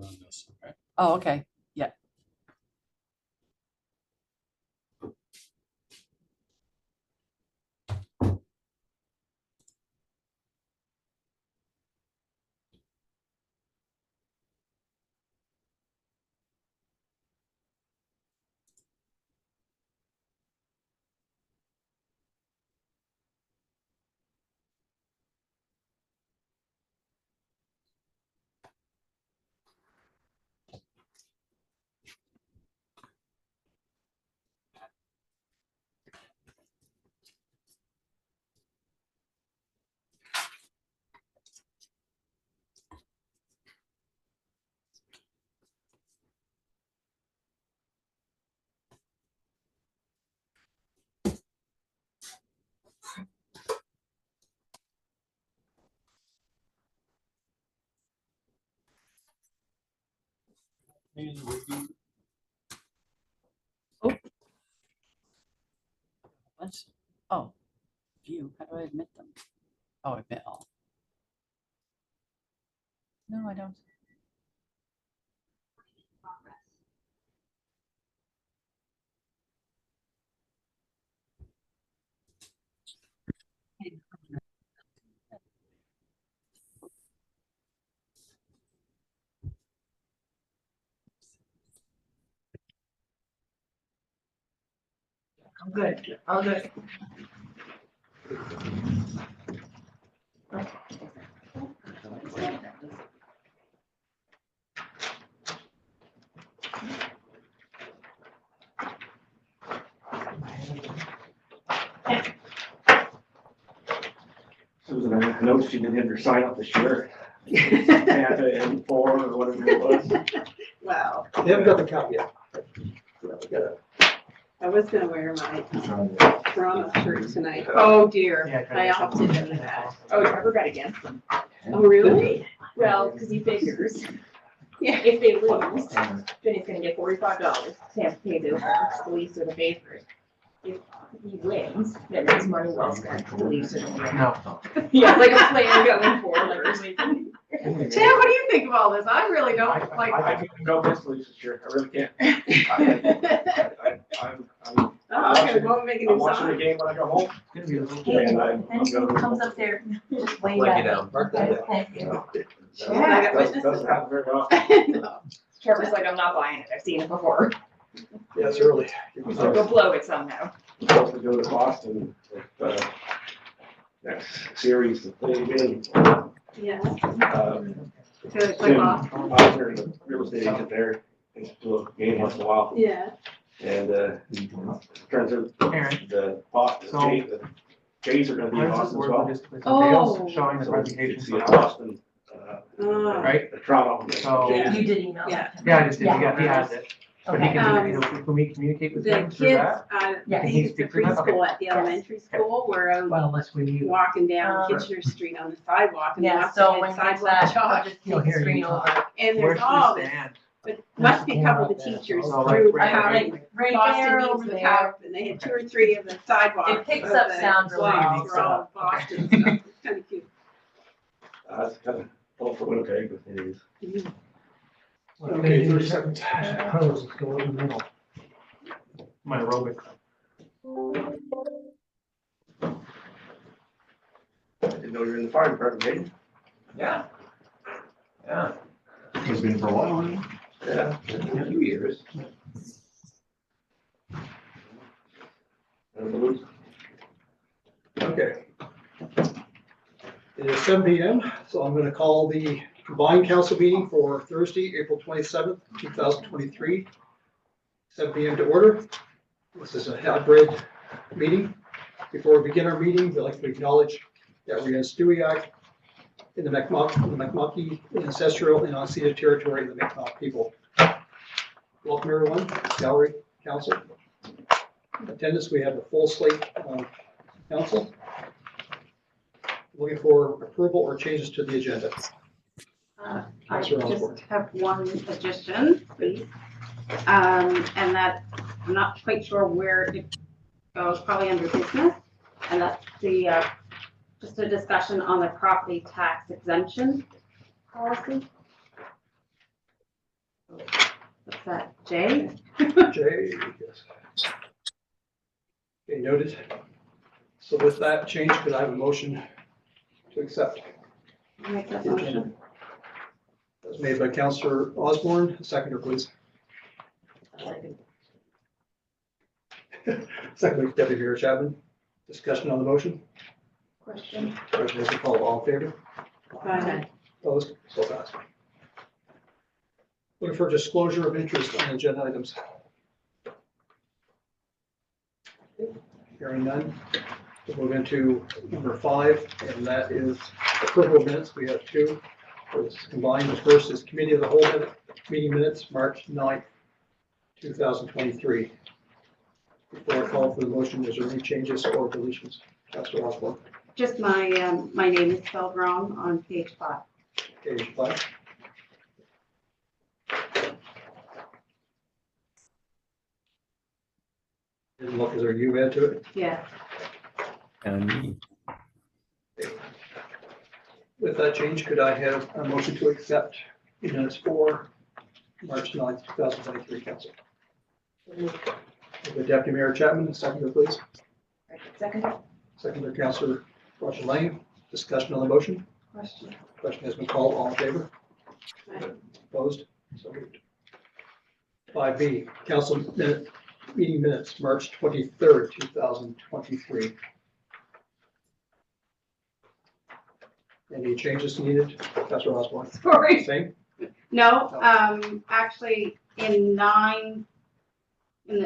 on this, okay? Oh, okay. Yeah. And review. Let's, oh, view. How do I admit them? Oh, admit all. No, I don't. I'm good. I'm good. Susan, I noticed you didn't have your sign up this year. Santa and four or whatever it was. Well, They haven't got the cup yet. We gotta- I was gonna wear my Toronto shirt tonight. Oh, dear. Yeah, I opted into that. Oh, Trevor got again. Oh, really? Well, because he figures Yeah. if they lose, then he's gonna get $45 to have to pay the lease or the favorite. If he wins, then it's money well spent to the lease or the favorite. No. Yeah, like a player going forward, like we're leaving. Chad, what do you think of all this? I really don't like. I can't go this week this year, I really can't. I'm Oh, I'm gonna go and make a I'm new watching the sign. game when I go home. It's gonna be a little. And I'm Anything gonna. comes up there, just wave Flag at it me. down. Mark that down. Thank you. Yeah, I got Doesn't witnesses. happen very often. No. Trevor's like, I'm not buying it, I've seen it before. Yeah, it's early. He's like, go blow it somehow. I'm supposed to go to Boston, next series that they did. Yeah. To To click off. Osner, the real estate agent there, and do a game once in a while. Yeah. And, turns out Aaron, the Boston, So- the Jays are gonna be in how does Boston this as work well. with this? Oh. Dale's showing the So presentation it's for the now, Boston, Oh. right? the Toronto. So- Yeah. You did email. Yeah. Yeah, I just did, Yeah. he has it. But he Okay. can we communicate with The him through kids, that? I Yeah. think it's the Can he speak to that? preschool at the Yes. elementary school, were out Well, unless we need. walking down Um, Kitchener Street on the sidewalk and Yeah, lots so of when kids it's sidewalk that, I'll chalk. just You know, take the here screen you over. And Where there's should all we this, stand? but must be a couple of the teachers So, like, through where- having Right Boston there, needs over the there. help, and they had 2 or 3 of the sidewalks. It picks of up the sound really blocks well. were all Boston stuff. It's kind of cute. It's kind of full for Winnipeg, but it is. Okay, 30 seconds. Let's go in the middle. My aerobic. I didn't know you were in the fire department, Jaden. Yeah. Yeah. It's been for a while, hasn't it? Yeah, a few years. Okay. It is 7 p.m., so I'm gonna call the combined council meeting for Thursday, April 27th, 2023. 7 p.m. to order. This is a hybrid meeting. Before we begin our meeting, we'd like to acknowledge that we're in Stewiacke in the Mi'kmaq ancestral and unceded territory of the Mi'kmaq people. Welcome everyone, gallery, council. Attendance, we have a full slate of council. Looking for approval or changes to the agenda. I Councilor Osborne. just have one addition, please. And that, I'm not quite sure where it goes, probably under business. And that's the, just a discussion on the property tax exemption policy. What's that, Jay? Jay, yes. Okay, noted. So with that change, could I have a motion to accept? I'll make that the agenda? motion. That was made by Councillor Osborne, seconder please. Second by Deputy Mayor Chapman. Discussion on the motion. Question. Question is called, all in favor? Aye. Opposed? So passed. Looking for disclosure of interest on agenda items. Hearing none. We'll move into number 5, and that is approval of minutes. We have 2. It's combined. The first is Committee of the Whole meeting minutes, March 9th, 2023. Before I call for the motion, is there any changes or deletions? Councillor Osborne, Just my, my name is spelled wrong on page 5. page 5. Didn't look, is there a U add to it? Yeah. With that change, could I have a motion to accept the minutes for March 9th, 2023, council? The Deputy Mayor Chapman, seconder, please. Second. Seconder, Councillor Roger Lane. Discussion on the motion. Question. Question has been called. All in favor? Aye. Opposed? So moved. 5B, council meeting minutes, March 23rd, 2023. Any changes needed? Councillor Osborne. Sorry. Same? No, actually, in 9,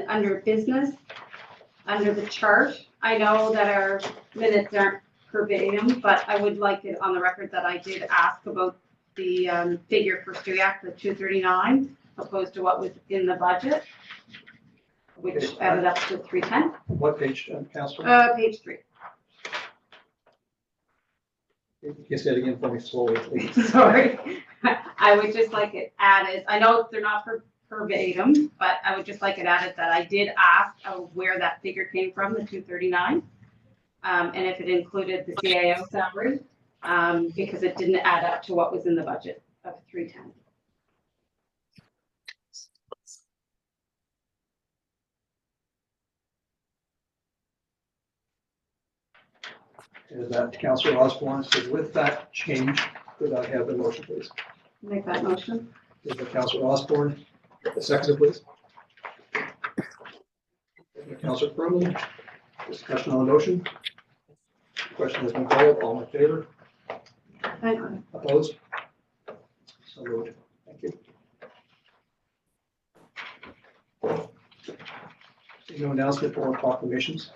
under business, under the chart, I know that our minutes aren't verbatim, but I would like it on the record that I did ask about the figure for Stuyak, the 239, opposed to what was in the budget, which added up to 310. What page, Councillor? Page 3. You can say it again for me slowly, please. Sorry. I would just like it added. I know they're not verbatim, but I would just like it added that I did ask where that figure came from, the 239. And if it included the CAO salary, because it didn't add up to what was in the budget of 310. Is that Councillor Osborne? So with that change, could I have the motion, please? Make that motion. Is that Councillor Osborne? The seconder, please. Councillor Furman. Discussion on the motion. Question has been called. All in favor? Aye. Opposed? So moved. Thank you. No announcement for proclamations.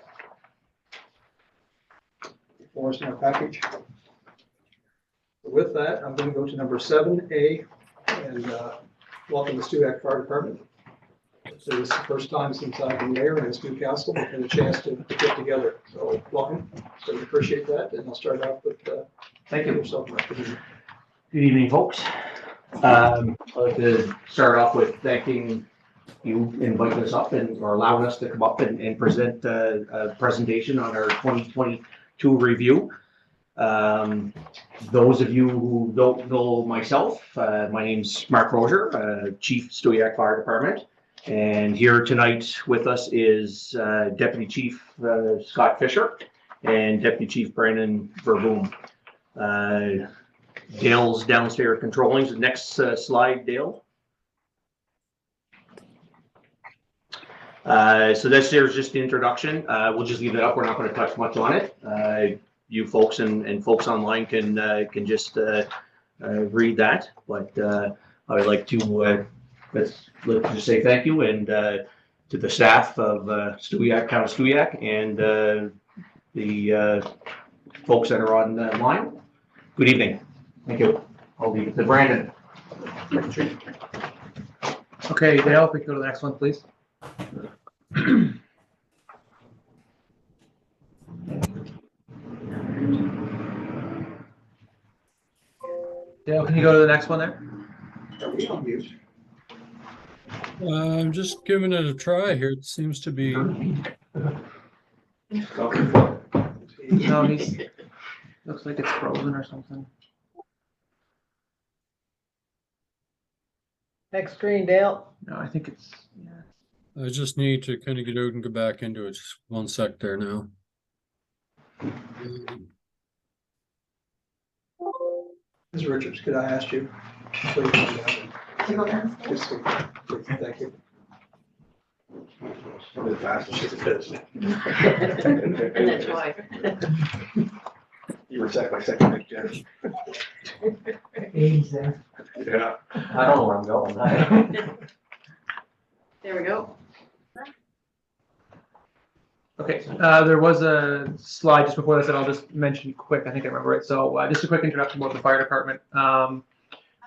For us in our package. With that, I'm going to go to number 7A and welcome the Stuyak Fire Department. So this is the first time since I've been mayor and this new council, we've had a chance to get together. So welcome. So we appreciate that. And I'll start off with Thank you. yourself, Mark. Good evening, folks. I'd like to start off with thanking you inviting us up or allowing us to come up and present a presentation on our 2022 review. Those of you who don't know myself, my name's Mark Rozier, Chief Stuyak Fire Department. And here tonight with us is Deputy Chief Scott Fisher and Deputy Chief Brandon Verboom. Dale's downstairs controlling. The next slide, Dale. So this here is just the introduction. We'll just leave it up. We're not going to touch much on it. You folks and folks online can just read that. But I would like to let's just say thank you and to the staff of Stuyak, Town of Stuyak, and the folks that are online. Good evening. Thank you. I'll leave it to Brandon. Okay, Dale, if we could go to the next one, please. Dale, can you go to the next one there? Are we on mute? I'm just giving it a try here. It seems to be. No, he's, looks like it's frozen or something. Next screen, Dale. No, I think it's, yeah. I just need to kind of get out and go back into it. Just one sec there now. Ms. Richards, could I ask you? So you can, To go down. just so- Thank you. The fastest it is. And that's why. You were second, Jeff. Yeah. I don't know where I'm going. There we go. Okay, there was a slide just before this that I'll just mention quick. I think I remember it. So just a quick introduction about the fire department.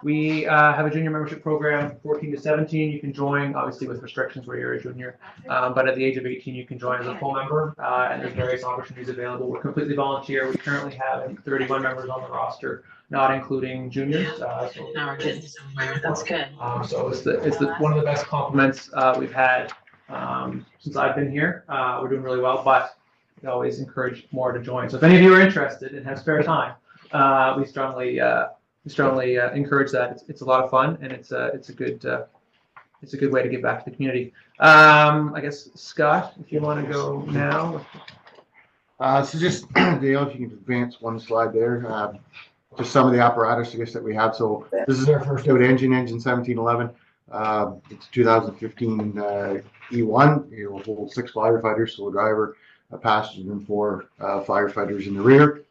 We have a junior membership program, 14 to 17. You can join, obviously with restrictions where you're a junior, but at the age of 18, you can join as a full member, and there's various opportunities available. We're completely volunteer. We currently have 31 members on the roster, not including juniors. So Now we're getting somewhere. That's good. so it's one of the best compliments we've had since I've been here. We're doing really well, but we always encourage more to join. So if any of you are interested and have spare time, we strongly encourage that. It's a lot of fun, and it's a good way to give back to the community. I guess Scott, if you want to go now. So just, Dale, if you can advance one slide there, just some of the apparatus, I guess, that we have. So this is our first out engine 1711. It's 2015 E1. It will hold 6 firefighters, so a driver, a passenger, and 4 firefighters in the rear.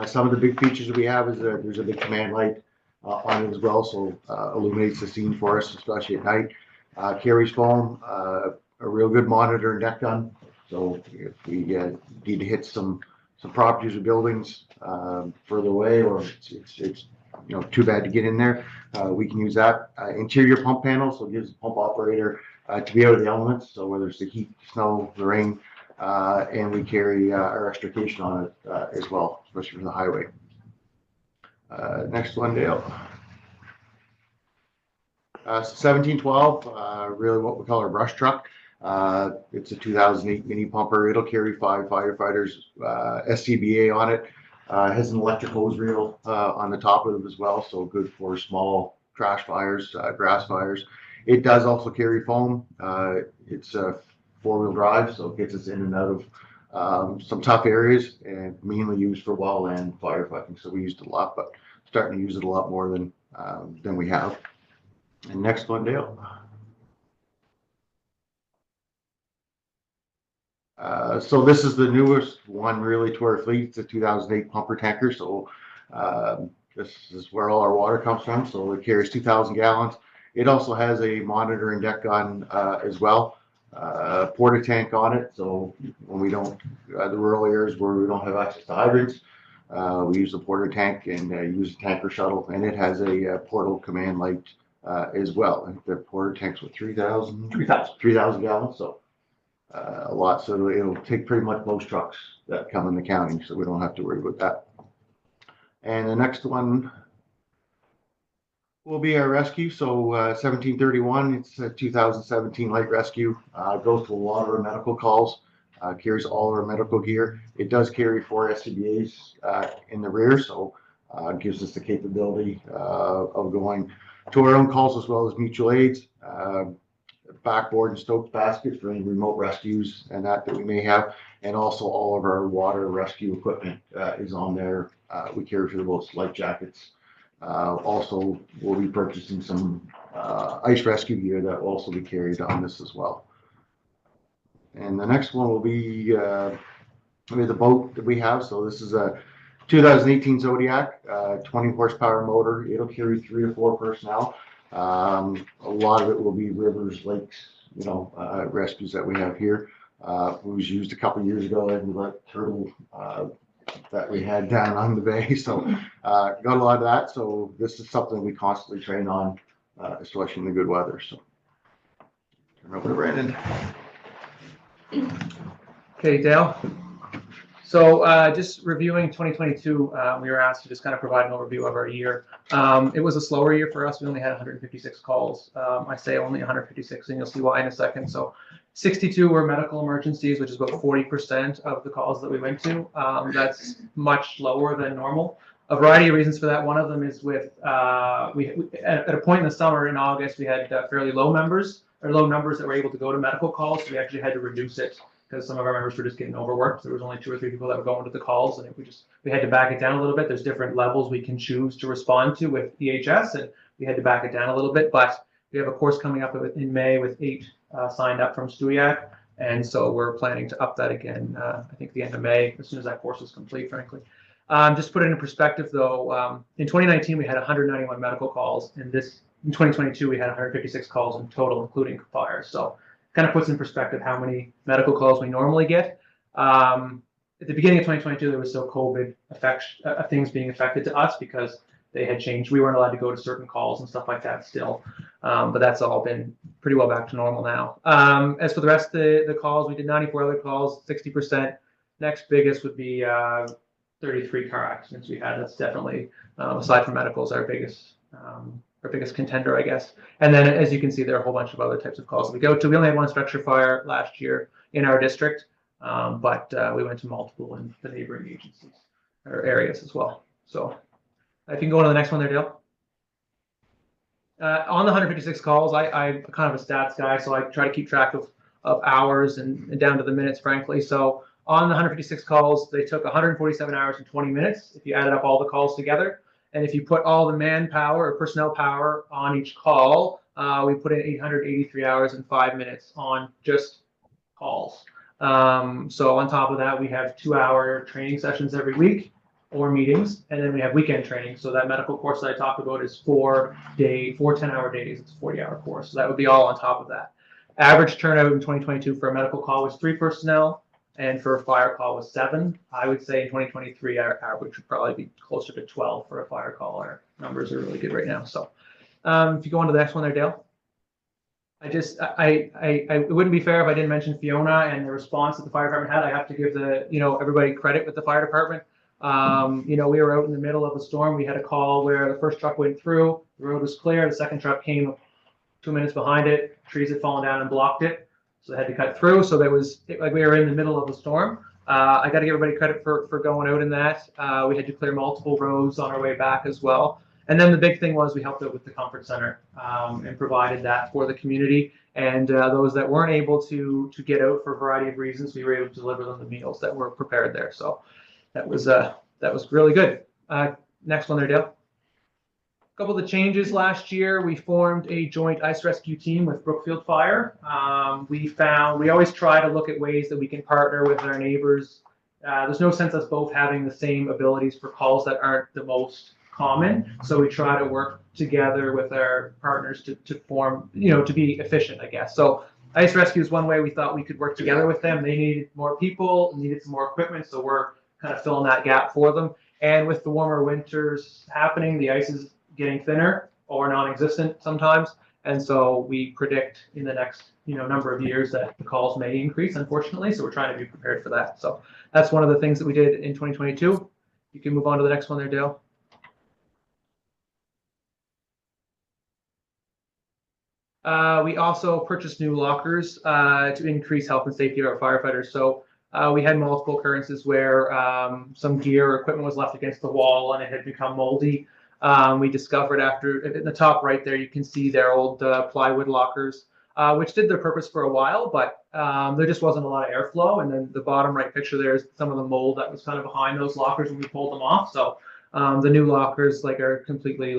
Some of the big features that we have is there's a big command light on it as well, so illuminates the scene for us, especially at night. Carries foam, a real good monitor and deck gun. So if we need to hit some properties or buildings further away, or it's too bad to get in there, we can use that. Interior pump panel, so it gives the pump operator to be out of the elements. So whether it's the heat, snow, the rain, and we carry our extrication on it as well, especially for the highway. Next one, Dale. 1712, really what we call our brush truck. It's a 2008 mini pumper. It'll carry 5 firefighters, SCBA on it. Has an electric hose reel on the top of it as well, so good for small trash fires, grass fires. It does also carry foam. It's a 4-wheel drive, so it gets us in and out of some tough areas, and mainly used for wildland firefighting. So we used it a lot, but starting to use it a lot more than we have. And next one, Dale. So this is the newest one really to our fleet. It's a 2008 pumper tanker. So this is where all our water comes from. So it carries 2,000 gallons. It also has a monitor and deck gun as well. Porta tank on it. So when we don't, the rural areas where we don't have access to hydrants, we use the porta tank and use the tanker shuttle. And it has a portal command light as well. And the porta tank's with 3,000 gallons. So a lot, so it'll take pretty much most trucks that come in the county, so we don't have to worry about that. And the next one will be our rescue. So 1731, it's a 2017 light rescue. Goes to a lot of our medical calls, carries all our medical gear. It does carry 4 SCBAs in the rear, so gives us the capability of going to our own calls as well as mutual aids. Backboard and stoked baskets for any remote rescues and that we may have, and also all of our water rescue equipment is on there. We carry for the boats, life jackets. Also, we'll be purchasing some ice rescue gear that will also be carried on this as well. And the next one will be the boat that we have. So this is a 2018 Zodiac, 20 horsepower motor. It'll carry 3 or 4 personnel. A lot of it will be rivers, lakes, rescues that we have here. It was used a couple years ago in the turtle that we had down on the bay. So got a lot of that. So this is something we constantly train on, especially in the good weather. So turn over to Brandon. Okay, Dale. So just reviewing 2022, we were asked to just kind of provide an overview of our year. It was a slower year for us. We only had 156 calls. I say only 156, and you'll see why in a second. So 62 were medical emergencies, which is about 40% of the calls that we went to. That's much lower than normal. a variety of reasons for that. One of them is with at a point in the summer in August, we had fairly low numbers that were able to go to medical calls. So we actually had to reduce it because some of our members were just getting overworked. There was only 2 or 3 people that were going to the calls, and we had to back it down a little bit. There's different levels we can choose to respond to with EHS, and we had to back it down a little bit. But we have a course coming up in May with 8 signed up from Stuyak, and so we're planning to up that again. I think the end of May, as soon as that course is complete, frankly. Just to put it in perspective, though, in 2019 we had 191 medical calls, and in 2022 we had 156 calls in total, including fire. So kind of puts in perspective how many medical calls we normally get. At the beginning of 2022, there was still COVID things being affected to us because they had changed. We weren't allowed to go to certain calls and stuff like that still, but that's all been pretty well back to normal now. As for the rest of the calls, we did 94 other calls, 60%. Next biggest would be 33 car accidents we had. That's definitely, aside from medicals, our biggest contender, I guess. And then, as you can see, there are a whole bunch of other types of calls that we go to. We only had 1 structure fire last year in our district, but we went to multiple in the neighboring agencies or areas as well. So if you can go on to the next one there, Dale. On the 156 calls, I'm kind of a stats guy, so I try to keep track of hours and down to the minutes, frankly. So on the 156 calls, they took 147 hours and 20 minutes if you added up all the calls together. And if you put all the manpower or personnel power on each call, we put in 883 hours and 5 minutes on just calls. So on top of that, we have 2-hour training sessions every week or meetings, and then we have weekend training. So that medical course that I talked about is 4 10-hour days. It's a 40-hour course. So that would be all on top of that. Average turnout in 2022 for a medical call was 3 personnel, and for a fire call was 7. I would say in 2023, our average would probably be closer to 12 for a fire call. Our numbers are really good right now. So if you go on to the next one there, Dale. It wouldn't be fair if I didn't mention Fiona and the response that the fire department had. I have to give everybody credit with the fire department. We were out in the middle of a storm. We had a call where the first truck went through, the road was clear, the second truck came 2 minutes behind it, trees had fallen down and blocked it. So they had to cut through. So there was like we were in the middle of a storm. I got to give everybody credit for going out in that. We had to clear multiple roads on our way back as well. And then the big thing was we helped out with the comfort center and provided that for the community. And those that weren't able to get out for a variety of reasons, we were able to deliver them the meals that were prepared there. So that was really good. Next one there, Dale. A couple of the changes last year, we formed a joint ice rescue team with Brookfield Fire. We always try to look at ways that we can partner with our neighbors. There's no sense us both having the same abilities for calls that aren't the most common. So we try to work together with our partners to form, to be efficient, I guess. So ice rescue is one way we thought we could work together with them. They needed more people, needed some more equipment. So we're kind of filling that gap for them. And with the warmer winters happening, the ice is getting thinner or non-existent sometimes, and so we predict in the next number of years that the calls may increase, unfortunately. So we're trying to be prepared for that. So that's one of the things that we did in 2022. You can move on to the next one there, Dale. We also purchased new lockers to increase health and safety of our firefighters. So we had multiple occurrences where some gear or equipment was left against the wall and it had become moldy. We discovered in the top right there, you can see their old plywood lockers, which did their purpose for a while, but there just wasn't a lot of airflow. And then the bottom right picture there is some of the mold that was kind of behind those lockers when we pulled them off. So the new lockers are completely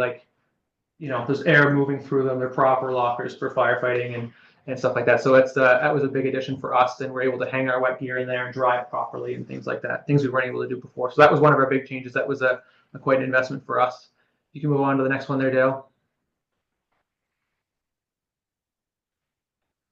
there's air moving through them. They're proper lockers for firefighting and stuff like that. So that was a big addition for us. And we're able to hang our wet gear in there and dry it properly and things like that, things we weren't able to do before. So that was one of our big changes. That was quite an investment for us. You can move on to the next one there, Dale.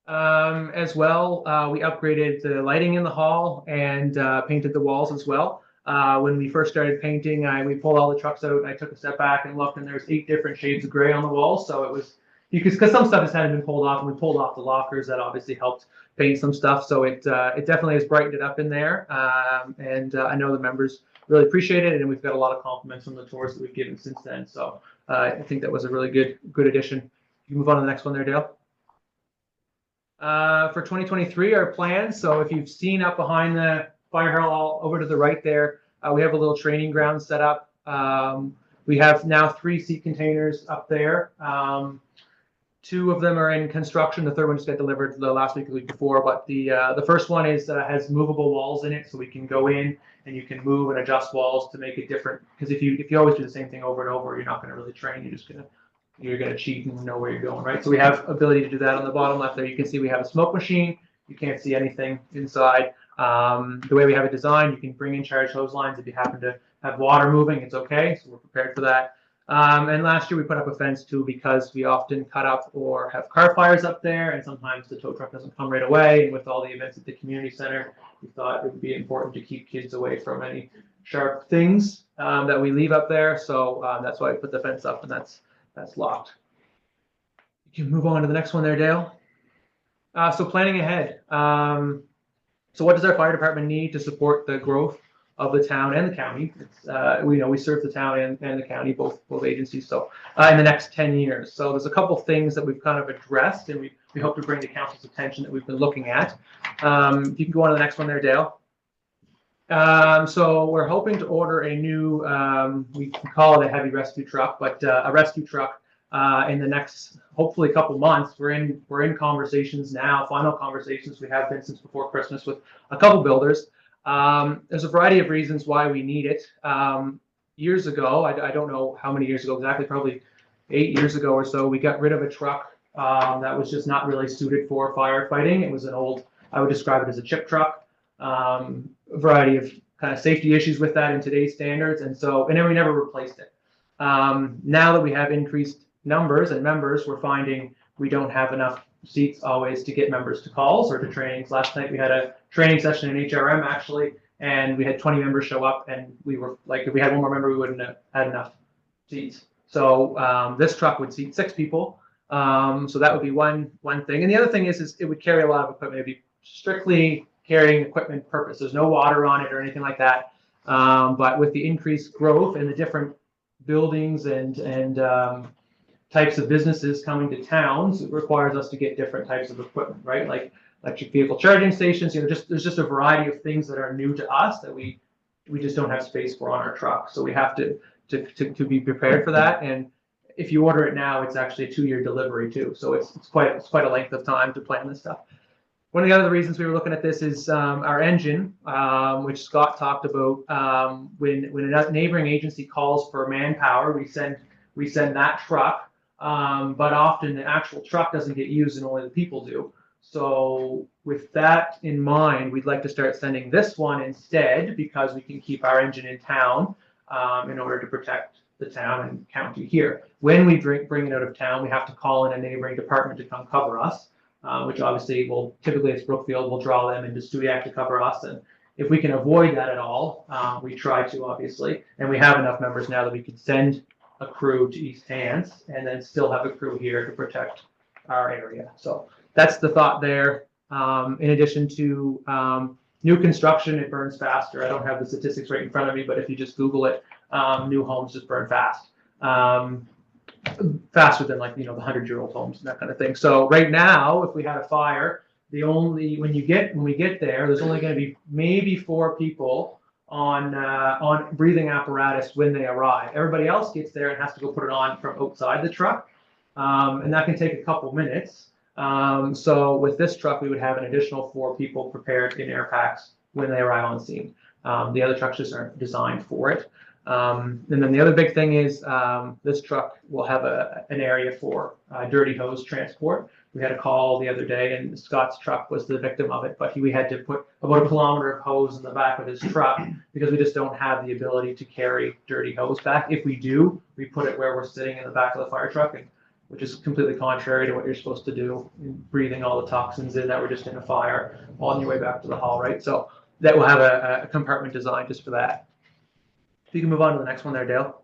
As well, we upgraded the lighting in the hall and painted the walls as well. When we first started painting, we pulled all the trucks out and I took a step back and looked, and there's 8 different shades of gray on the walls. So it was, because some stuff just hadn't been pulled off, and we pulled off the lockers. That obviously helped paint some stuff. So it definitely has brightened it up in there. And I know the members really appreciate it, and we've got a lot of compliments from the tours that we've given since then. So I think that was a really good addition. You can move on to the next one there, Dale. For 2023, our plans. So if you've seen up behind the fire hall over to the right there, we have a little training ground set up. We have now 3 seat containers up there. 2 of them are in construction. The third one just got delivered the last week, the week before. But the first one is has movable walls in it, so we can go in and you can move and adjust walls to make it different. Because if you always do the same thing over and over, you're not going to really train. You're gonna cheat and know where you're going, right? So we have ability to do that. On the bottom left there, you can see we have a smoke machine. You can't see anything inside. The way we have it designed, you can bring in charge hose lines if you happen to have water moving. It's okay, so we're prepared for that. And last year we put up a fence too because we often cut up or have car fires up there, and sometimes the tow truck doesn't come right away. And with all the events at the community center, we thought it would be important to keep kids away from any sharp things that we leave up there. So that's why we put the fence up, and that's locked. You can move on to the next one there, Dale. So planning ahead. So what does our fire department need to support the growth of the town and the county? We serve the town and the county, both agencies. So in the next 10 years. So there's a couple things that we've kind of addressed, and we hope to bring to council's attention that we've been looking at. If you can go on to the next one there, Dale. So we're hoping to order a new, we can call it a heavy rescue truck, but a rescue truck in the next, hopefully, couple months. We're in conversations now, final conversations. We have been since before Christmas with a couple builders. There's a variety of reasons why we need it. Years ago, I don't know how many years ago exactly, probably 8 years ago or so, we got rid of a truck that was just not really suited for firefighting. It was an old, I would describe it as a chip truck. A variety of kind of safety issues with that in today's standards, and then we never replaced it. Now that we have increased numbers and members, we're finding we don't have enough seats always to get members to calls or to trainings. Last night we had a training session in HRM actually, and we had 20 members show up, and we were like, if we had one more member, we wouldn't have had enough seats. So this truck would seat 6 people. So that would be one thing. And the other thing is it would carry a lot of equipment. It'd be strictly carrying equipment purpose. There's no water on it or anything like that. But with the increased growth and the different buildings and types of businesses coming to towns, it requires us to get different types of equipment, right? Like electric vehicle charging stations. There's just a variety of things that are new to us that we just don't have space for on our truck. So we have to be prepared for that. And if you order it now, it's actually a 2-year delivery too. So it's quite a length of time to plan this stuff. One of the other reasons we were looking at this is our engine, which Scott talked about. When a neighboring agency calls for manpower, we send that truck, but often the actual truck doesn't get used and only the people do. So with that in mind, we'd like to start sending this one instead, because we can keep our engine in town in order to protect the town and county here. When we bring it out of town, we have to call in a neighboring department to come cover us. Which obviously typically it's Brookfield, will draw them into Studiac to cover us. And if we can avoid that at all, we try to, obviously. And we have enough members now that we could send a crew to East Hants and then still have a crew here to protect our area. So that's the thought there. In addition to new construction, it burns faster. I don't have the statistics right in front of me, but if you just Google it, new homes just burn fast. Faster than the 100-year-old homes and that kind of thing. So right now, if we had a fire, when we get there, there's only going to be maybe 4 people on breathing apparatus when they arrive. Everybody else gets there and has to go put it on from outside the truck, and that can take a couple minutes. So with this truck, we would have an additional 4 people prepared in air packs when they arrive on scene. The other trucks just aren't designed for it. And then the other big thing is this truck will have an area for dirty hose transport. We had a call the other day, and Scott's truck was the victim of it, but we had to put about 1 kilometer of hose in the back of his truck because we just don't have the ability to carry dirty hose back. If we do, we put it where we're sitting in the back of the fire truck, which is completely contrary to what you're supposed to do, breathing all the toxins in that were just in a fire on your way back to the hall, right? So that will have a compartment designed just for that. You can move on to the next one there, Dale.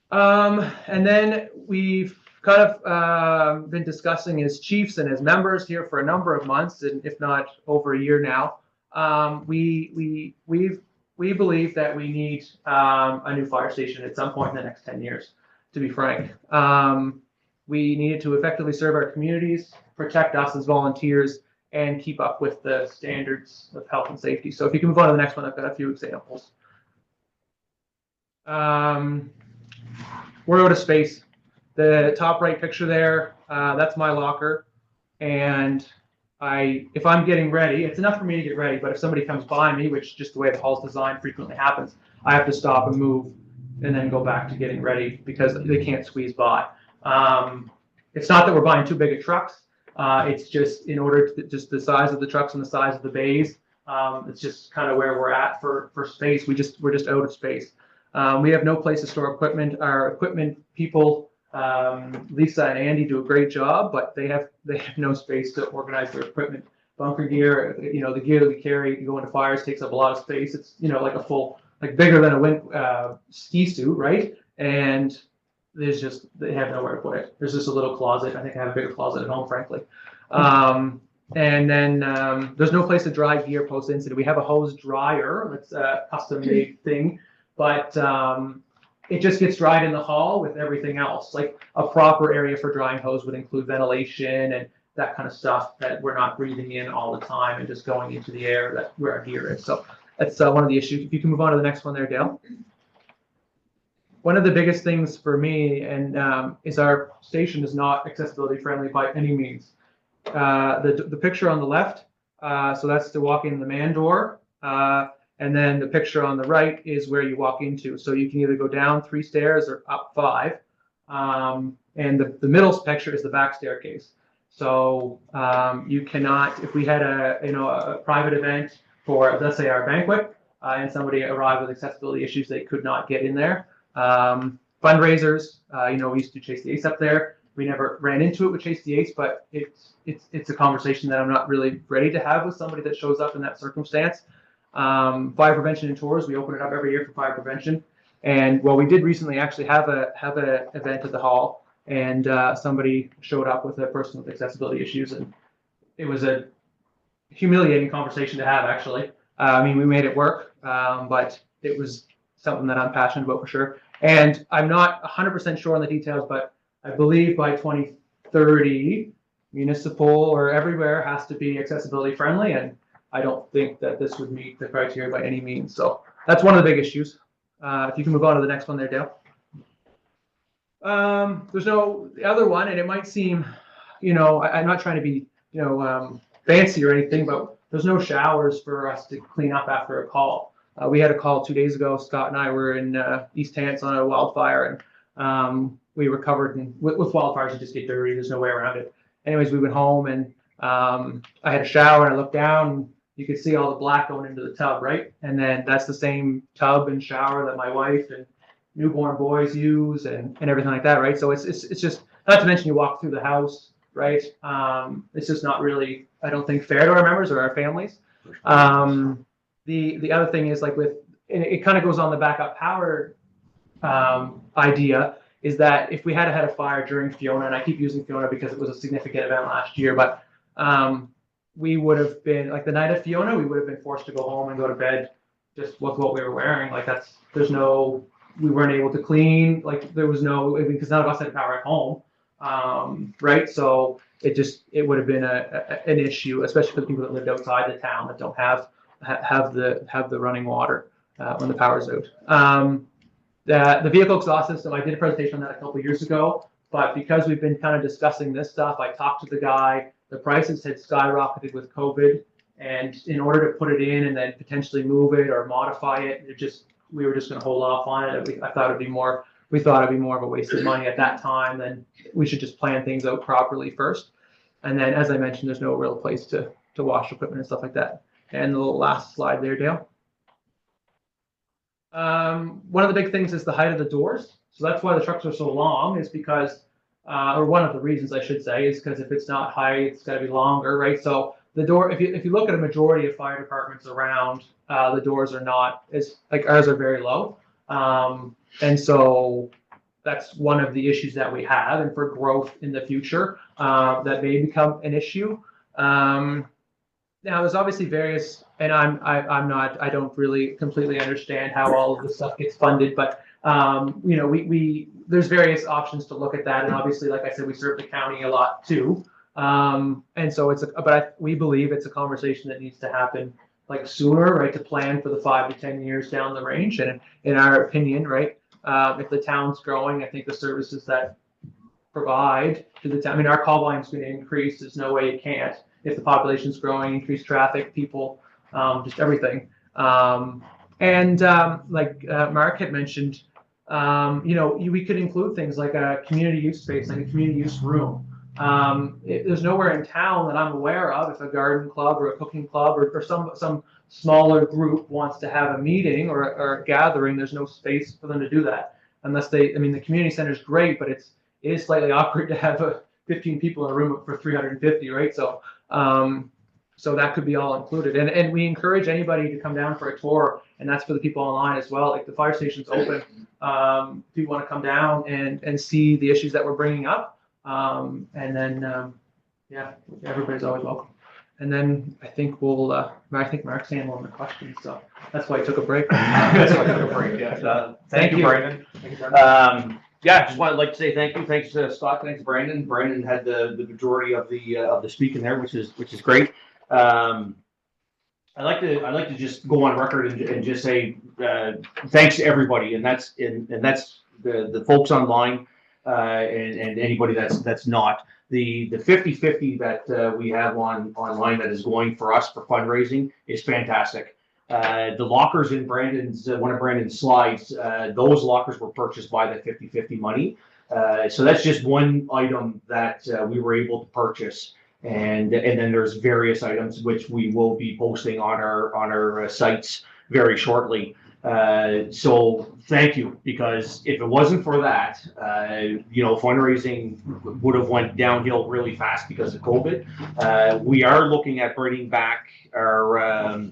And then we've kind of been discussing as chiefs and as members here for a number of months, and if not over a year now. We believe that we need a new fire station at some point in the next 10 years, to be frank. We needed to effectively serve our communities, protect us as volunteers, and keep up with the standards of health and safety. So if you can move on to the next one, I've got a few examples. We're out of space. The top right picture there, that's my locker. And if I'm getting ready, it's enough for me to get ready, but if somebody comes by me, which just the way the hall's designed frequently happens, I have to stop and move and then go back to getting ready because they can't squeeze by. It's not that we're buying too big of trucks. It's just in order to just the size of the trucks and the size of the bays. It's just kind of where we're at for space. We're just out of space. We have no place to store equipment. Our equipment people, Lisa and Andy, do a great job, but they have no space to organize their equipment. Bunker gear, the gear that we carry to go into fires takes up a lot of space. It's like a full, like bigger than a ski suit, right? And they have nowhere to put it. There's just a little closet. I think I have a bigger closet at home, frankly. And then there's no place to dry gear post-incident. We have a hose dryer. That's a custom-made thing, but it just gets dried in the hall with everything else. Like a proper area for drying hose would include ventilation and that kind of stuff that we're not breathing in all the time and just going into the air where our gear is. So that's one of the issues. If you can move on to the next one there, Dale. One of the biggest things for me is our station is not accessibility friendly by any means. The picture on the left, so that's to walk in the man door, and then the picture on the right is where you walk into. So you can either go down 3 stairs or up 5, and the middle picture is the back staircase. So you cannot, if we had a private event for, let's say, our banquet, and somebody arrived with accessibility issues, they could not get in there. Fundraisers, we used to Chase the Ace up there. We never ran into it with Chase the Ace, but it's a conversation that I'm not really ready to have with somebody that shows up in that circumstance. Fire prevention and tours, we open it up every year for fire prevention. And we did recently actually have a event at the hall, and somebody showed up with a person with accessibility issues, and it was a humiliating conversation to have, actually. We made it work, but it was something that I'm passionate about for sure. And I'm not 100% sure on the details, but I believe by 2030, municipal or everywhere has to be accessibility friendly, and I don't think that this would meet the criteria by any means. So that's one of the big issues. If you can move on to the next one there, Dale. There's no other one, and it might seem, I'm not trying to be, fancy or anything, but there's no showers for us to clean up after a call. We had a call 2 days ago. Scott and I were in East Hants on a wildfire, and we were covered with wildfires. You just get dirty. There's no way around it. Anyways, we went home, and I had a shower, and I looked down, and you could see all the black going into the tub, right? And then that's the same tub and shower that my wife and newborn boys use, and everything like that, right? So it's just, not to mention you walk through the house, right? It's just not really, I don't think, fair to our members or our families. The other thing is, like, it kind of goes on the backup power idea, is that if we had a fire during Fiona, and I keep using Fiona because it was a significant event last year, but we would have been, like, the night of Fiona, we would have been forced to go home and go to bed just with what we were wearing. Like, we weren't able to clean, like, there was no, because none of us had power at home, right? So it would have been an issue, especially for the people that lived outside the town that don't have the running water when the power's out. The vehicle exhaust system, I did a presentation on that a couple of years ago, but because we've been kind of discussing this stuff, I talked to the guy. The prices had skyrocketed with COVID, and in order to put it in and then potentially move it or modify it, we were just going to hold off on it. We thought it'd be more of a waste of money at that time. Then we should just plan things out properly first. And then, as I mentioned, there's no real place to wash equipment and stuff like that. And the last slide there, Dale. One of the big things is the height of the doors. So that's why the trucks are so long, is because, or one of the reasons I should say, is because if it's not high, it's got to be longer, right? So the door, if you look at a majority of fire departments around, the doors are not like ours are very low. And so that's one of the issues that we have, and for growth in the future, that may become an issue. Now, there's obviously various, and I don't really completely understand how all of this stuff gets funded, but there's various options to look at that, and obviously, like I said, we serve the county a lot too, and so we believe it's a conversation that needs to happen like sooner, right, to plan for the 5 to 10 years down the range. And in our opinion, right, if the town's growing, I think the services that provide to the town, I mean, our call volume's going to increase. There's no way it can't. If the population's growing, increased traffic, people, just everything. Like Mark had mentioned, we could include things like a community use space, like a community use room. There's nowhere in town that I'm aware of, if a garden club or a cooking club or some smaller group wants to have a meeting or a gathering, there's no space for them to do that. Unless the community center is great, but it is slightly awkward to have 15 people in a room for 350, right? So that could be all included. And we encourage anybody to come down for a tour, and that's for the people online as well. Like the fire station's open. People want to come down and see the issues that we're bringing up. Everybody's always welcome. And then I think Mark's handling the questions, so that's why I took a break. Thank you, Brandon. Just like to say thank you. Thanks to Scott. Thanks, Brandon. Brandon had the majority of the speaking there, which is great. I like to just go on record and just say thanks to everybody, and that's the folks online and anybody that's not. The 50-50 that we have online that is going for us for fundraising is fantastic. The lockers in one of Brandon's slides, those lockers were purchased by the 50-50 money. So that's just one item that we were able to purchase. And then there's various items which we will be posting on our sites very shortly. So thank you, because if it wasn't for that, fundraising would have went downhill really fast because of COVID. We are looking at bringing back our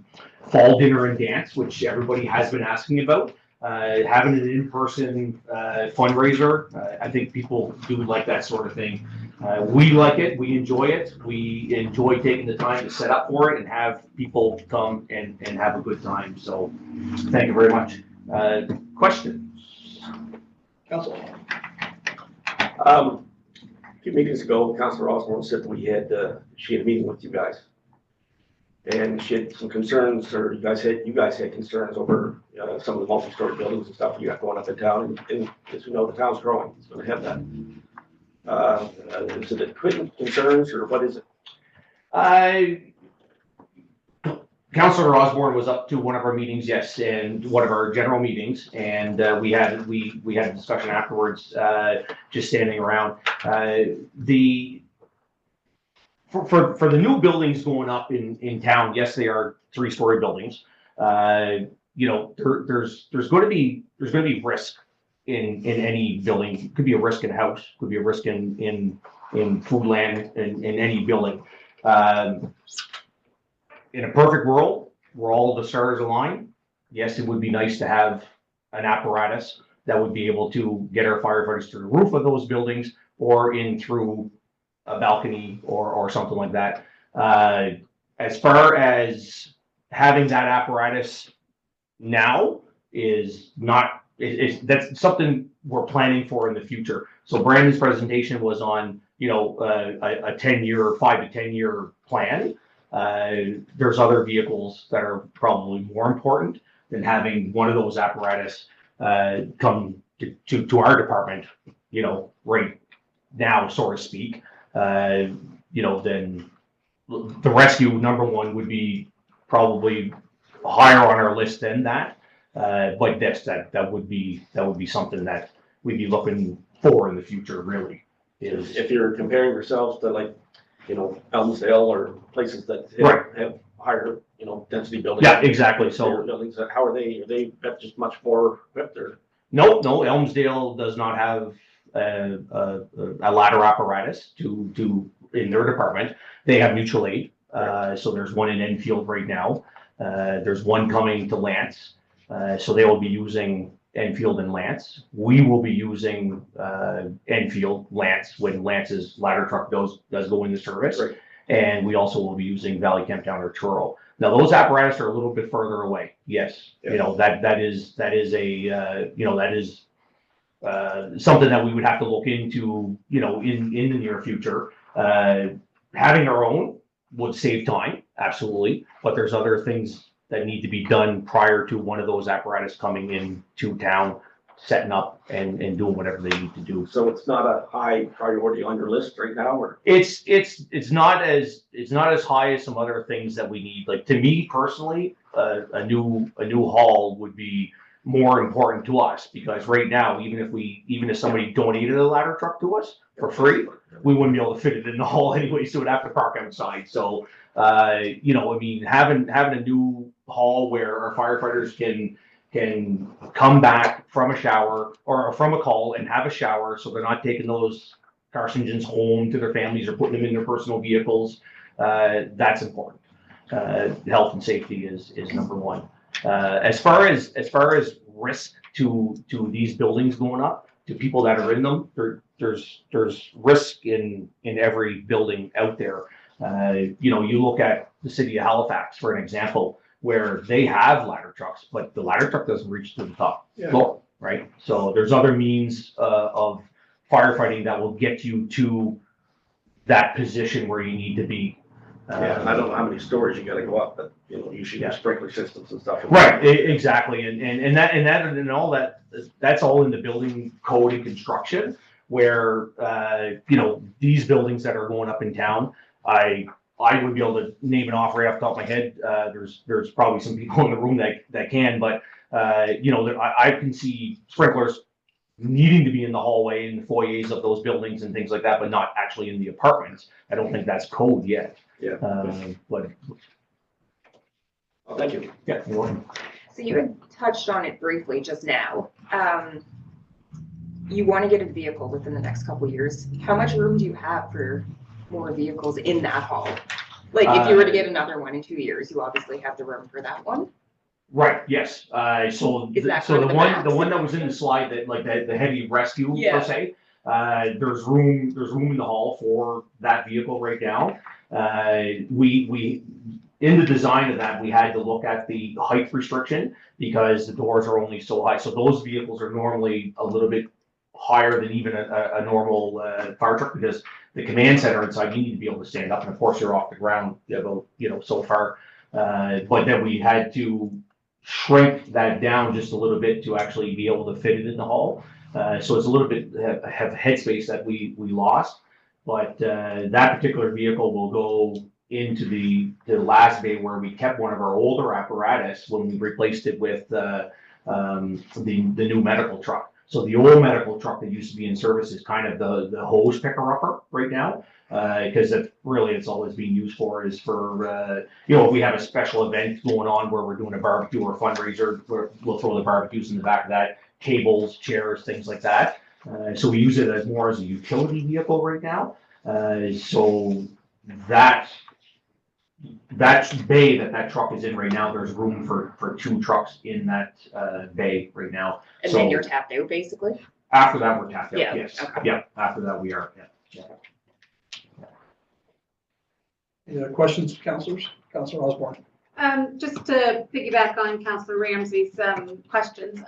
fall dinner and dance, which everybody has been asking about. Having an in-person fundraiser, I think people do like that sort of thing. We like it. We enjoy it. We enjoy taking the time to set up for it and have people come and have a good time. So thank you very much. Questions? Council. A few meetings ago, Councilor Osborne said that she had a meeting with you guys. And she had some concerns, or you guys had concerns over some of the multi-story buildings and stuff you got going up in town. And as we know, the town's growing. It's going to have that. Is it equipment concerns, or what is it? Councilor Osborne was up to one of our meetings, yes, and one of our general meetings, and we had a discussion afterwards, just standing around. For the new buildings going up in town, yes, they are 3-story buildings. There's going to be risk in any building. It could be a risk in a house, could be a risk in food land, in any building. In a perfect world where all the stars align, yes, it would be nice to have an apparatus that would be able to get our firefighters to the roof of those buildings or in through a balcony or something like that. As far as having that apparatus now is not, that's something we're planning for in the future. So Brandon's presentation was on, a 10-year, 5 to 10 year plan. There's other vehicles that are probably more important than having one of those apparatus come to our department, right now, so to speak. Then the rescue number one would be probably higher on our list than that. But that would be something that we'd be looking for in the future, really. If you're comparing yourselves to Elmsdale or places that have higher, density buildings. Yeah, exactly. So buildings, how are they? Are they just much more equipped or? No, Elmsdale does not have a ladder apparatus to in their department. They have mutual aid. So there's one in Enfield right now. There's one coming to Lance. So they will be using Enfield and Lance. We will be using Enfield, Lance, when Lance's ladder truck does go into service. Right. And we also will be using Valley Kemptown or Truro. Now those apparatus are a little bit further away. Yes, Yeah. that is something that we would have to look into, in the near future. Having our own would save time, absolutely, but there's other things that need to be done prior to one of those apparatus coming in to town, setting up and doing whatever they need to do. So it's not a high priority on your list right now, or? It's not as high as some other things that we need. Like, to me personally, a new hall would be more important to us, because right now, even if somebody donated a ladder truck to us for free, we wouldn't be able to fit it in the hall anyway, so we'd have to park outside. So, you know, I mean, having a new hall where our firefighters can come back from a shower or from a call and have a shower, so they're not taking those carcinogens home to their families or putting them in their personal vehicles. That's important. Health and safety is number one. As far as risk to these buildings going up, to people that are in them, there's risk in every building out there. You know, you look at the city of Halifax, for an example, where they have ladder trucks, but the ladder truck doesn't reach to the top floor, right? So there's other means of firefighting that will get you to that position where you need to be. Yeah, I don't know how many stories you gotta go up, but, you know, you should have sprinkler systems and stuff. Right, exactly, and all that's all in the building code and construction, where, you know, these buildings that are going up in town, I wouldn't be able to name it off right off the top of my head. There's probably some people in the room that can, but, you know, I can see sprinklers needing to be in the hallway and the foyers of those buildings and things like that, but not actually in the apartments. I don't think that's code yet. Yeah. But Oh, thank you. yeah, you're welcome. So you had touched on it briefly just now. You want to get a vehicle within the next couple of years. How much room do you have for more vehicles in that hall? Like, if you were to get another one in 2 years, you obviously have the room for that one. Right, yes, so, Is that so kind of the the one, max? the one that was in the slide, that, like, the heavy rescue per Yeah. se, there's room in the hall for that vehicle right now. We, in the design of that, we had to look at the height restriction, because the doors are only so high, so those vehicles are normally a little bit higher than even a normal, fire truck, because the command center inside, you need to be able to stand up, and of course, you're off the ground, about, you know, so far. But then we had to shrink that down just a little bit to actually be able to fit it in the hall. So it's a little bit have headspace that we lost, but that particular vehicle will go into the last bay where we kept one of our older apparatus when we replaced it with the new medical truck. So the old medical truck that used to be in service is kind of the hose picker-upper right now, because it's always being used for is for, you know, if we have a special event going on where we're doing a barbecue or fundraiser, we'll throw the barbecues in the back of that, tables, chairs, things like that. So we use it as more as a utility vehicle right now. So that bay that truck is in right now, there's room for 2 trucks in that bay right now. And So then you're tapped out, basically. after that, we're tapped out, Yeah, yes. okay. Yeah, after that, we are, yeah. Any other questions, councilors? Councilor Osborne? Just to piggyback on Councillor Ramsey's questions,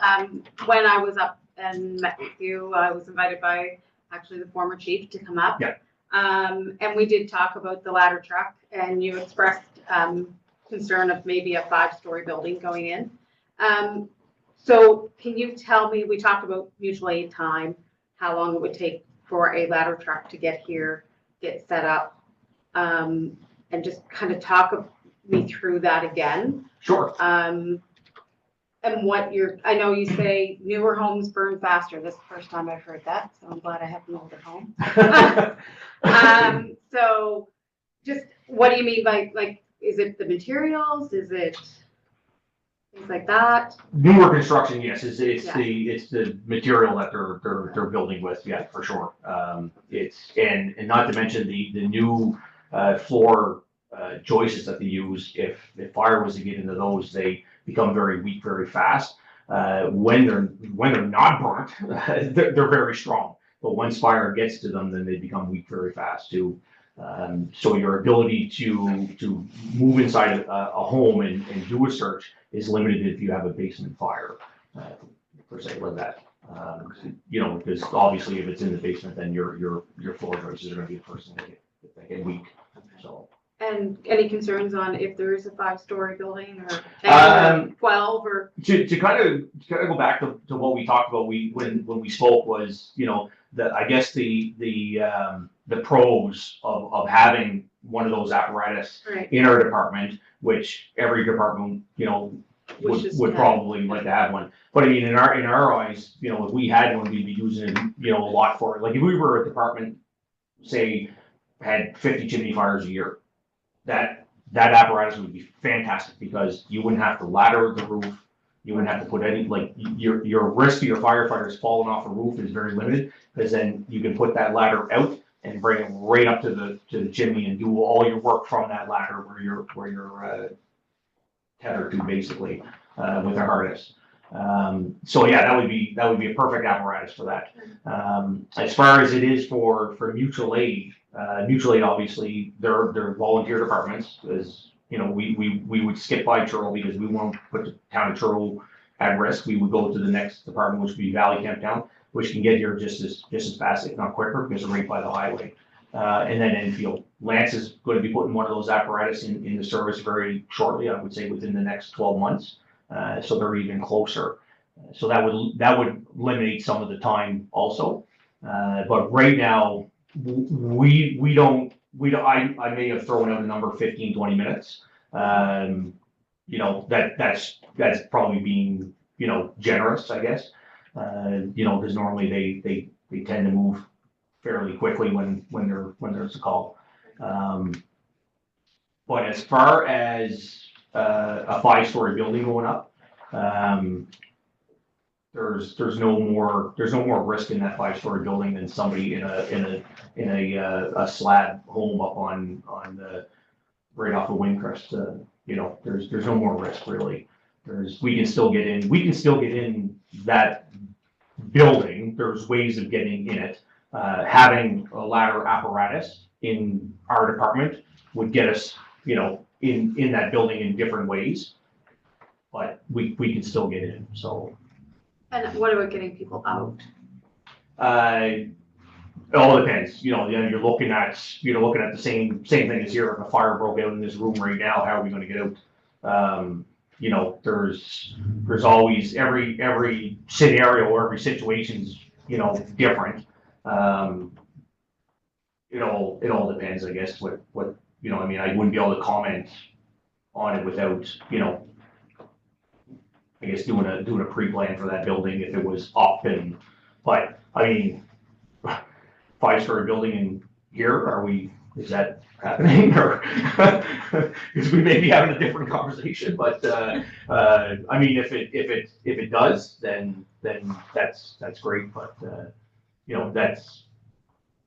when I was up and met with you, I was invited by actually the former chief to come up. Yeah. And we did talk about the ladder truck, and you expressed concern of maybe a 5-story building going in. So can you tell me, we talked about mutual aid time, how long it would take for a ladder truck to get here, get set up, and just kind of talk me through that again. Sure. And what I know you say newer homes burn faster. This is the first time I've heard that, so I'm glad I have an older home. So just, what do you mean by, like, is it the materials? Is it things like that? Newer construction, yes, it's Yeah. the material that they're building with, yeah, for sure. It's, and not to mention the new floor joists that they use. If fire was to get into those, they become very weak very fast. When they're not burnt, they're very strong. But once fire gets to them, then they become weak very fast too. So your ability to move inside a home and do a search is limited if you have a basement fire, per se, like that. You know, because obviously if it's in the basement, then your floor joists are going to be the first thing that get weak. So. And any concerns on if there is a 5-story building or 10 or 12 or? To kind of go back to what we talked about, when we spoke was, I guess the pros of having one of those apparatus Right. in our department, which every department, Wishes would to probably like to have one. But I mean, in our eyes, if we had one, we'd be using it, a lot for it. Like if we were a department, say, had 50 chimney fires a year, that apparatus would be fantastic because you wouldn't have to ladder the roof. You wouldn't have to put any, like, your risk to your firefighters falling off a roof is very limited, because then you can put that ladder out and bring it right up to the chimney and do all your work from that ladder where you're tethered to, basically, with a harness. So yeah, that would be a perfect apparatus for that. As far as it is for mutual aid, obviously they're volunteer departments, as we would skip by Truro because we won't put the town of Truro at risk. We would go to the next department, which would be Valley Camp Town, which can get here just as fast, if not quicker, because they're right by the highway. And then Enfield. Lance is going to be putting one of those apparatus in the service very shortly, I would say within the next 12 months. So they're even closer. So that would eliminate some of the time also. But right now, we don't, I may have thrown out a number 15, 20 minutes. That's probably being, generous, I guess. Because normally they tend to move fairly quickly when there's a call. But as far as a 5-story building going up, there's no more risk in that 5-story building than somebody in a slab home up on the right off of Windcrest. There's no more risk really. We can still get in that building. There's ways of getting in it. Having a ladder apparatus in our department would get us, in that building in different ways, but we can still get in, so. And what about getting people out? It all depends, you're looking at the same thing as here. If a fire broke out in this room right now, how are we gonna get out? There's always every scenario or every situation's, different. It all depends, I guess, what, I wouldn't be able to comment on it without, I guess doing a pre-plan for that building if it was up but I mean, 5-story building in here, is that happening or, because we may be having a different conversation, but, I mean, if it does, then that's great, but,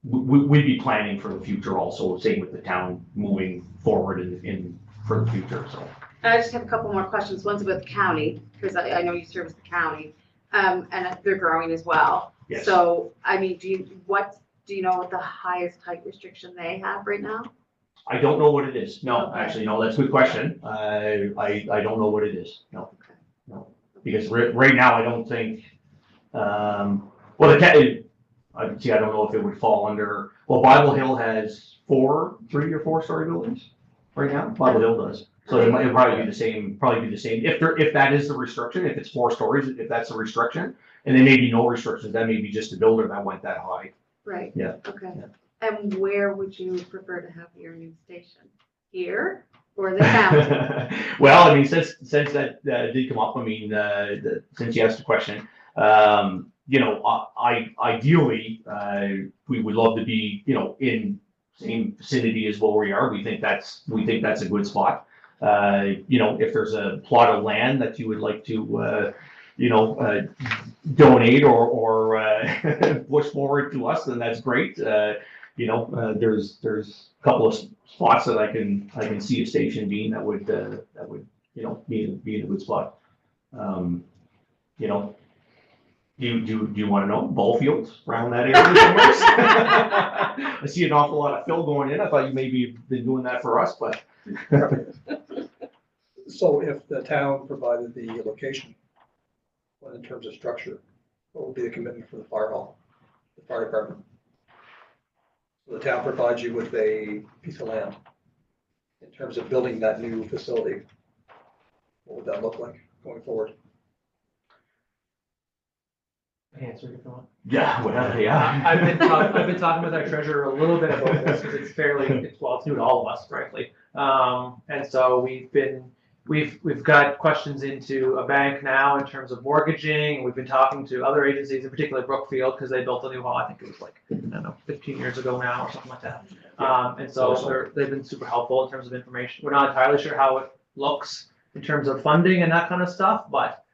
we'd be planning for the future also, same with the town moving forward in for the future, so. I just have a couple more questions. One's about the county, because I know you service the county, and they're growing as well. Yes. So, I mean, do you know what the highest height restriction they have right now? I don't know what it is. No, Okay. actually, no, that's a good question. I don't know what it is. No. Okay. No, because right now I don't think, I don't know if it would fall under, Bible Hill has 3 or 4-story buildings right now. Bible Hill does. So it might probably be the same, if that is the restriction, if it's 4 stories, if that's the restriction, and there may be no restrictions, that may be just a builder that went that high. Right. Yeah. Okay. Yeah. And where would you prefer to have your new station? Here or the county? Well, I mean, since that did come up, I mean, since you asked the question, ideally, we would love to be, in same vicinity as where we are. We think that's a good spot. If there's a plot of land that you would like to, donate or push forward to us, then that's great. There's a couple of spots that I can see a station being that would be in a good spot. Do you want to know ball fields around that area somewhere? I see an awful lot of fill going in. I thought you maybe been doing that for us, but. So if the town provided the location, what in terms of structure, what would be the commitment for the fire hall, the fire department? So the town provides you with a piece of land. in terms of building that new facility? What would that look like going forward? Answer if you want. Yeah, whatever, yeah. I've been talking with our treasurer a little bit about this because it's it's new to all of us, frankly. And so we've got questions into a bank now in terms of mortgaging. We've been talking to other agencies, in particular Brookfield, because they built a new hall. I think it was like, I don't know, 15 years ago now or something like that. And so they've been super helpful in terms of information. We're not entirely sure how it looks in terms of funding and that kind of stuff, but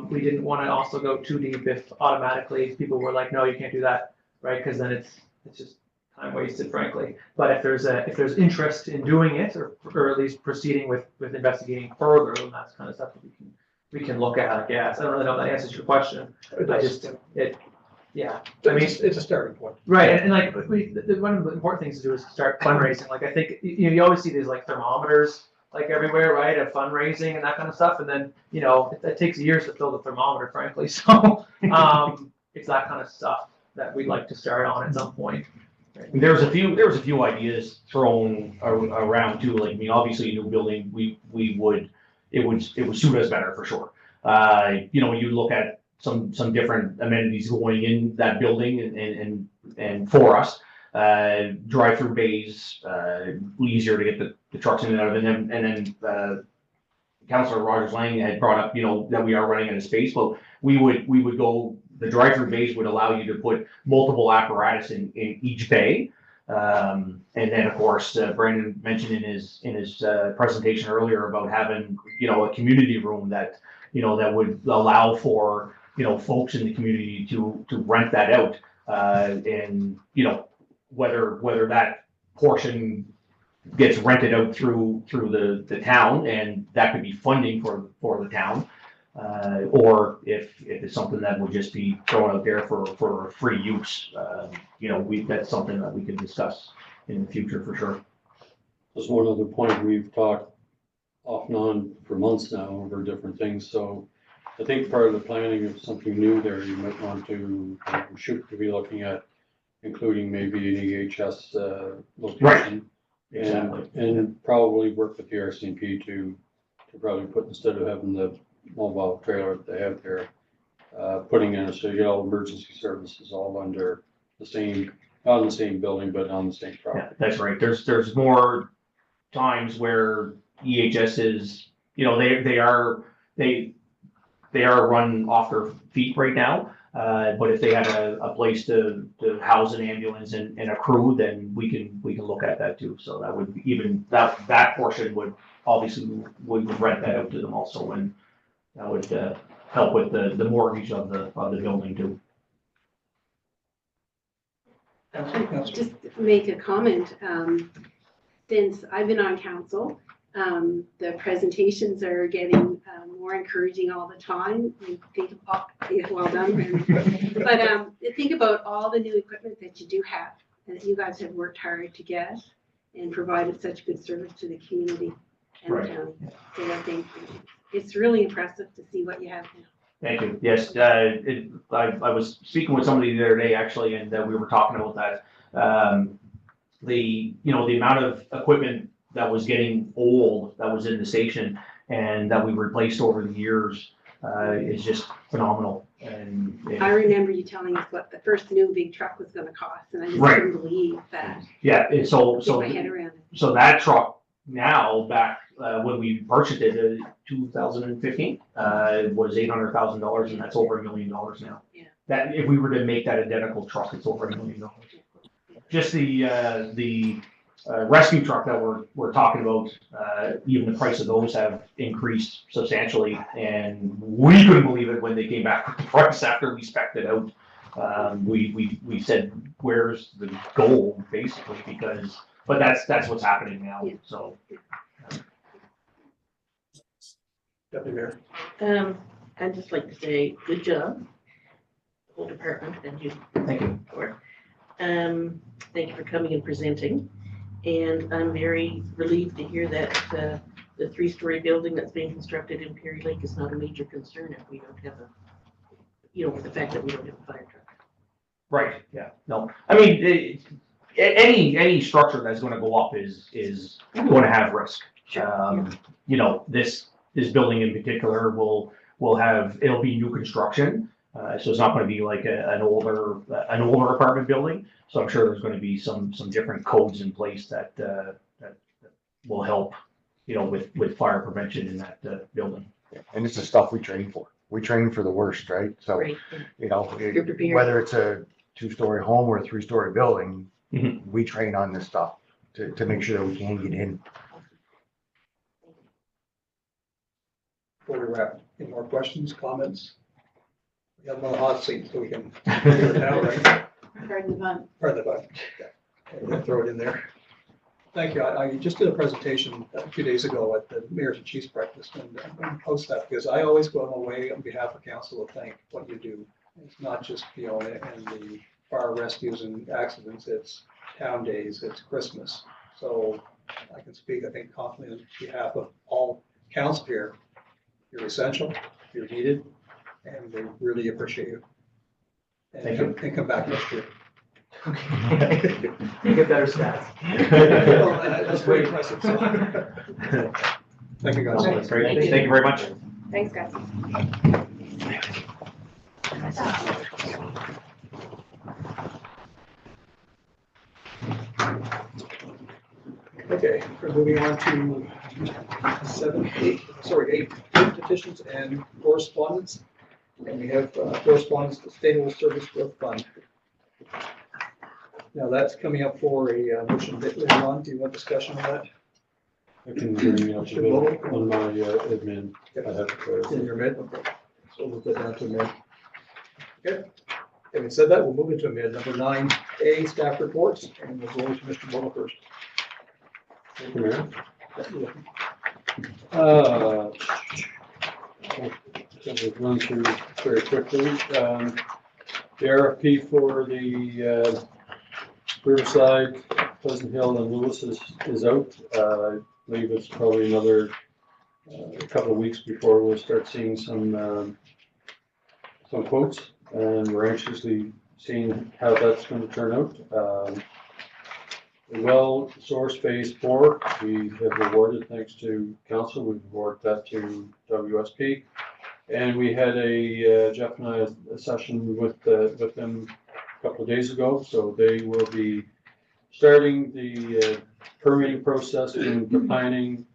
we didn't want to also go too deep if automatically people were like, no, you can't do that, right? Because then it's just time wasted, frankly. But if there's interest in doing it, or at least proceeding with investigating further, then that's kind of stuff that we can look at, I guess. I don't really know if that answers your question. Yeah. I mean, It's a starting point. right, and like one of the important things to do is start fundraising. Like I think you always see these like thermometers like everywhere, right, of fundraising and that kind of stuff, and then it takes years to fill the thermometer, frankly. So it's that kind of stuff that we'd like to start on at some point. There was a few ideas thrown around too. Like, I mean, obviously a new building, it would suit us better for sure. You look at some different amenities going in that building and for us, drive-through bays, easier to get the trucks in and out of, and then Councillor Rogers Lang had brought up, that we are running out of space, but we would go. The drive-through bays would allow you to put multiple apparatus in each bay. And then of course, Brandon mentioned in his presentation earlier about having, a community room that would allow for, folks in the community to rent that out. And, whether that portion gets rented out through the town, and that could be funding for the town. Or if it's something that would just be thrown out there for free use, that's something that we can discuss in the future for sure. There's one other point we've talked off and on for months now over different things, so I think part of the planning of something new there, you might want to, should be looking at including maybe an EHS location. Exactly. And probably work with the RCMP to probably put, instead of having the mobile trailer that they have there, putting in, so you get all emergency services all under the same, not in the same building, but on the same property. Yeah, that's right. There's more times where EHS is, they are run off their feet right now. But if they had a place to house an ambulance and a crew, then we can look at that too. So that would even that portion would obviously would rent that out to them also, and that would help with the mortgage of the building too. Just make a comment, since I've been on council, the presentations are getting more encouraging all the time. Well done. But think about all the new equipment that you do have, and that you guys have worked hard to get and provided such good service to the community and the county. So I think it's really impressive to see what you have now. Thank you. Yes, I was speaking with somebody the other day actually, and we were talking about that. The amount of equipment that was getting old that was in the station and that we replaced over the years is just phenomenal. And I remember you telling us what the first new big truck was going to cost, and I just couldn't believe that. Yeah, Get my head around it. So that truck now, back when we purchased it in 2015, was $800,000, and that's over $1 million now. Yeah. That if we were to make that identical truck, it's over $1 million. Just the rescue truck that we're talking about, even the price of those have increased substantially, and we couldn't believe it when they came back with the price after we spec'd it out. We said, where's the gold, basically, but that's what's happening now. Yeah. So. Deputy Mayor. I'd just like to say, good job, the whole department, and you. Thank you. Thank you for coming and presenting. And I'm very relieved to hear that the 3-story building that's being constructed in Perry Lake is not a major concern if we don't have with the fact that we don't have a fire truck. Right, yeah, no, I mean, any structure that's gonna go up is gonna have risk. You know, this building in particular will it'll be new construction. So it's not gonna be like an older apartment building. So I'm sure there's gonna be some different codes in place that will help, you know, with fire prevention in that building. And this is stuff we train for. We train for the worst, right? So, Great. you know, You're prepared. whether it's a 2-story home or a 3-story building, Mhm. we train on this stuff to make sure that we can get in. Before we wrap, any more questions, comments? We have another hot seat, so we can figure it out, right? Pardon the pun. Pardon the button. Okay, throw it in there. Thank you. I just did a presentation a few days ago at the Mayors and Chiefs breakfast, and I'm going to post that because I always go on my way on behalf of council to thank what you do. It's not just, you know, and the fire rescues and accidents, it's town days, it's Christmas. So I can speak, I think, confidently on behalf of all council here. You're essential, you're needed, and we really appreciate you. Thank you. And come back next year. You get better stats. Well, that's very impressive. So. Thank you, guys. That's great. Thank you very much. Thanks, guys. Okay, we're moving on to eight petitions and correspondence. And we have correspondence to Sustainable Service Growth Fund. Now that's coming up for a motion a bit later on. Do you want discussion on that? I can bring it up a bit on my admin. I have In your mid? Okay. So we'll put that to mid. Okay. Having said that, we'll move into mid. Number 9A, staff reports, and we'll go to Mr. Bono first. Thank you, Mayor. We'll run through very quickly. The RFP for the Riverside, Pleasant Hill, and Lewis is out. I believe it's probably another couple of weeks before we'll start seeing some quotes, and we're anxiously seeing how that's going to turn out. The well source phase 4, we have awarded, thanks to council, we've awarded that to WSP. And we had Jeff and I, a session with them a couple of days ago. So they will be starting the permitting process and the planning,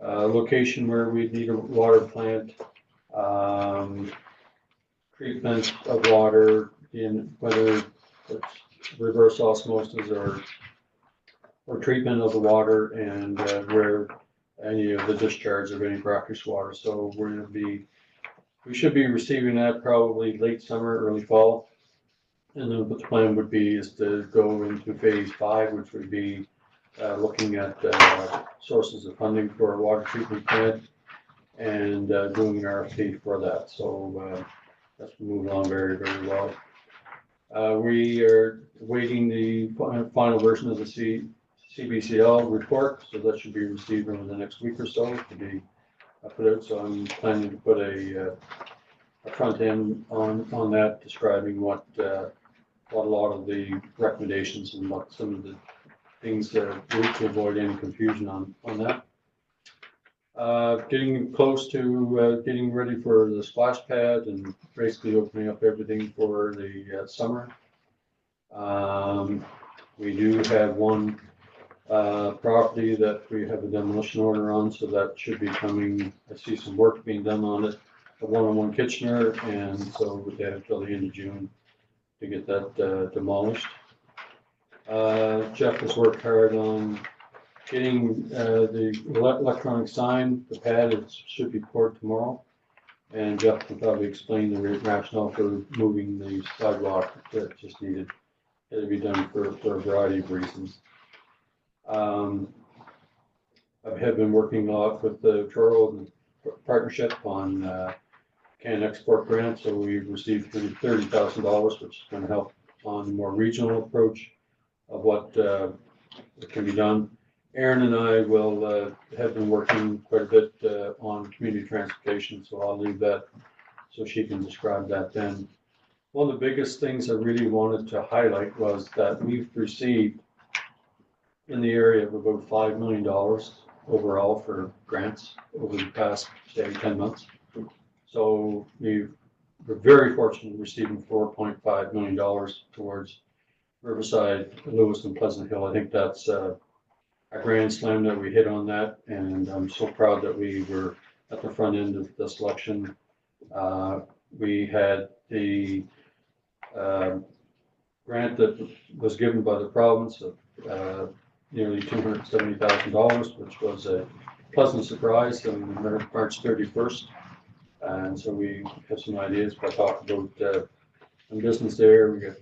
location where we need a water plant, treatment of water, in whether it's reverse osmosis or treatment of the water, and where any of the discharge of any brackish water. So we should be receiving that probably late summer, early fall. And then what the plan would be is to go into phase 5, which would be looking at sources of funding for a water treatment plant and doing an RFP for that. So that's moving along very, very well. We are waiting the final version of the CBCL report, so that should be received over the next week or so to be put out. So I'm planning to put a front end on that, describing what a lot of the recommendations and what some of the things to avoid any confusion on that. Getting close to getting ready for the splash pad and basically opening up everything for the summer. We do have one property that we have a demolition order on, so that should be coming. I see some work being done on it, a 101 Kitchener, and so we have till the end of June to get that demolished. Jeff has worked hard on getting the electronic sign. The pad should be poured tomorrow, and Jeff can probably explain the rationale for moving the sidewalk that just needed to be done for a variety of reasons. I have been working a lot with the Truro partnership on Can Export grant, so we've received $30,000, which is going to help on the more regional approach of what can be done. Aaron and I will have been working quite a bit on community transportation, so I'll leave that so she can describe that then. One of the biggest things I really wanted to highlight was that we've received in the area of about $5 million overall for grants over the past, say, 10 months. So we're very fortunate in receiving $4.5 million towards Riverside, Lewiston, Pleasant Hill. I think that's a grand slam that we hit on that, and I'm so proud that we were at the front end of the selection. We had the grant that was given by the province of nearly $270,000, which was a pleasant surprise on March 31st. And so we have some ideas. We'll talk about some business there. We got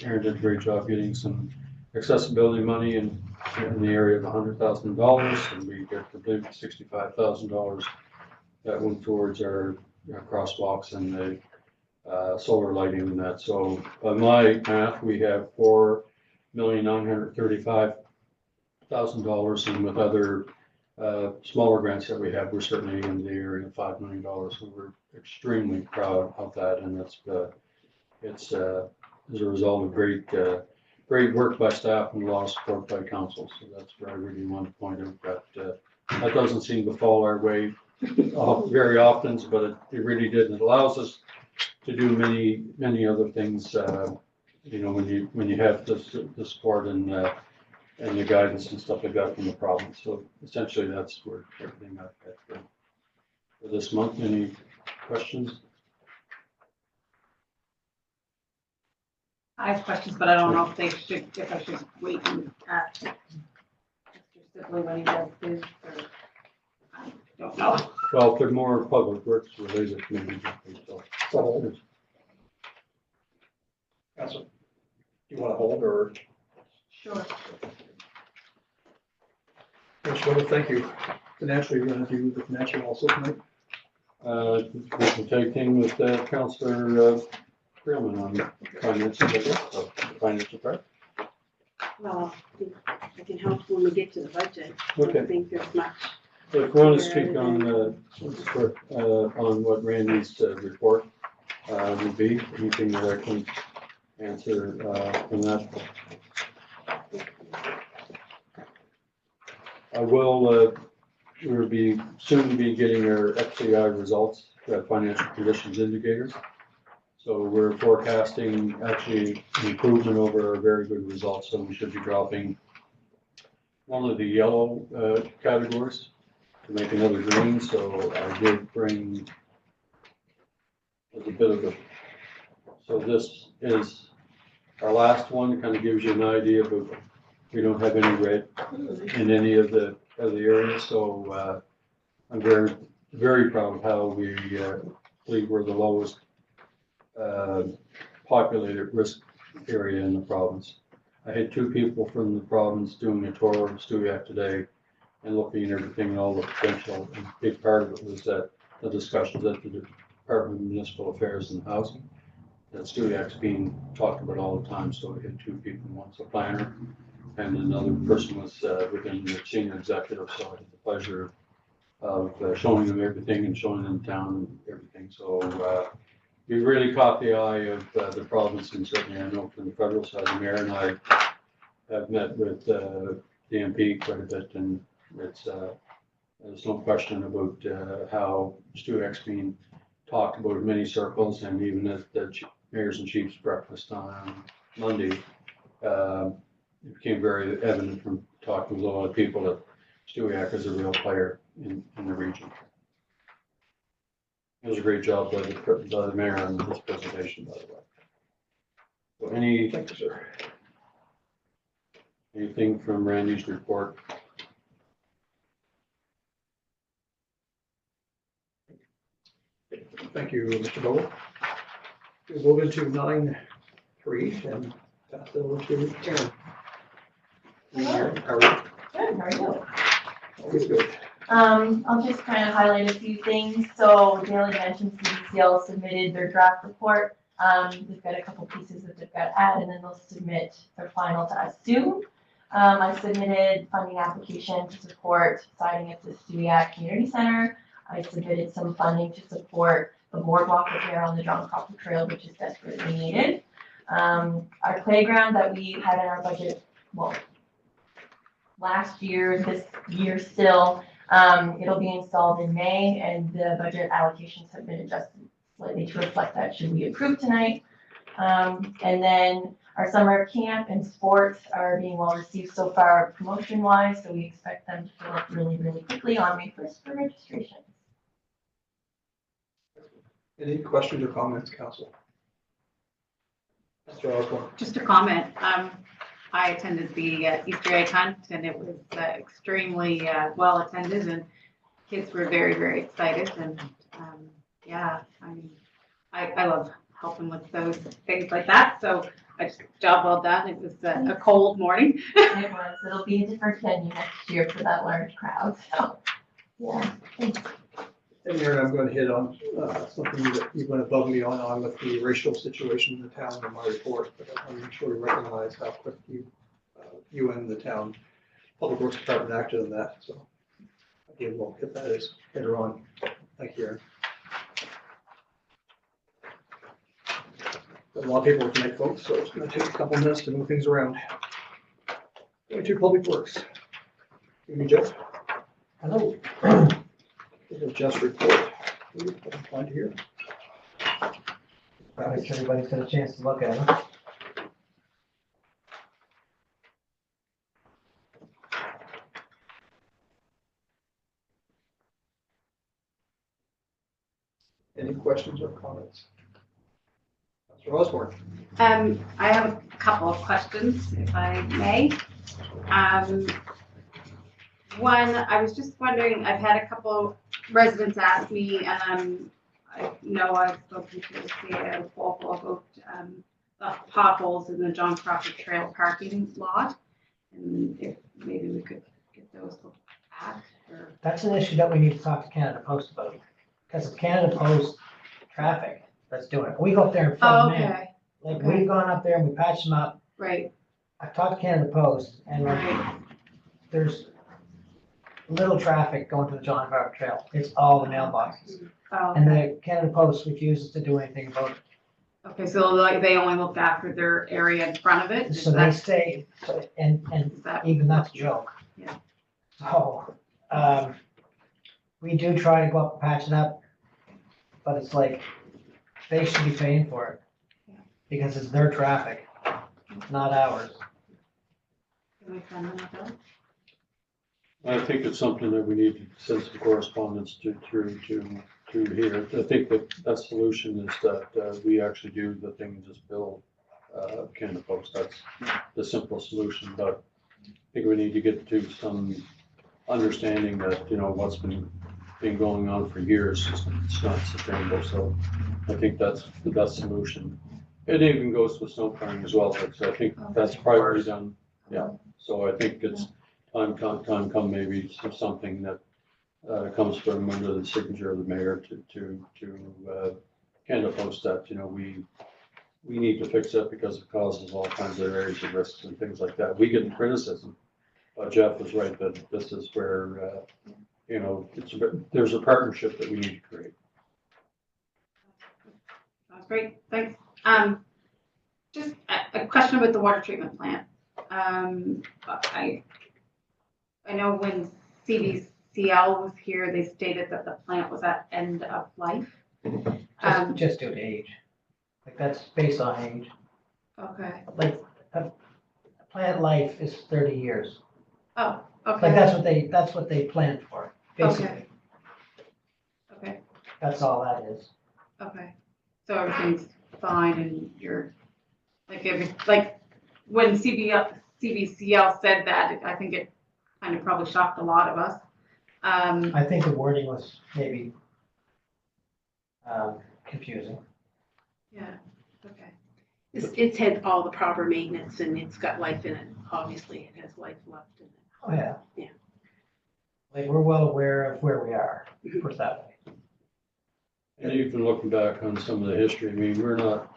Aaron did a great job getting some accessibility money in the area of $100,000, and we got completely $65,000 that went towards our crosswalks and the solar lighting and that. So by my math, we have $4,935,000, and with other smaller grants that we have, we're certainly in the area of $5 million. So we're extremely proud of that, and it's as a result of great work by staff and a lot of support by council. So that's where I really want to point out that that doesn't seem to fall our way very often, but it really did. It allows us to do many other things. You know, when you have the support and the guidance and stuff like that from the province. So essentially, that's where everything I've got for this month. Any questions? I have questions, but I don't know if I should wait and ask Mr. Sibley when he does his, or I don't know. Well, if they're more public works related, maybe. So, Council, do you want to hold or? Sure. Well, thank you. Financially, you're going to do the financial also tonight? We can take things with Councillor Freeman on finance, I guess, so the financial part. Well, I can help when we get to the budget. I Okay. don't think there's much. So if you want to speak on what Randy's report would be, anything that I can answer from that. I will, we'll soon be getting our FCI results, financial conditions indicators. So we're forecasting actually an improvement over our very good results. So we should be dropping one of the yellow categories to make another green. So I did bring a bit of a, so this is our last one, kind of gives you an idea of, we don't have any red in any of the areas. So I'm very, very proud of how we believe we're the lowest populated risk area in the province. I had two people from the province doing a tour of Stewiacke today and looking at everything and all the potential. And a big part of it was that the discussions at the Department of Municipal Affairs and Housing, that Stewiacke's being talked about all the time. So we had two people, one's a planner and another person was within the senior executive. So I had the pleasure of showing them everything and showing them town and everything. So we really caught the eye of the province, and certainly I know from the federal side, the mayor and I have met with the MP quite a bit, and it's there's no question about how Stewiacke's being talked about in many circles, and even at the Mayors and Chiefs breakfast on Monday, it became very evident from talking with a lot of people that Stewiacke is a real player in the region. It was a great job by the mayor on his presentation, by the way. So Thank you, sir. anything from Randy's report? Thank you, Mr. Bowe. We'll move into 9.3 and pass it over to Aaron. Hello. How are you? Good, how are you? Always good. I'll just kind of highlight a few things. So Daily mentioned CDCL submitted their draft report. We've got a couple pieces that they've got to add, and then they'll submit their final to us soon. I submitted funding application to support siding at the Stewiacke Community Center. I submitted some funding to support the boardwalk repair on the John Cropper Trail, which is desperately needed. Our playground that we had in our budget, well, last year, this year still. It'll be installed in May, and the budget allocations have been adjusted slightly to reflect that should we approve tonight. And then our summer camp and sports are being well received so far promotion wise, so we expect them to fill up really, really quickly on May 1st for registration. Any questions or comments, council? Mr. Osborne. Just a comment. I attended the Easter egg hunt and it was extremely well attended and kids were very, very excited. And yeah, I mean, I love helping with those things like that. So I just, job well done. It was a cold morning. It was, it'll be a different venue next year for that large crowd, so, yeah. Thanks. And Aaron, I'm going to hit on something that you went above me on with the racial situation in the town in my report, but I want to make sure we recognize how quick you and the town Public Works Department acted on that, so again, we'll hit that as later on. Thank you, Aaron. Got a lot of people tonight, folks, so it's going to take a couple minutes to move things around. Going to Public Works. Give me Jeff. Hello. Jeff's report. I'm trying to hear. Make sure everybody's got a chance to look at it. Any questions or comments? Mr. Osborne. I have a couple of questions, if I may. One, I was just wondering, I've had a couple residents ask me, and I know I've spoken to the CEO about the potholes in the John Crawford Trail parking lot, and if maybe we could get those looked at, or. That's an issue that we need to talk to Canada Post about, because it's Canada Post traffic that's doing it. We go up there and fill Oh, them in. okay, Like, okay. we've gone up there and we patched them up. right, I've talked to Canada Post, and like, right, there's little traffic going to the John Crawford Trail. It's all the mailboxes. oh, And the Canada Post refuses to do anything about it. okay, so like, they only look after their area in front of it? So they say, and Is that, even that's a joke. Yeah. So, we do try to go up and patch it up, but it's like, they should be paying for it. Yeah. Because it's their traffic, not ours. can we send them a bill? I think it's something that we need to send some correspondence through here. I think that solution is that we actually do the thing and just bill Canada Post. That's the simple solution, but I think we need to get to some understanding that, you know, what's been going on for years, it's not sustainable. So I think that's the best solution. It even goes with snow clearing as well, but I think that's probably done. Yeah, so I think it's time come maybe something that comes from under the signature of the mayor to Canada Post that, you know, we need to fix it because it causes all kinds of areas of risks and things like that. We get the criticism. Jeff was right that this is where, you know, there's a partnership that we need to create. Sounds great, thanks. Just a question about the water treatment plant. I know when CBCL was here, they stated that the plant was at end of life. Just due to age. Like, that's based on age. Okay, Like, a plant life is 30 years. oh, Like, okay, that's what they planned for, basically. Okay. okay, That's all that is. okay. So everything's fine and you're, like, when CBCL said that, I think it kind of probably shocked a lot of us. I think the wording was maybe confusing. Yeah, okay, It's had all the proper maintenance and it's got life in it. Obviously, it has life left in it. Oh, yeah. Yeah. Like, we're well aware of where we are, put it that way. And even looking back on some of the history, I mean, we're not,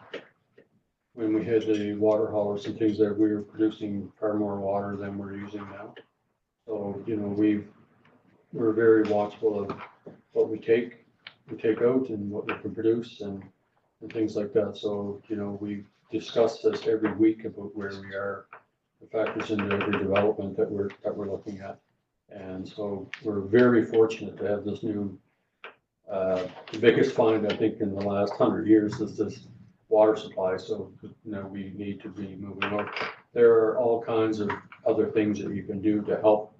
when we had the water haulers and things there, we were producing far more water than we're using now. So, you know, we're very watchful of what we take out and what we can produce and things like that. So, you know, we discuss this every week about where we are it factors into every development that we're looking at. And so we're very fortunate to have this new, the biggest find, I think, in the last 100 years is this water supply. So, we need to be moving on. There are all kinds of other things that you can do to help,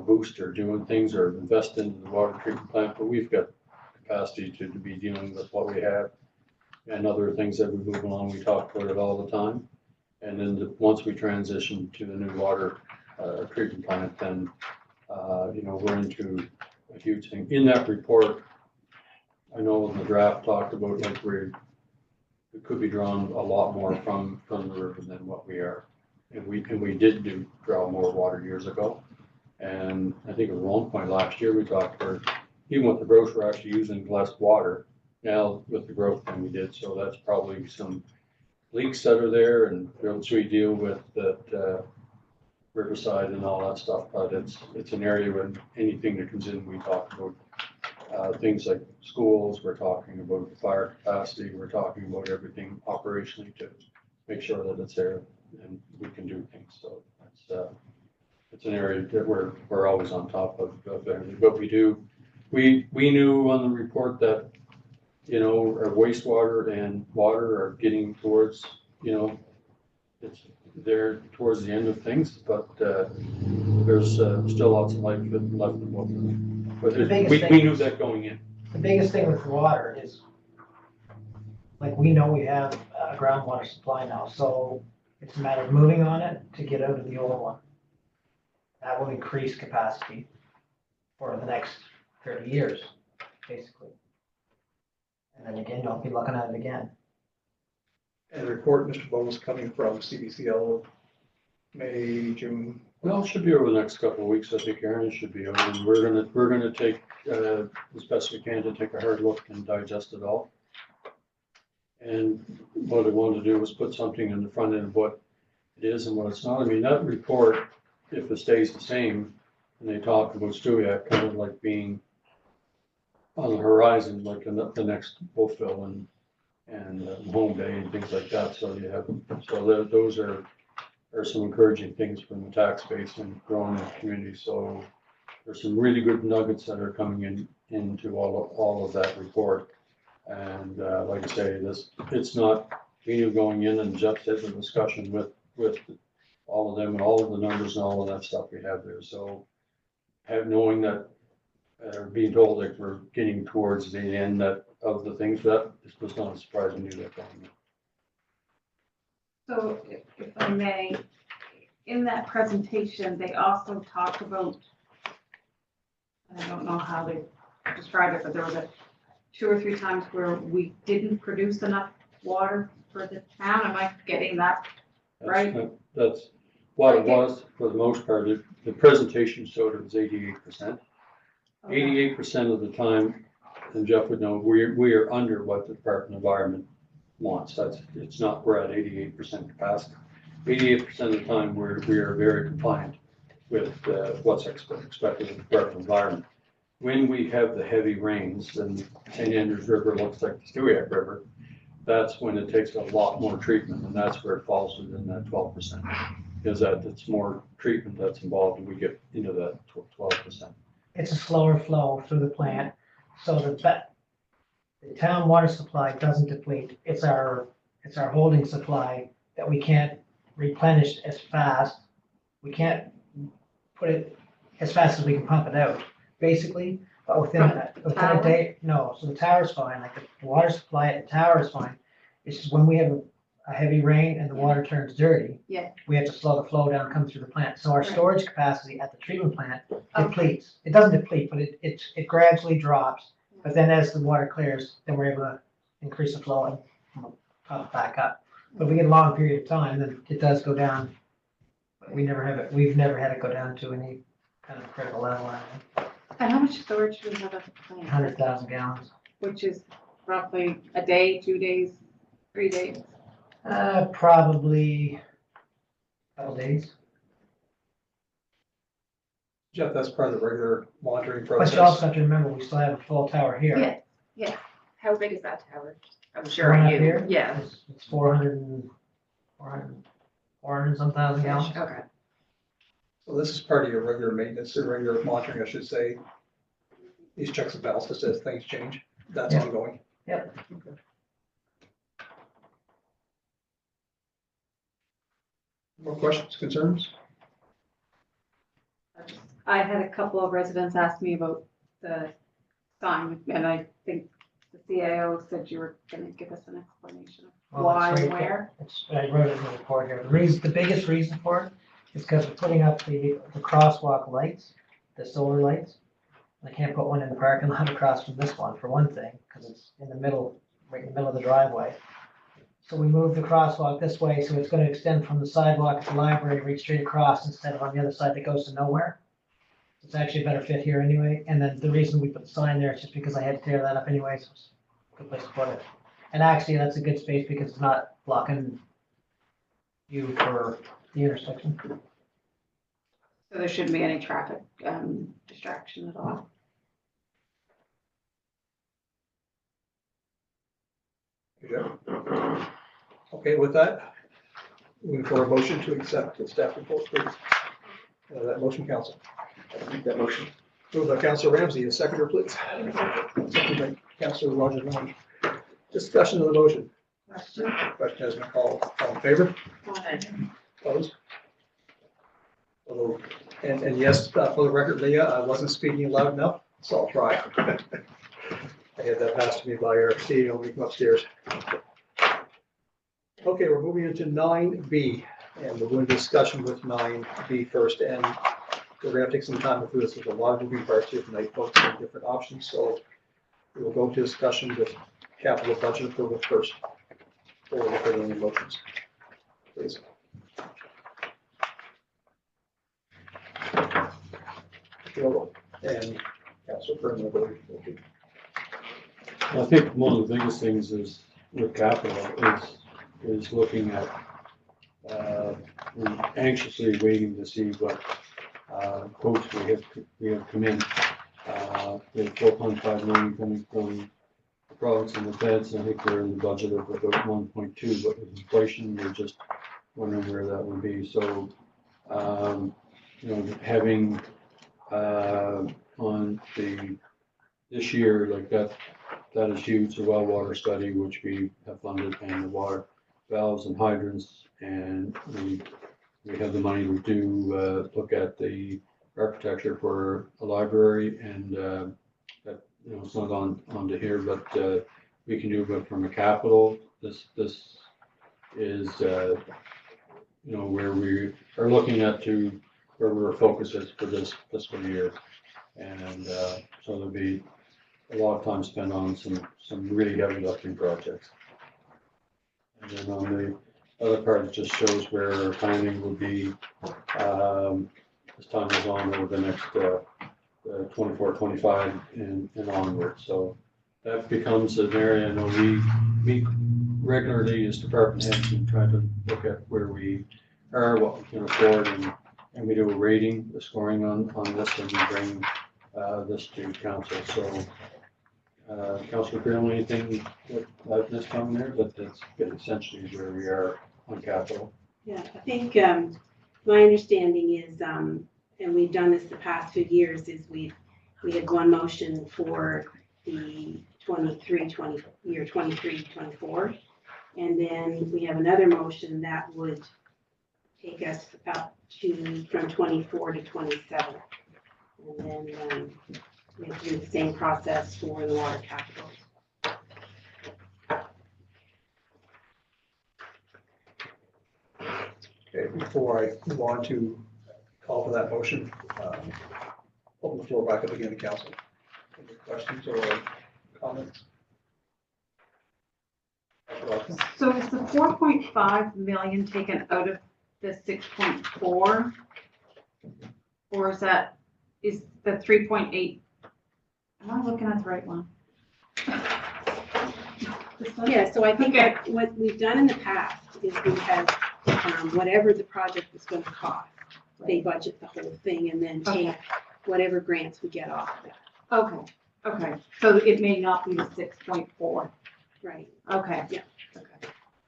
boost or doing things or invest into the water treatment plant, but we've got capacity to be dealing with what we have and other things that we move along. We talk about it all the time. And then once we transition to the new water treatment plant, then, we're into a huge thing. In that report, I know in the draft talked about like we could be drawn a lot more from the river than what we are. And we did draw more water years ago. And I think at one point last year, we talked about, even with the growth, we're actually using less water now with the growth than we did. So that's probably some leaks that are there, and once we deal with that Riverside and all that stuff, but it's an area when anything that comes in, we talk about things like schools, we're talking about the fire capacity, we're talking about everything operationally to make sure that it's there and we can do things. So it's an area that we're always on top of everything. But we knew on the report that, our wastewater and water are getting towards, it's there towards the end of things, but there's still lots of life left in what we knew that going in. The biggest thing with water is, like, we know we have a groundwater supply now, so it's a matter of moving on it to get out of the old one. That will increase capacity for the next 30 years, basically. And then again, don't be looking at it again. And the report, Mr. Bones, coming from CBCL, May, June. Well, it should be over the next couple of weeks. I think Aaron should be over, and we're gonna take as best we can to take a hard look and digest it all. And what I wanted to do was put something in the front end of what it is and what it's not. I mean, that report, if it stays the same, and they talk about Stewiacke kind of like being on the horizon, like in the next Wolfville and Home Bay and things like that. So those are some encouraging things from the tax base and growing the community. So there's some really good nuggets that are coming into all of that report. And like I say, it's not me going in, and Jeff did the discussion with all of them and all of the numbers and all of that stuff we have there. So knowing that, being told that we're getting towards the end of the things, that this was not a surprise. I knew that going in. So if I may, in that presentation, they also talked about, I don't know how they describe it, but there was 2 or 3 times where we didn't produce enough water for the town. Am I getting that right? That's what it was for the most part. The presentation showed it was 88%. 88% of the time, and Jeff would know, we are under what the Department of Environment wants. It's not, we're at 88% capacity. 88% of the time, we are very compliant with what's expected of the Department of Environment. When we have the heavy rains and St. Andrews River looks like the Stewiacke River, that's when it takes a lot more treatment, and that's where it falls within that 12%. Because it's more treatment that's involved, and we get into that 12%. It's a slower flow through the plant, so the town water supply doesn't deplete. It's our holding supply that we can't replenish as fast. We can't put it as fast as we can pump it out, basically. But within a day, no. So the tower's fine. Like the water supply at the tower is fine. It's just when we have a heavy rain and the water turns dirty, we have to slow the flow down, come through the plant. So our storage capacity at the treatment plant depletes. It doesn't deplete, but it gradually drops. But then as the water clears, then we're able to increase the flow and pump back up. But if we get a long period of time, then it does go down. But we've never had it go down to any kind of critical level. And how much storage do we have at the plant? 100,000 gallons. Which is roughly a day, 2 days, 3 days? Probably a couple days. Jeff, that's part of the regular monitoring But process. you also have to remember, we still have a full tower here. Yeah. How big is that tower? I'm The sure one up you, here, yeah. It's 400 some thousand gallons. Okay. So this is part of your regular maintenance or regular monitoring, I should say. These checks and balances as things change. That's Yeah. ongoing. Yep. Okay. More questions, concerns? I had a couple of residents ask me about the sign, and I think the CAO said you were gonna give us an explanation of Well, why, it's right where. there. I wrote it in the report here. The biggest reason for it is because we're putting up the crosswalk lights, the solar lights. I can't put one in the parking lot across from this one, for one thing, because it's in the middle, right in the middle of the driveway. So we moved the crosswalk this way, so it's gonna extend from the sidewalk at the library, reach straight across instead of on the other side that goes to nowhere. It's actually a better fit here anyway, and then the reason we put the sign there is just because I had to tear that up anyway, so it's a good place to put it. And actually, that's a good space because it's not blocking you for the intersection. So there shouldn't be any traffic, distraction at all. Okay, with that, moving for a motion to accept the staff report, please. That motion, council. I'll make that motion. Moved by Councilor Ramsey, a seconder, please. Seconded by Councilor Roger Long. Discussion of the motion. Question. Question has been called. All in favor? Aye. Opposed? Although, and yes, for the record, Leah, I wasn't speaking loud enough, so I'll try. I had that passed to me by our CEO when we come upstairs. Okay, we're moving into 9B, and we're going to discussion with 9B first, and we're gonna take some time to do this. There's a lot of moving parts here tonight, folks, and different options, so we will go to discussion with capital budget approval first, or look at any motions. Please. And Councilor Byrne, I believe. I think one of the biggest things is with capital is looking at, we're anxiously waiting to see what, quotes we have come in. We have 4.5 million coming from the province and the feds, and I think we're in the budget of about 1.2, but with inflation, we're just wondering where that would be. So, you know, having, on this year, like that is huge, the well water study, which we have funded, and the water valves and hydrants, and we have the money to do, look at the architecture for a library, and, that, you know, it's not onto here, but, we can do it from a capital. This is, you know, where we are looking at where our focus is for this fiscal year. And, so there'll be a lot of time spent on some really heavy lifting projects. And then on the other part, it just shows where our planning will be, as time goes on over the next, 24, 25 and onward. So that becomes an area. I know we meet regularly as department heads and try to look at where we are, what we can afford, and we do a rating, a scoring on this, and we bring this to council. So, Councilor Graham, anything that I've missed on there, but that's essentially where we are on capital. Yeah, I think my understanding is, and we've done this the past few years, is we had one motion for the 23-24, and then we have another motion that would take us up to from 24 to 27, and then we have to do the same process for the water capital. Okay, before I move on to call for that motion, open the floor back up again to council. Any questions or comments? So is the 4.5 million taken out of the 6.4? Or is the 3.8? Am I looking at the right one? Yeah, so I think that what we've done in the past is we have, whatever the project is going to cost, they budget the whole thing and then take whatever grants we get off of it. Okay, so it may not be the 6.4. Right. Okay. Yeah. So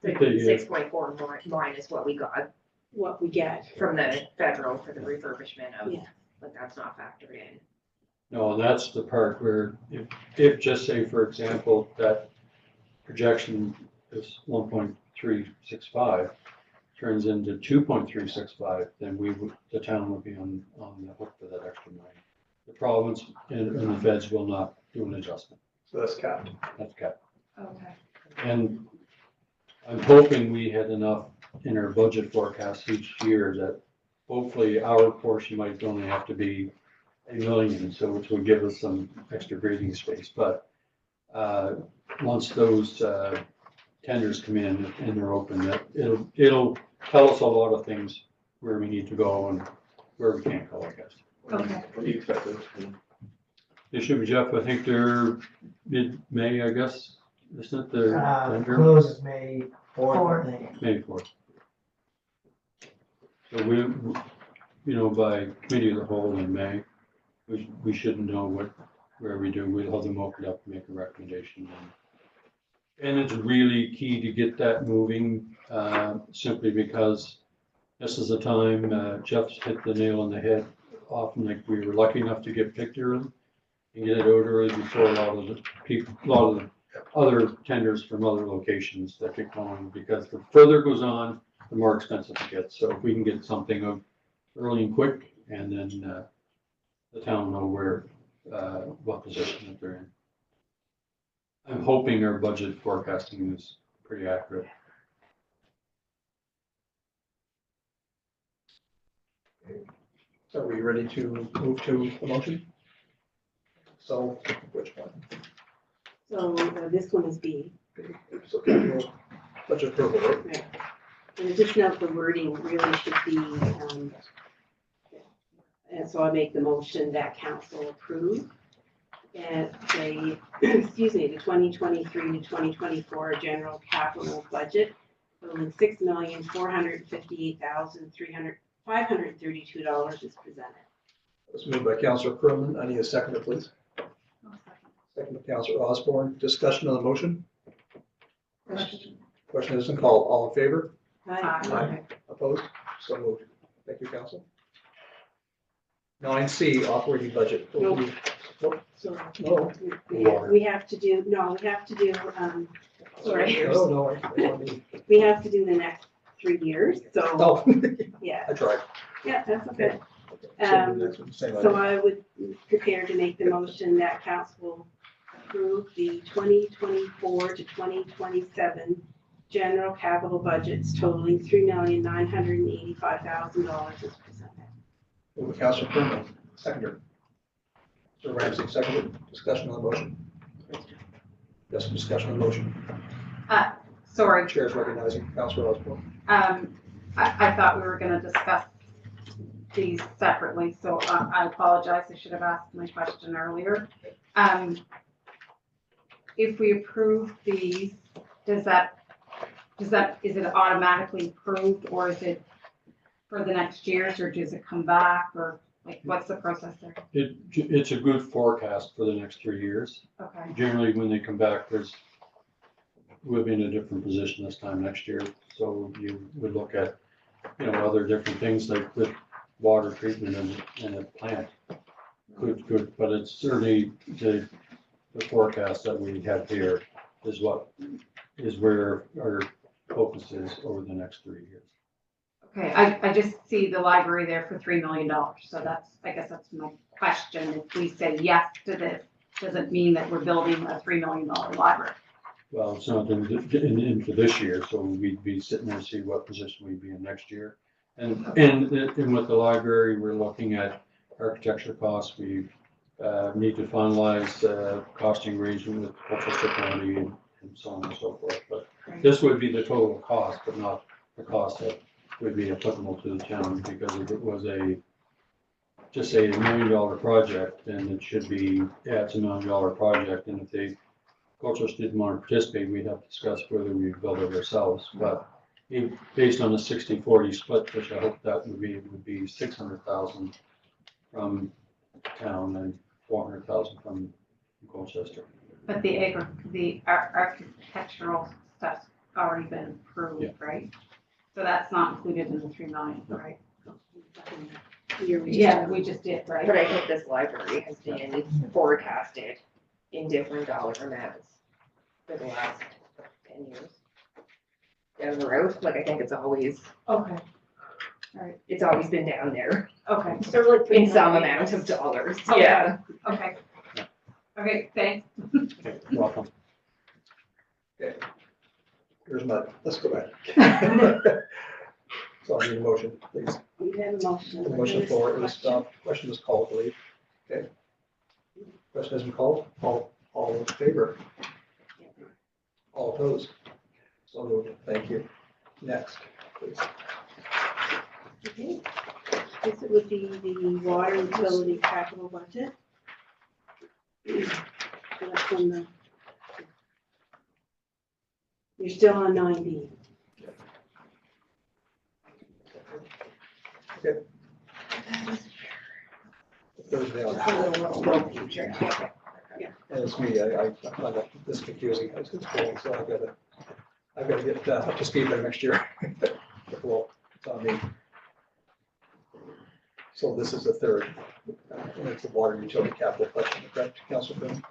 6.4 minus what we got. what we get. From the federal for the refurbishment of, Yeah. but that's not factored in. No, that's the part where if just say, for example, that projection is 1.365 turns into 2.365, then the town would be on the hook for that extra money. The province and the feds will not do an adjustment. So that's capped. That's capped. Okay. And I'm hoping we had enough in our budget forecast each year that hopefully our portion might only have to be $1 million, so which would give us some extra breathing space. But once those tenders come in and they're open, that it'll tell us a lot of things where we need to go and where we can't go, I guess. Okay. What do you expect those? They should be, Jeff, I think they're mid-May, I guess, isn't it? The tender? Closes May 4th, I think. May 4th. So by committee of the whole in May, we should know where we do. We'll have them open up and make a recommendation. And it's really key to get that moving, simply because this is the time, Jeff's hit the nail on the head. Often, like, we were lucky enough to get Picture and get it out early before a lot of the other tenders from other locations that get going, because the further it goes on, the more expensive it gets. So if we can get something of early and quick, and then the town know what position that they're in. I'm hoping our budget forecasting is pretty accurate. Are we ready to move to the motion? So, which one? So this one is B. So capital budget approval, right? Right. And just note the wording really should be, and so I make the motion that council approve. And the, excuse me, the 2023 to 2024 general capital budget totaling $6,458,532 is presented. It's moved by Councillor Crummett. I need a seconder, please. Second by Councillor Osborne. Discussion on the motion? Question isn't called. All in favor? Aye. Opposed? So moved. Thank you, Council. 9C, operating budget. No. So we have to do, sorry, No, we have to do the next 3 years, so, Oh, yeah, I tried. yeah, that's okay. So the next one, same So item. I would prepare to make the motion that council approve the 2024 to 2027 general capital budgets totaling $3,985,000 as presented. Moved by Councillor Crummett. Seconder. So Ramsey, seconded. Discussion on the motion. Yes, discussion on the motion. Sorry, Chair is recognizing Councillor Osborne. I thought we were gonna discuss these separately, so I apologize, I should have asked my question earlier. If we approve these, is it automatically approved, or is it for the next years, or does it come back, or like, what's the process there? It's a good forecast for the next 3 years. Okay, Generally, when they come back, we'll be in a different position this time next year. So you would look at, other different things like with water treatment and a plant. Good, but it's certainly the forecast that we have here is where our focus is over the next 3 years. okay, I just see the library there for $3 million, so I guess that's my question. If we say yes to this, does it mean that we're building a $3 million library? Well, it's not into this year, so we'd be sitting there to see what position we'd be in next year. And with the library, we're looking at architecture costs. We need to finalize costing arrangement with cultural facility and so on and so forth. But this would be the total cost, but not the cost that would be applicable to the town, because if it was just say $1 million project, then it should be, it's $1 million project, and if the culturists didn't want to participate, we'd have to discuss whether we build it ourselves. But based on the 60-40 split, which I hope that would be $600,000 from town and $400,000 from Colchester. But the architectural stuff's already been approved, Yeah. right? So that's not included in the 3 million, right? Yeah, we just did, right? But I think this library has been forecasted in different dollar amounts for the last 10 years. Down the road, like I think it's always Okay, been down there okay, so like in some amount of dollars. Okay. Yeah. okay. Okay, thanks. Welcome. Here's my, let's go back. So I need a motion, please. We have a motion. The motion floor is, question is called, I believe. Okay. Question has been called. All in favor? All opposed? So moved. Thank you. Next, please. Okay. This would be the water utility capital budget. That's on the. You're still on 9B. Thursday on. And it's me, I find that this confusing, it's cool, so I've gotta get up to speed by next year. Well, it's on me. So this is the third, and it's the water utility capital question, correct, Councilor Brown?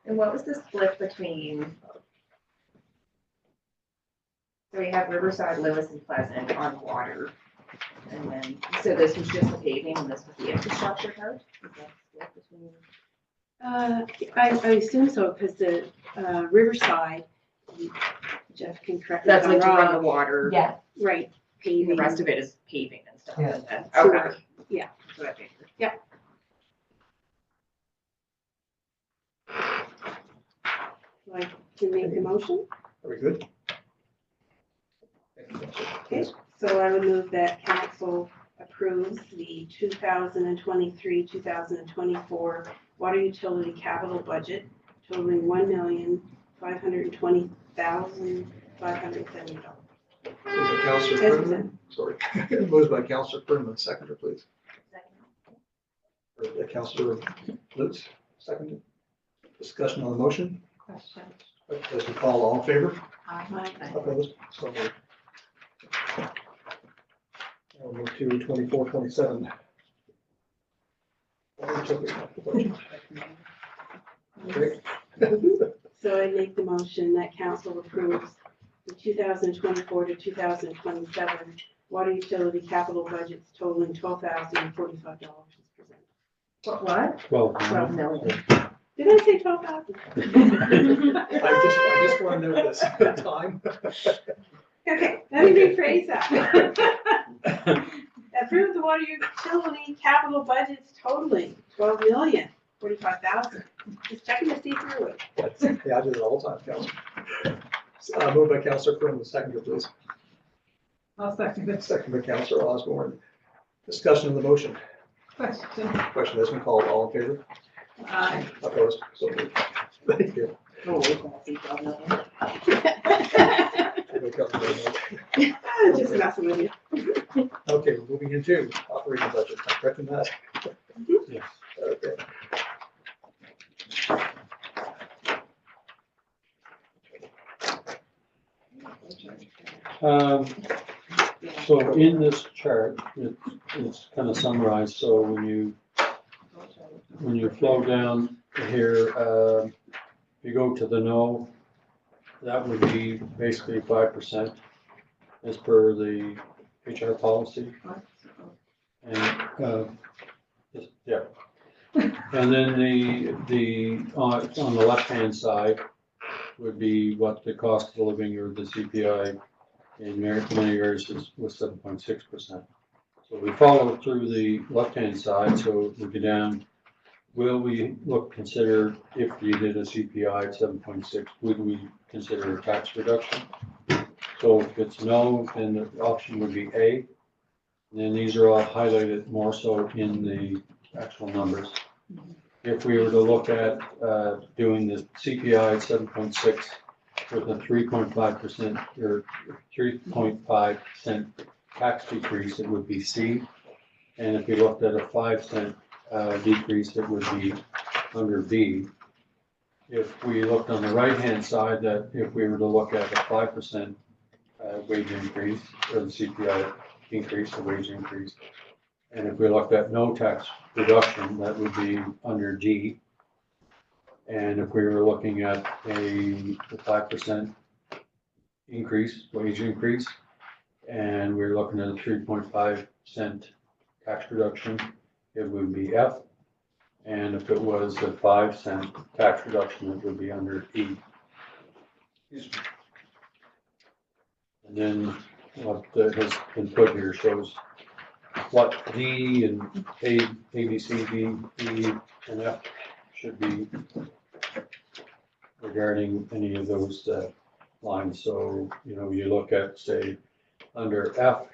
And what was the split between? So we have Riverside, Lewis, and Pleasant on water. And then, so this was just the paving and this was the infrastructure part? Is that split between? I assume so, because the Riverside, Jeff can correct me if That's I'm like to run the wrong. water. Yeah. Right, And paving. the rest of it is paving and stuff. Yeah. And then- Sewer. Okay. Yeah. That's what I figured. So I can make the motion. Are we good? Okay, so I would move that council approves the 2023, 2024 water utility capital budget totaling $1,520,570. Moved by Councilor Brennan, sorry, moved by Councilor Brennan, seconder, please. Or Councilor Lutz, seconded. Discussion on the motion, Question. as we call, all in favor? Aye. Opposed? So moved. We'll move to 24-27. Okay. So I make the motion that council approves the 2024 to 2027 water utility capital budgets totaling $12,045 as presented. What? 12 million. Did I say 12,000? I just want to know this time. Okay, let me rephrase that. Approve the water utility capital budgets totaling $12,045,000. Just checking to see through it. Yeah, I do it all the time, Councilor. Moved by Councilor Brennan, seconder, please. I'll second it. Second by Councilor Osborne. Discussion on the motion. Question. Question has been called. All in favor? Aye. Opposed? So moved. Thank you. Oh, we can't see 12 million. Just messing with you. Okay, we're moving into operating budget. I'm correcting that. Yes. Okay. So in this chart, it's kind of summarized, so when you flow down here, if you go to the no, that would be basically 5% as per the HR policy. And, yeah. And then on the left-hand side would be what the cost of living or the CPI in many areas was 7.6%. So we follow through the left-hand side, so we go down, will we consider if you did a CPI at 7.6, would we consider a tax reduction? So if it's no, then the option would be A. And then these are all highlighted more so in the actual numbers. If we were to look at doing the CPI at 7.6 with a 3.5% or 3.5% tax decrease, it would be C. And if we looked at a 5-cent decrease, it would be under B. If we looked on the right-hand side, that if we were to look at a 5% wage increase, or the CPI increase, the wage increase. And if we looked at no tax reduction, that would be under G. And if we were looking at a 5% increase, wage increase, and we're looking at a 3.5 cent tax reduction, it would be F. And if it was a 5 cent tax reduction, it would be under E. And then what has been put here shows what D and A, B, C, D, E, and F should be regarding any of those lines. So, you look at, say, under F,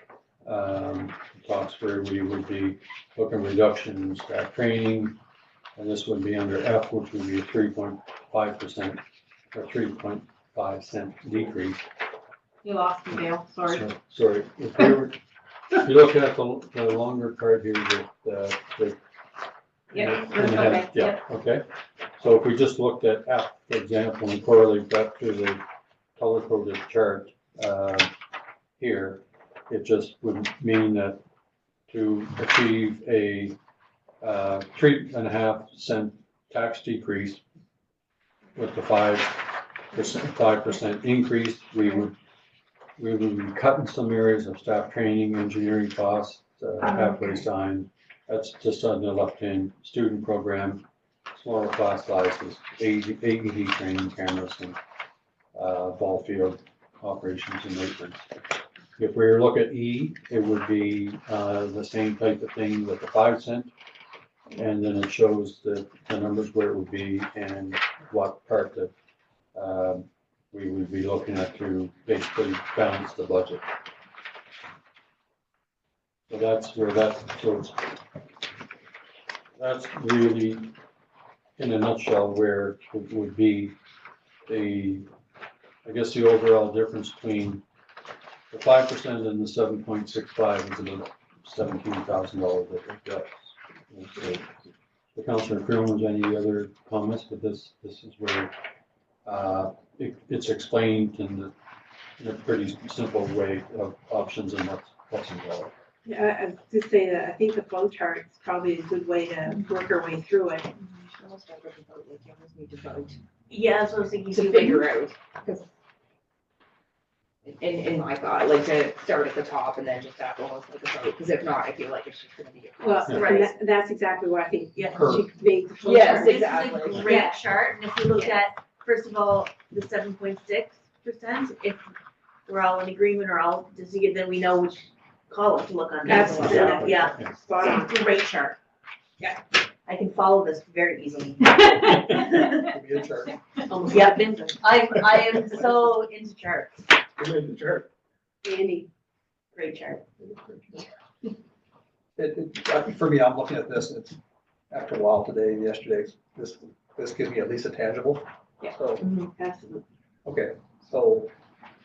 talks where we would be looking reduction in staff training, and this would be under F, which would be a 3.5% or 3.5 cent decrease. You lost me, Dale, sorry. Sorry, if you look at the longer card here that, Yeah, yeah, okay. So if we just looked at F, for example, and correlate that to the color-coded chart here, it just would mean that to achieve a 3.5 cent tax decrease with the 5% increase, we would be cutting some areas of staff training, engineering costs, halfway sign. That's just on the left-hand student program, smaller class sizes, AED training cameras, and ball field operations and maintenance. If we were to look at E, it would be the same type of thing with the 5 cent. And then it shows the numbers where it would be and what part that we would be looking at to basically balance the budget. So that's where that's really, in a nutshell, where it would be I guess the overall difference between the 5% and the 7.65 is about $17,000 difference. The Councillor Crew, any other comments? But this is where it's explained in a pretty simple way of options and what's involved. Yeah, I just say that I think the flow chart is probably a good way to work our way through it. Yeah, that's what I was thinking. To figure out, because in my thought, like to start at the top and then just have almost like a vote, because if not, I feel like it's just gonna be. Well, Right. and that's exactly what I think. Yeah. She made the flow Yes, chart. This exactly. is a great Yeah. chart, and if we look at, first of all, the 7.6%, if we're all in agreement or all disagreed, then we know which column to look on. Absolutely. Yeah, Spot on. great chart. Yeah. I can follow this very easily. Could be a chart. Yeah, I am so into charts. Who made the chart? Andy. Great chart. For me, I'm looking at this, and it's, after a while today and yesterday, this gives me at least a tangible. Yeah. So, Absolutely. okay, so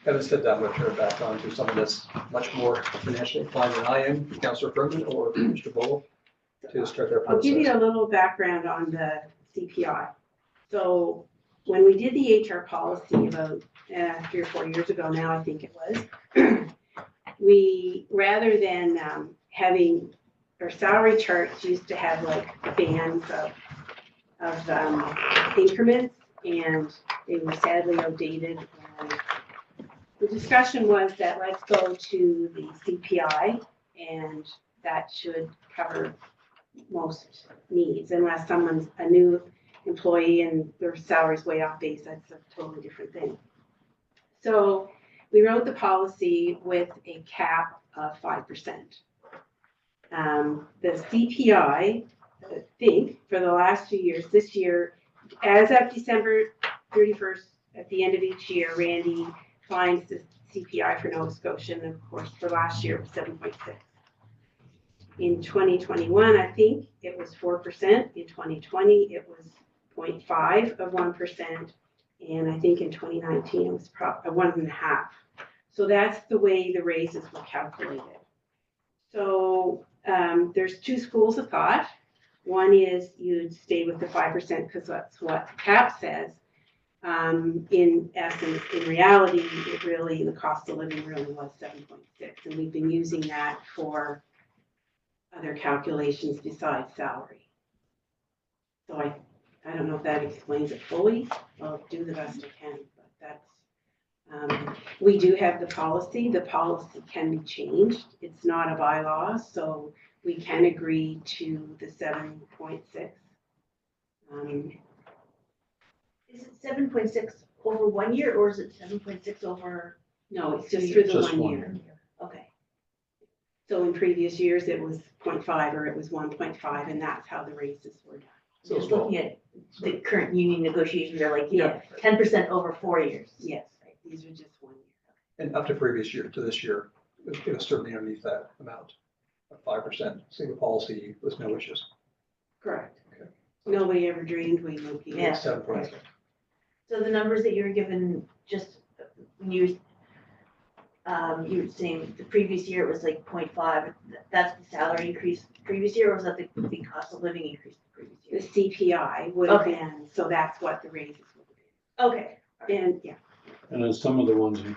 having said that, I'm going to turn it back on to someone that's much more financially inclined than I am, Councillor Bergman or Mr. Bowl, to start their I'll give you process. a little background on the CPI. So when we did the HR policy about 3 or 4 years ago now, I think it was, we, rather than having, our salary charts used to have like bands of increments, and they were sadly outdated. And the discussion was that let's go to the CPI, and that should cover most needs, unless someone's a new employee and their salary's way off base, that's a totally different thing. So we wrote the policy with a cap of 5%. The CPI, I think, for the last 2 years, this year, as of December 31st, at the end of each year, Randy finds the CPI for Nova Scotia, and of course, for last year, it was 7.6. In 2021, I think it was 4%. In 2020, it was 0.5 of 1%. And I think in 2019, it was 1.5. So that's the way the raises were calculated. So there's two schools of thought. One is you'd stay with the 5% because that's what the cap says. In essence, in reality, it really, the cost of living really was 7.6, and we've been using that for other calculations besides salary. So I don't know if that explains it fully. I'll do the best I can, but that's, we do have the policy. The policy can be changed. It's not a bylaw, so we can agree to the 7.6. Is it 7.6 over 1 year, or is it 7.6 over? No, it's just through the Just 1 year. Okay. So in previous years, it was 0.5 or it was 1.5, and that's how the raises were done. So Just looking at the current union negotiations, they're like, 10% over 4 years. Yes, these are just 1 year. And up to previous year to this year, it was certainly underneath that amount of 5%. Single policy was no issues. Correct. Nobody ever dreamed we would be. Yeah. 7.6. So the numbers that you were given, just when you were saying the previous year it was like 0.5, that's the salary increase previous year, or was that the cost of living increase the previous The year? CPI would have Okay. been, so that's what the raises would have Okay. been. And yeah, And then some of the ones you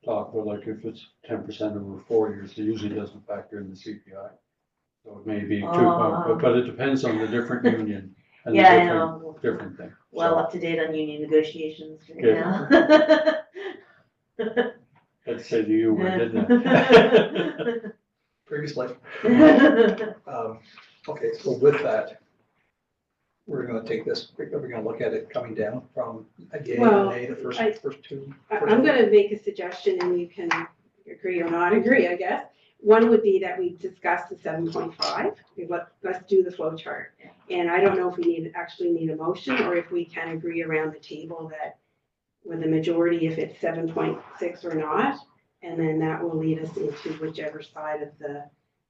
talk about, like if it's 10% over 4 years, it usually doesn't factor in the CPI. So it may be 2, but it depends on the different union and the Yeah, I different, know. different thing. Well So up to date on union negotiations right Yeah. now. let's say you were, didn't it? Previously. Okay, so with that, we're gonna take this, we're gonna look at it coming down from a yay Well, and a, the first two. I'm gonna make a suggestion and you can agree or not agree, I guess. One would be that we discuss the 7.5. Let's do the flow chart. And I don't know if we actually need a motion or if we can agree around the table that with the majority, if it's 7.6 or not. And then that will lead us into whichever side of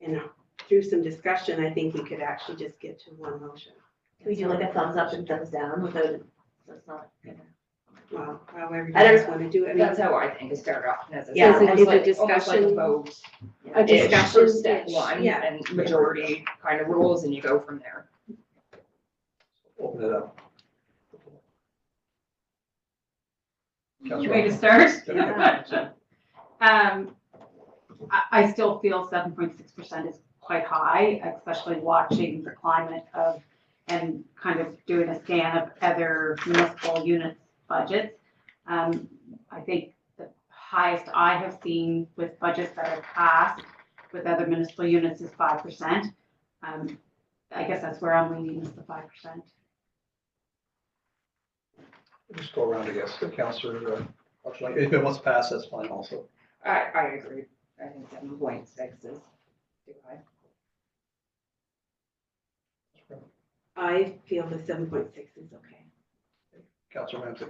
and through some discussion, I think we could actually just get to one motion. Can we do like a thumbs up and thumbs down without it? So it's not gonna. Well, however you I don't guys want to do it. That's how I think it started off. As Yeah, almost it's a like discussion- vote. A discussion For step ish, one, yeah. and majority kind of rules, and you go from there. Open it up. You ready to start? Yeah. I still feel 7.6% is quite high, especially watching the climate of, and kind of doing a scan of other municipal units' budgets. I think the highest I have seen with budgets that have passed with other municipal units is 5%. I guess that's where I'm leaning, is the 5%. Just go around, I guess. Counselor, if it wants to pass, that's fine also. I agree. I think 7.6 is too high. I feel the 7.6 is okay. Counselor Ramsey.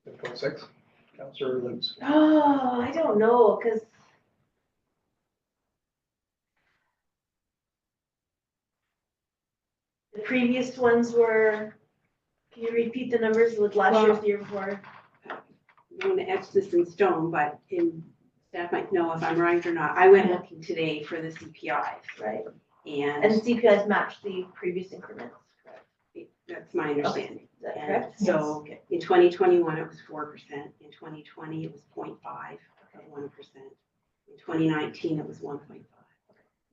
7.6. Counselor Lutz. Oh, I don't know, because the previous ones were, can you repeat the numbers with last year's, the year before? I want to etch this in stone, but staff might know if I'm right or not. I went looking today for the CPIs. Right. And And CPIs matched the previous increments, correct? that's my understanding. Is that And correct? so in 2021, it was 4%. In 2020, it was 0.5 of 1%. In 2019, it was 1.5.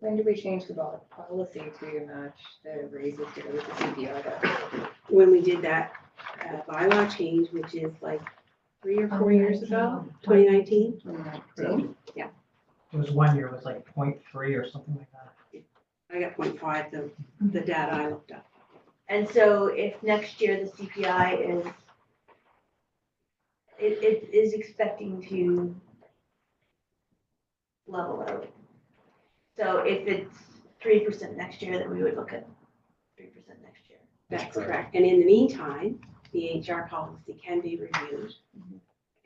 When did we change the policy to match the raises to go with the CPI? When we did that bylaw change, which is like 3 or 4 years ago, 2019. 2019. Yeah, It was 1 year, it was like 0.3 or something like that. I got 0.5, the data I looked up. And so if next year the CPI is, it is expecting to level out. So if it's 3% next year, then we would look at 3% next year. That's correct. And in the meantime, the HR policy can be reviewed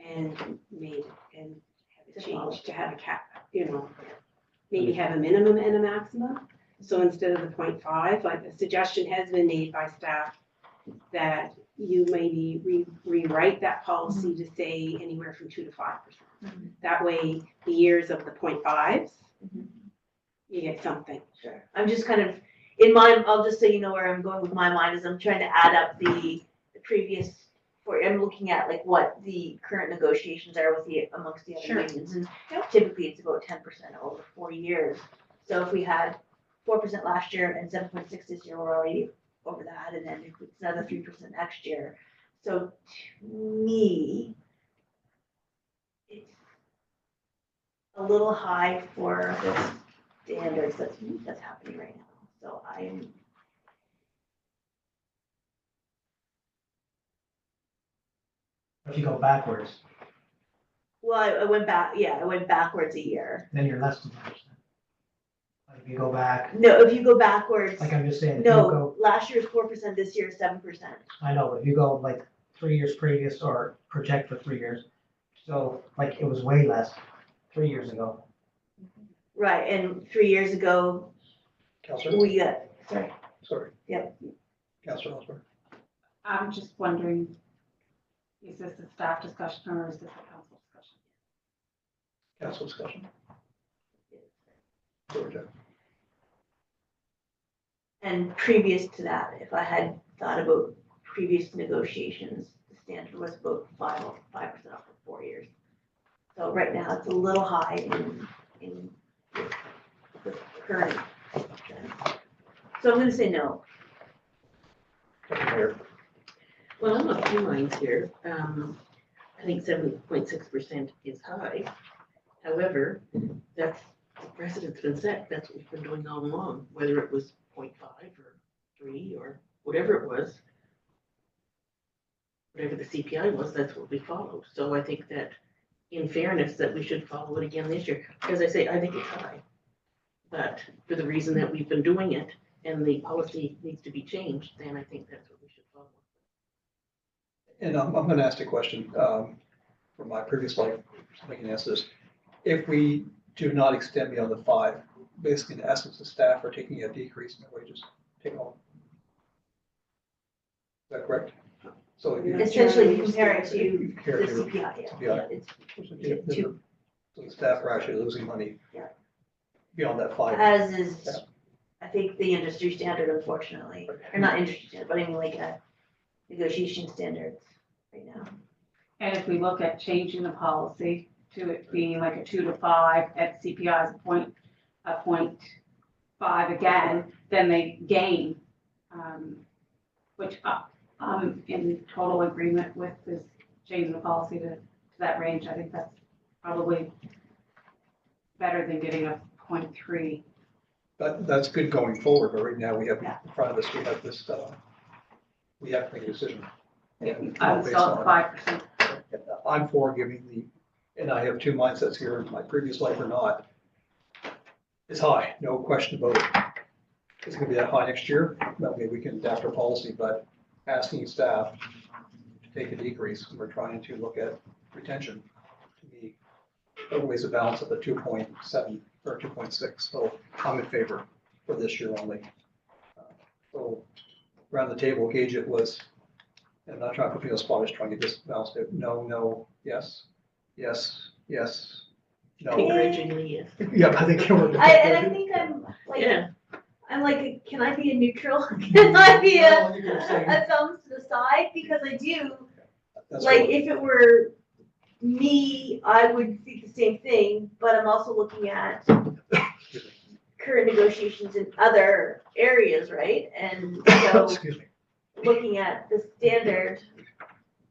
and made and have a change to have a cap, maybe have a minimum and a maximum. So instead of the 0.5, like a suggestion has been made by staff that you maybe rewrite that policy to say anywhere from 2 to 5%. That way, the years of the 0.5s, you get something. Sure. I'm just kind of, I'll just so you know where I'm going with my mind is I'm trying to add up the previous, I'm looking at like what the current negotiations are with the, amongst the other Sure. unions, and typically it's about 10% over 4 years. So if we had 4% last year and 7.6 this year, we're already over that, and then it's another 3% next year. So to me, it's a little high for the standards that's happening right now. So I'm, If you go backwards, well, I went back, yeah, I went backwards a year. then you're less than 10%. Like if you go back, No, if you go backwards, like I'm just saying, if you no, go, last year's 4%, this year's 7%. I know, but if you go like 3 years previous or project for 3 years, so like it was way less 3 years ago. Right, and 3 years ago, Counselor, we got, sorry. Yep. Counselor Osborne. I'm just wondering, is this a staff discussion or is this a council discussion? Council discussion. Georgia. and previous to that, if I had thought about previous negotiations, the standard was about 5% up for 4 years. So right now, it's a little high in the current. So I'm gonna say no. Well, I'm of two minds here. I think 7.6% is high. However, that's the precedent's been set. That's what we've been doing all along, whether it was 0.5 or 3 or whatever it was. Whatever the CPI was, that's what we followed. So I think that in fairness, that we should follow it again this year. As I say, I think it's high. But for the reason that we've been doing it and the policy needs to be changed, then I think that's what we should follow. And I'm going to ask a question from my previous life, so I can answer this. If we do not extend beyond the 5, basically in essence, the staff are taking a decrease in their wages, take home. Is that correct? So if you- Essentially compare it to the Compare it to CPI, CPI. yeah. It's So the staff are actually losing money. Yeah. Beyond that 5. As is, I think, the industry standard, unfortunately, or not industry standard, but I mean like negotiation standards right now. And if we look at changing the policy to it being like a 2 to 5 at CPI is a 0.5 again, then they gain, which I'm in total agreement with this changing the policy to that range. I think that's probably better than getting a 0.3. That's good going forward, but right now we have in front of us, we have this, we have to make a decision. And I'm based still on- at 5%. I'm for giving the, and I have two mindsets here, in my previous life or not. It's high, no question about it. It's gonna be that high next year, well, maybe we can adapt our policy, but asking staff to take a decrease, we're trying to look at retention. To me, always a balance of the 2.7 or 2.6, so I'm in favor for this year only. So around the table, gauge it was, and I'm not trying to put people on the spot, just trying to get this balanced out. No, no, yes, yes, yes, no. Begrudgingly, yes. Yeah, I think we're. I think I'm like, Yeah. I'm like, can I be a neutral? Can I be Well, you can say- a thumbs to the side? Because I do, That's like, right. if it were me, I would think the same thing, but I'm also looking at current negotiations in other areas, right? And so Excuse me. looking at the standard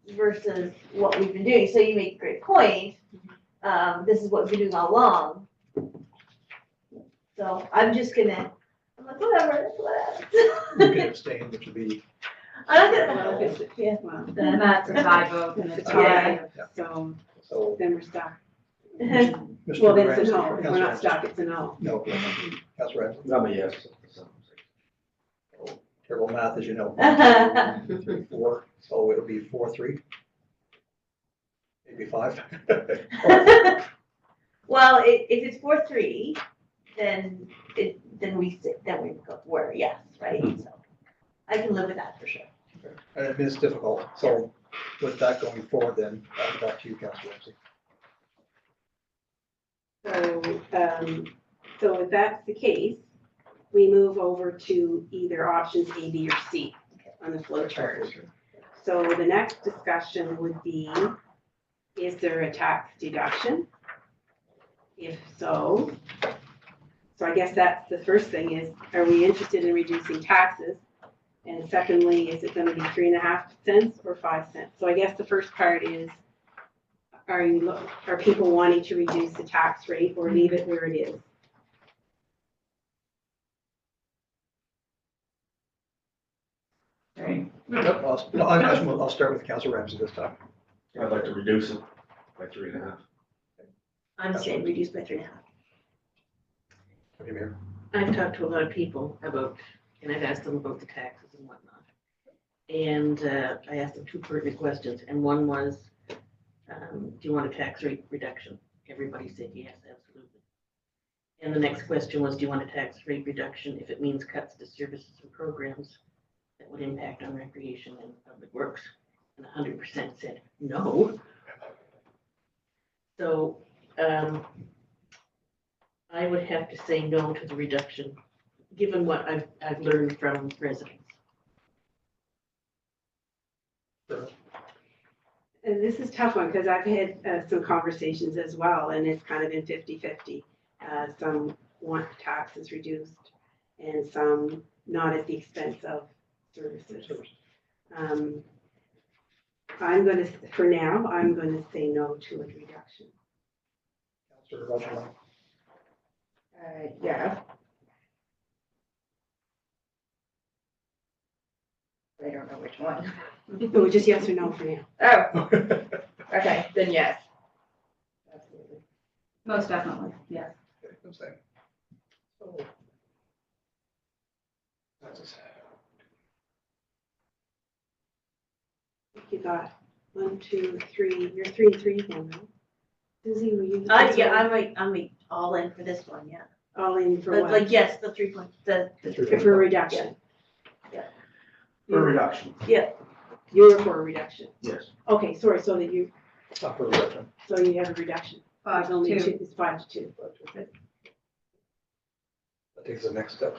versus what we've been doing. So you make a great point. This is what we've been doing all along. So I'm like, whatever. You can abstain, which would be, I'm Well, not if gonna, it's, yeah. well, Then that's a tie vote and it's Yeah. so so. then we're stuck. Mr. Well, then it's a Ramsey, no. If we're Councilor not stuck, it's a no. No, Councilor Ramsey. I'm a yes. Terrible math, as you know. 1, 2, 3, 4, so it'll be 4-3. Maybe 5. Well, if it's 4-3, then we go where, yes, right? So I can live with that for sure. And it is difficult, so with that going forward, then, back to you, Councilor Ramsey. So if that's the case, we move over to either options A, B, or C on the flow chart. So the next discussion would be, is there a tax deduction? If so, I guess that's the first thing is, are we interested in reducing taxes? And secondly, is it gonna be 3.5 cents or 5 cents? So I guess the first part is, are people wanting to reduce the tax rate or leave it where it is? I'll start with Councilor Ramsey this time. I'd like to reduce it by 3.5. I'm saying reduce by 3.5. Deputy Mayor. I've talked to a lot of people about, and I've asked them about the taxes and whatnot. And I asked them two pertinent questions, and one was, do you want a tax rate reduction? Everybody said yes, absolutely. And the next question was, do you want a tax rate reduction if it means cuts to services and programs that would impact on recreation and public works? And 100% said no. So I would have to say no to the reduction, given what I've learned from residents. And this is a tough one, because I've had some conversations as well, and it's kind of been 50-50. Some want taxes reduced, and some not at the expense of services. For now, I'm gonna say no to a reduction. Councilor Roger. Yeah. I don't know which one. No, just yes or no for now. Oh, okay, then yes. Absolutely. Most definitely, yes. I'm saying. So, that's- You got 1, 2, 3, you're 3 and 3 again, no? Susie, were you? Yeah, I'm all in for this one, yeah. All in for But what? like, yes, the 3 point, the. For a reduction? Yeah. For a reduction. You're for a reduction? Yes. Okay, sorry, so that you, Not for a reduction. so you have a reduction? 5 There's only to 2. two, it's 5 to 2. That takes the next step.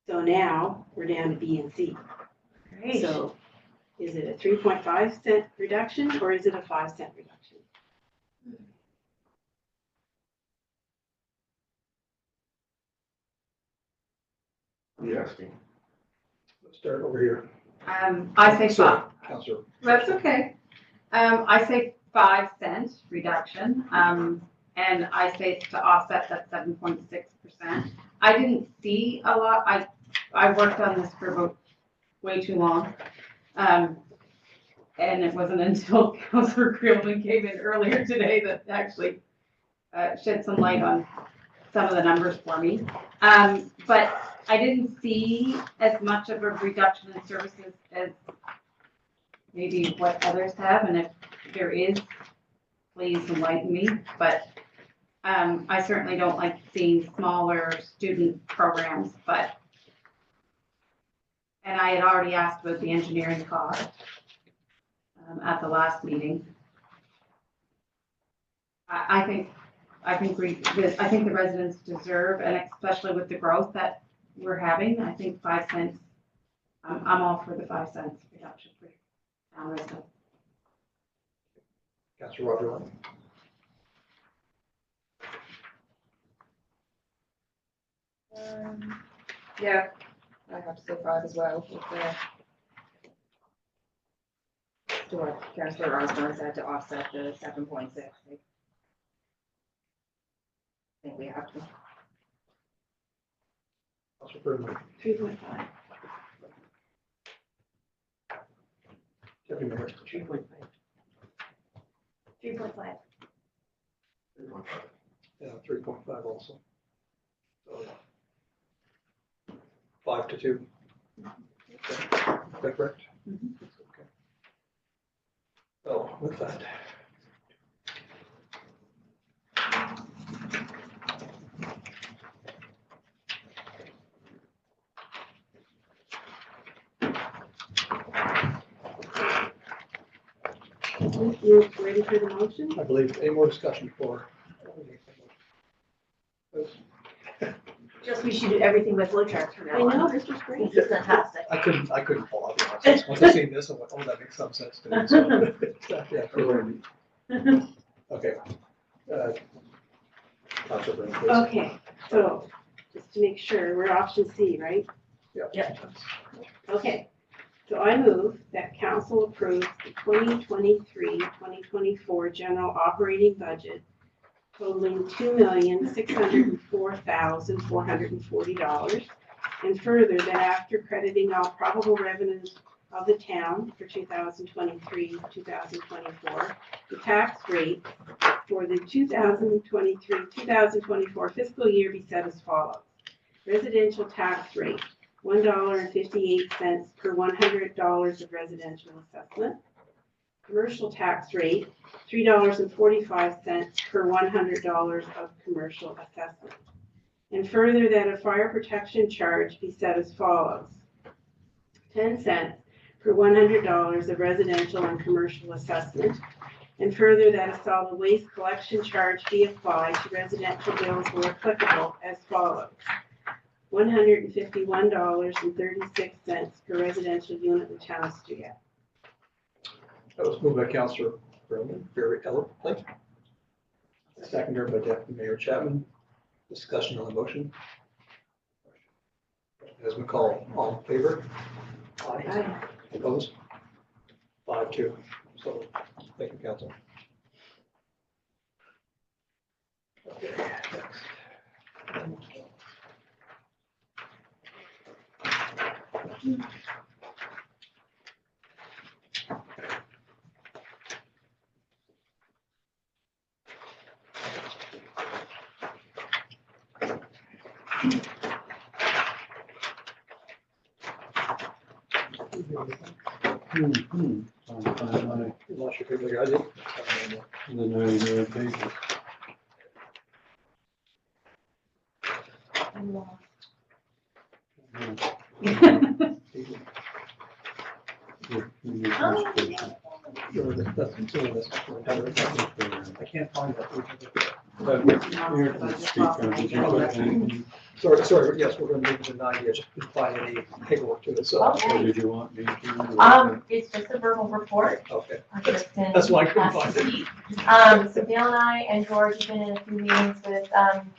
So now, we're down to B and C. Great. So, is it a 3.5 cent reduction, or is it a 5 cent reduction? You asking? Let's start over here. I say 5. Councilor. That's okay. I say 5 cent reduction, and I say it's to offset that 7.6%. I didn't see a lot, I worked on this for about way too long. And it wasn't until Councilor Creelman came in earlier today that actually shed some light on some of the numbers for me. But I didn't see as much of a reduction in services as maybe what others have, and if there is, please enlighten me, but I certainly don't like seeing smaller student programs, but, and I had already asked about the engineering cost at the last meeting. I think the residents deserve, and especially with the growth that we're having, I think 5 cents, I'm all for the 5 cents reduction for town residents. Councilor Roger. Yeah, I have to say 5 as well. With to what Councillor Osborne said to offset the 7.6. I think we have to. Councilor Bergman. 3.5. Deputy Mayor. 3.5. 3.5. Yeah, 3.5 also. So 5 to 2. Is that correct? Mhm. Okay. So with that. You're ready for the motion? I believe any more discussion before. Just we should do everything by flow charts from I now on. know, this was great. This is fantastic. I couldn't pull out the answers. Once I seen this, I'm like, oh, that makes some sense to me. So, yeah, cool. Okay. Councilor Brand, please. Okay, so just to make sure, we're option C, right? Yeah. Okay, so I move that council approves the 2023-2024 general operating budget totaling $2,604,440. And further, that after crediting all probable revenues of the town for 2023-2024, the tax rate for the 2023-2024 fiscal year be set as follows. Residential tax rate, $1.58 per $100 of residential assessment. Commercial tax rate, $3.45 per $100 of commercial assessment. And further, that a fire protection charge be set as follows. 10 cents per $100 of residential and commercial assessment. And further, that a solid waste collection charge be applied to residential bills where applicable as follows. $151.36 per residential unit in town of Stuart. That was moved by Councilor Berman, very eloquent. Seconded by Deputy Mayor Chapman. Discussion on the motion. As we call, all in favor? Aye. Opposed? 5-2. So, thank you, Council. Okay, next. Unless you figure I did. And then 99 pages. I'm lost. I can't find that. Sorry, yes, we're gonna move to 90, I just couldn't find any paperwork to it, so. Okay. Or did you want me to? It's just a verbal report. Okay, I just can that's why I couldn't pass find it. So Dale and I and George have been in a few meetings with,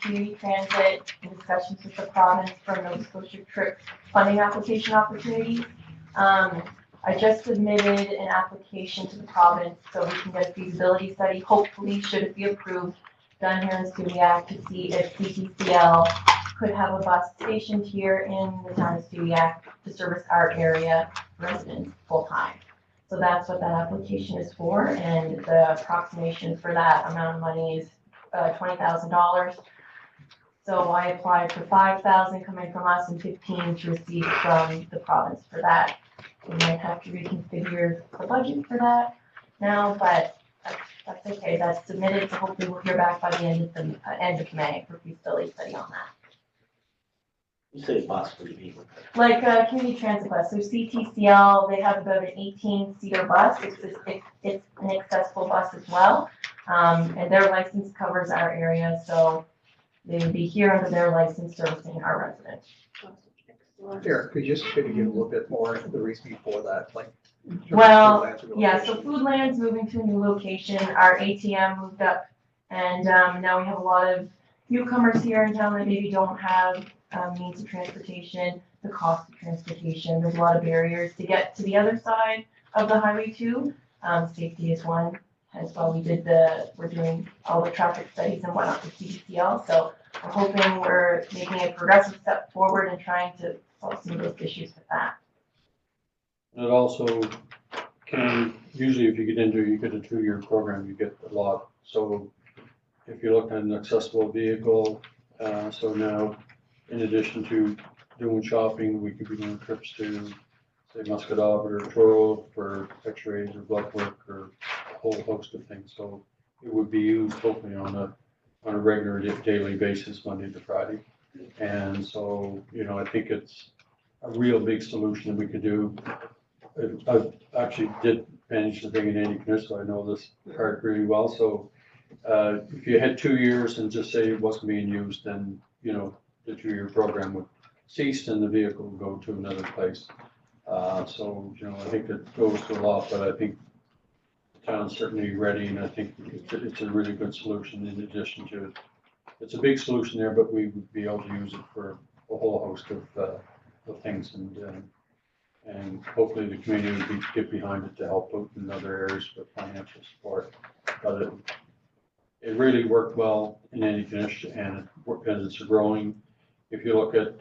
community transit and discussions with the province for Nova Scotia trip funding application opportunities. I just submitted an application to the province so we can get a feasibility study, hopefully, should it be approved, done here in Stewiacke to see if CTCL could have a bus stationed here in the town of Stewiacke to service our area residents full-time. So that's what that application is for, and the approximation for that amount of money is $20,000. So I applied for 5,000 coming from us and 15 to receive from the province for that. We might have to reconfigure the budget for that now, but that's okay. That's submitted, so hopefully we'll hear back by the end of May for feasibility study on that. You say possibly people. Like community transit bus, so CTCL, they have about an 18-seater bus. It's an accessible bus as well, and their license covers our area, so they would be here under their license servicing our residents. Eric, could you just maybe give a little bit more of the reason for that, like? Well, yeah, so Foodland's moving to a new location, our ATM moved up, and now we have a lot of newcomers here in town that maybe don't have means of transportation, the cost of transportation, there's a lot of barriers to get to the other side of the highway too. Safety is one, as well we're doing all the traffic studies and whatnot with CDCL, so we're hoping we're making a progressive step forward and trying to solve some of those issues with that. It also can, usually if you get a 2-year program, you get a lot. So if you look at an accessible vehicle, so now in addition to doing shopping, we could be doing trips to, say, Muscatog or Truro for x-rays or blood work or a whole host of things. So it would be used hopefully on a regular daily basis, Monday to Friday. And so, I think it's a real big solution that we could do. I actually did manage the thing in Andy Canoe, so I know this part really well. So if you had 2 years and just say it wasn't being used, then, the 2-year program would cease and the vehicle would go to another place. So, you know, I think it goes to a lot, but I think the town's certainly ready, and I think it's a really good solution in addition to, it's a big solution there, but we would be able to use it for a whole host of things, and hopefully the community would get behind it to help out in other areas for financial support. But it really worked well in any condition, and it worked as it's growing. If you look at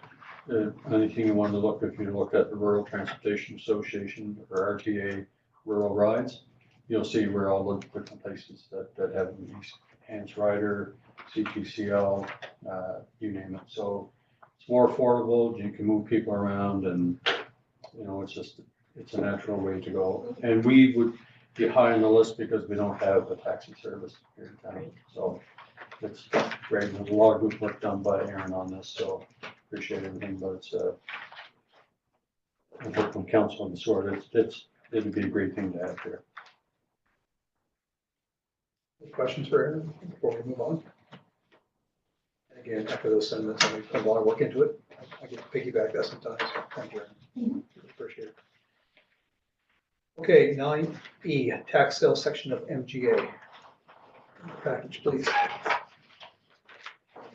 anything you want to look, if you look at the Rural Transportation Association or RTA Rural Rides, you'll see where all the different places that have these Hans Rider, CTCL, you name it. So it's more affordable, you can move people around, and, you know, it's a natural way to go. And we would be high on the list because we don't have a taxi service here in town. So it's great. There's a lot of good work done by Aaron on this, so appreciate everything, but it's, I think from council and the sort, it'd be a great thing to have here. Any questions for Aaron before we move on? And again, after those sentiments, I put a lot of work into it. I get to piggyback that sometimes. Thank you, Aaron. Appreciate it. Okay, 9E, tax sales section of MGA. Package, please.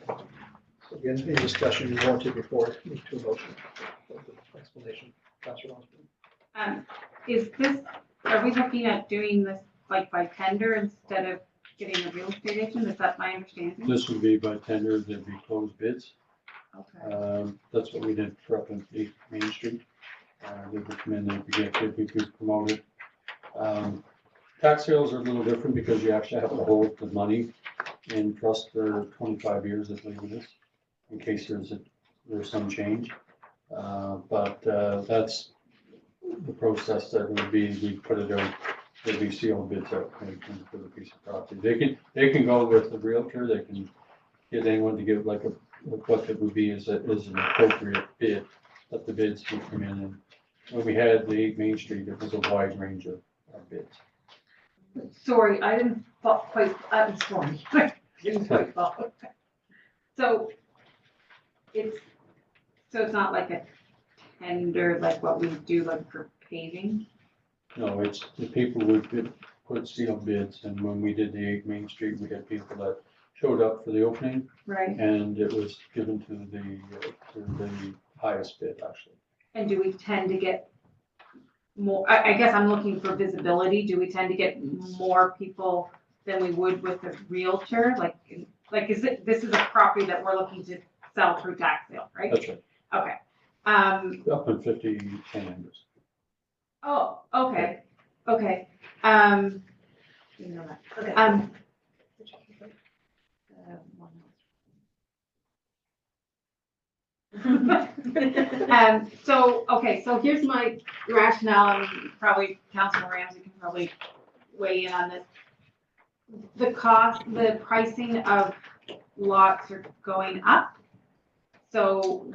So again, any discussion you wanted before I move to a motion? Explanation, Councilor Osborne. Is this, are we looking at doing this like by tender instead of getting a real estate agent? Is that my understanding? This would be by tender, there'd be closed bids. Okay. That's what we did for up in Main Street. They would come in, they'd be promoted. Tax sales are a little different because you actually have to hold the money in trust for 25 years, I believe it is, in case there's some change. But that's the process that would be, we put it out, there'd be sealed bids out for the piece of property. They can go with the realtor, they can get anyone to give like what it would be is an appropriate bid, let the bids come in. And when we had the 8 Main Street, it was a wide range of bids. Sorry, I didn't quite, I'm sorry. I didn't quite follow. So it's not like a tender, like what we do like for paving? No, it's the people would put sealed bids, and when we did the 8 Main Street, we had people that showed up for the opening, Right. and it was given to the highest bid, actually. And do we tend to get more, I guess I'm looking for visibility. Do we tend to get more people than we would with a realtor? Like this is a property that we're looking to sell through tax sale, right? That's right. Okay. Up in 50 members. Oh, okay, okay. You know that. Okay. So here's my rationale, and probably Councilor Ramsey can probably weigh in on this. The pricing of lots are going up. So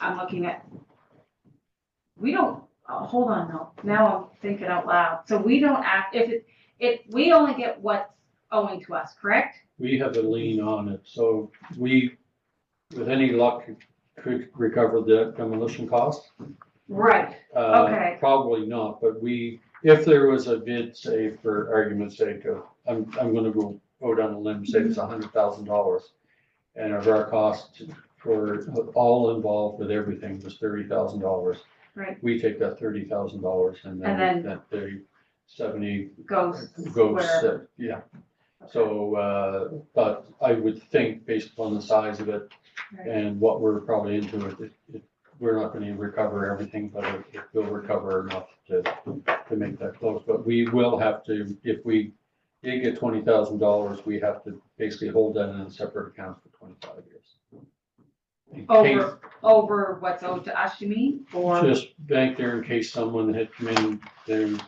I'm looking at, hold on, no, now I'm thinking out loud. So we don't act, we only get what's owing to us, correct? We have a lien on it, so we, with any luck, could recover the demolition cost. Right, okay. Probably not, but if there was a bid, say, for argument's sake, I'm gonna go down a limb and say it's $100,000. And our cost for all involved with everything was $30,000. Right. We take that $30,000 and then that the 70 goes, yeah. So, but I would think based upon the size of it and what we're probably into it, we're not going to recover everything, but it will recover enough to make that close. But we will have to, if we did get $20,000, we have to basically hold that in a separate account for 25 years. Over what's owed to us, you mean? Or just bank there in case someone had come in,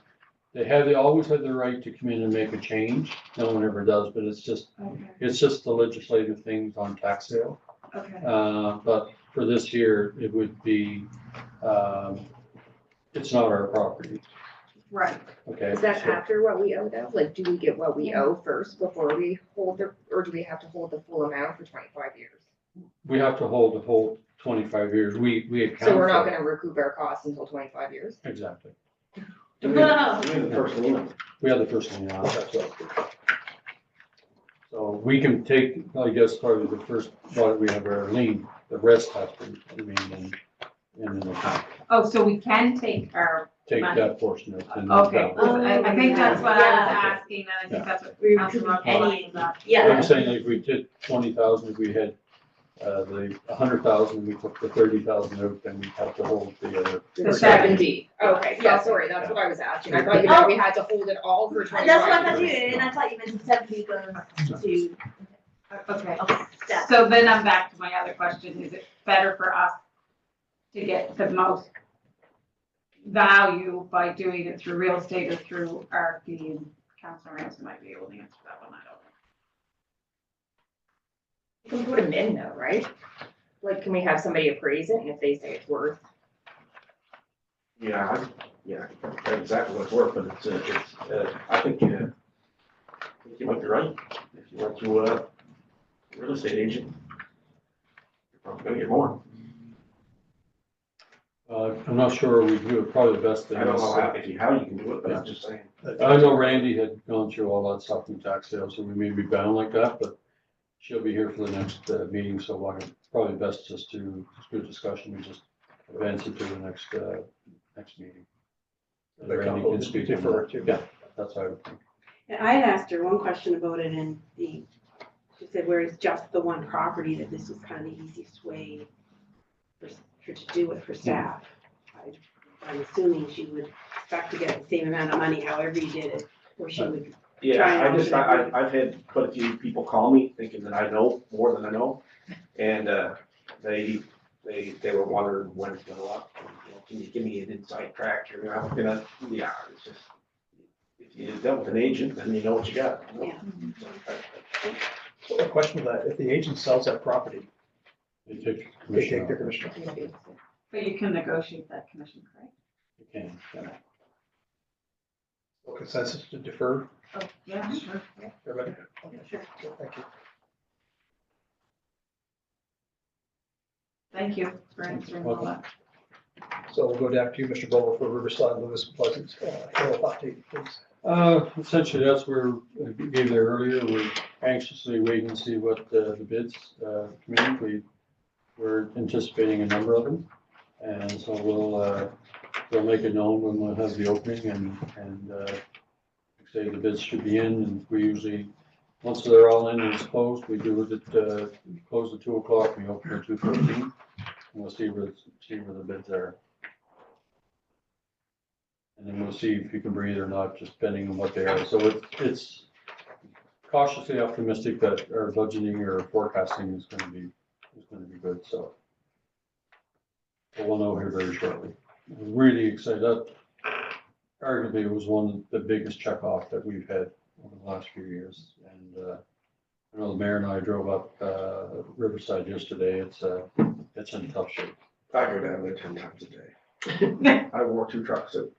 they always have the right to come in and make a change. No one ever does, but it's just the legislative things on tax sale. Okay. But for this year, it would be, it's not our property. Right. Okay. Is that after what we owe them? Like, do we get what we owe first before we hold or do we have to hold the full amount for 25 years? we have to hold the whole 25 years. We account. So we're not for- gonna recoup our costs until 25 years? Exactly. We have the first lien. We have the first one, yeah. So we can take, I guess, probably the first, what we have our lien, the rest has to remain in an account. Oh, so we can take our, Take Money. that portion of it. okay, I think that's what I was Yeah. asking, and I think that's what. We Councilor recoup Rothwell any, was asking. yeah. I'm saying if we did 20,000, if we had the 100,000, we took the 30,000 out, then we have to hold the other. The 70. Okay, yeah, sorry, that's what I was asking. I thought you meant we had to hold it all for 25 That's what I thought years. you did, and I thought you meant 70 goes to. Okay, That. so then I'm back to my other question, is it better for us to get the most value by doing it through real estate or through RFP? And Councilor Ramsey might be able to answer that one, I don't know. You can put them in though, right? Like, can we have somebody appraise it and if they say it's worth? Yeah, that's exactly what it's worth, but I think you might be right. If you went to a real estate agent, you're probably gonna get more. I'm not sure we do it, probably the best thing. I don't is- know how you can do it, but I'm just saying. I know Randy had gone through all that stuff in tax sales, so we may be bound like that, but she'll be here for the next meeting, so probably best just to, good discussion, we just advance it to the next meeting. And The Randy council can just speak on defer that. to. Yeah, that's how I would think. And I had asked her one question about it and she said, where it's just the one property, that this was kind of the easiest way for her to do it for staff. I'm assuming she would expect to get the same amount of money however you did it, or she would. Yeah, I've had quite a few people call me thinking that I know more than I know. And, they were wondering when it's gonna up. You know, can you give me an inside track here? Yeah, it's just, if you dealt with an agent, then you know what you got. Yeah. So a question of that, if the agent sells that property, They take they take commission. their commission. But you can negotiate that commission, correct? You can, yeah. So consensus to defer, Oh, yeah, sure. everybody? Okay, sure. Thank you. Thank you for answering all that. So we'll go down to Mr. Bowler for Riverside, Lewis, Pleasant, Hill update, please. Essentially, that's where I gave there earlier, we're anxiously waiting to see what the bids come in. We're anticipating a number of them, and so we'll make it known when we'll have the opening and say the bids should be in, and we usually, once they're all in and it's closed, we do it at, close at 2:00, we open at 2:15, and we'll see where the bids are. And then we'll see if you can breathe or not, just depending on what they are. So it's cautiously optimistic that our budgeting or forecasting is gonna be good, so. But we'll know here very shortly. I'm really excited. That arguably was one of the biggest check off that we've had over the last few years. And, I know the mayor and I drove up, Riverside yesterday. It's in tough shape. I go down there 10 times a day. I wore 2 trucks out.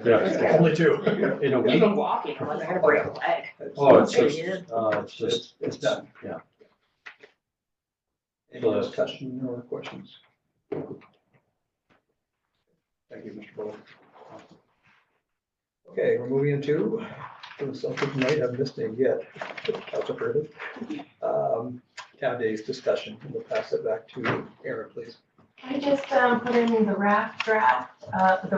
Yeah. Only two. In a week. Even walking, I wasn't gonna break a leg. Oh, it's just, It's done. Yeah. Any discussion or questions? Thank you, Mr. Bowler. Okay, we're moving into, some people might have missed it yet, Council Curtis. Town days discussion, and we'll pass it back to Aaron, please. I just put in the rough draft of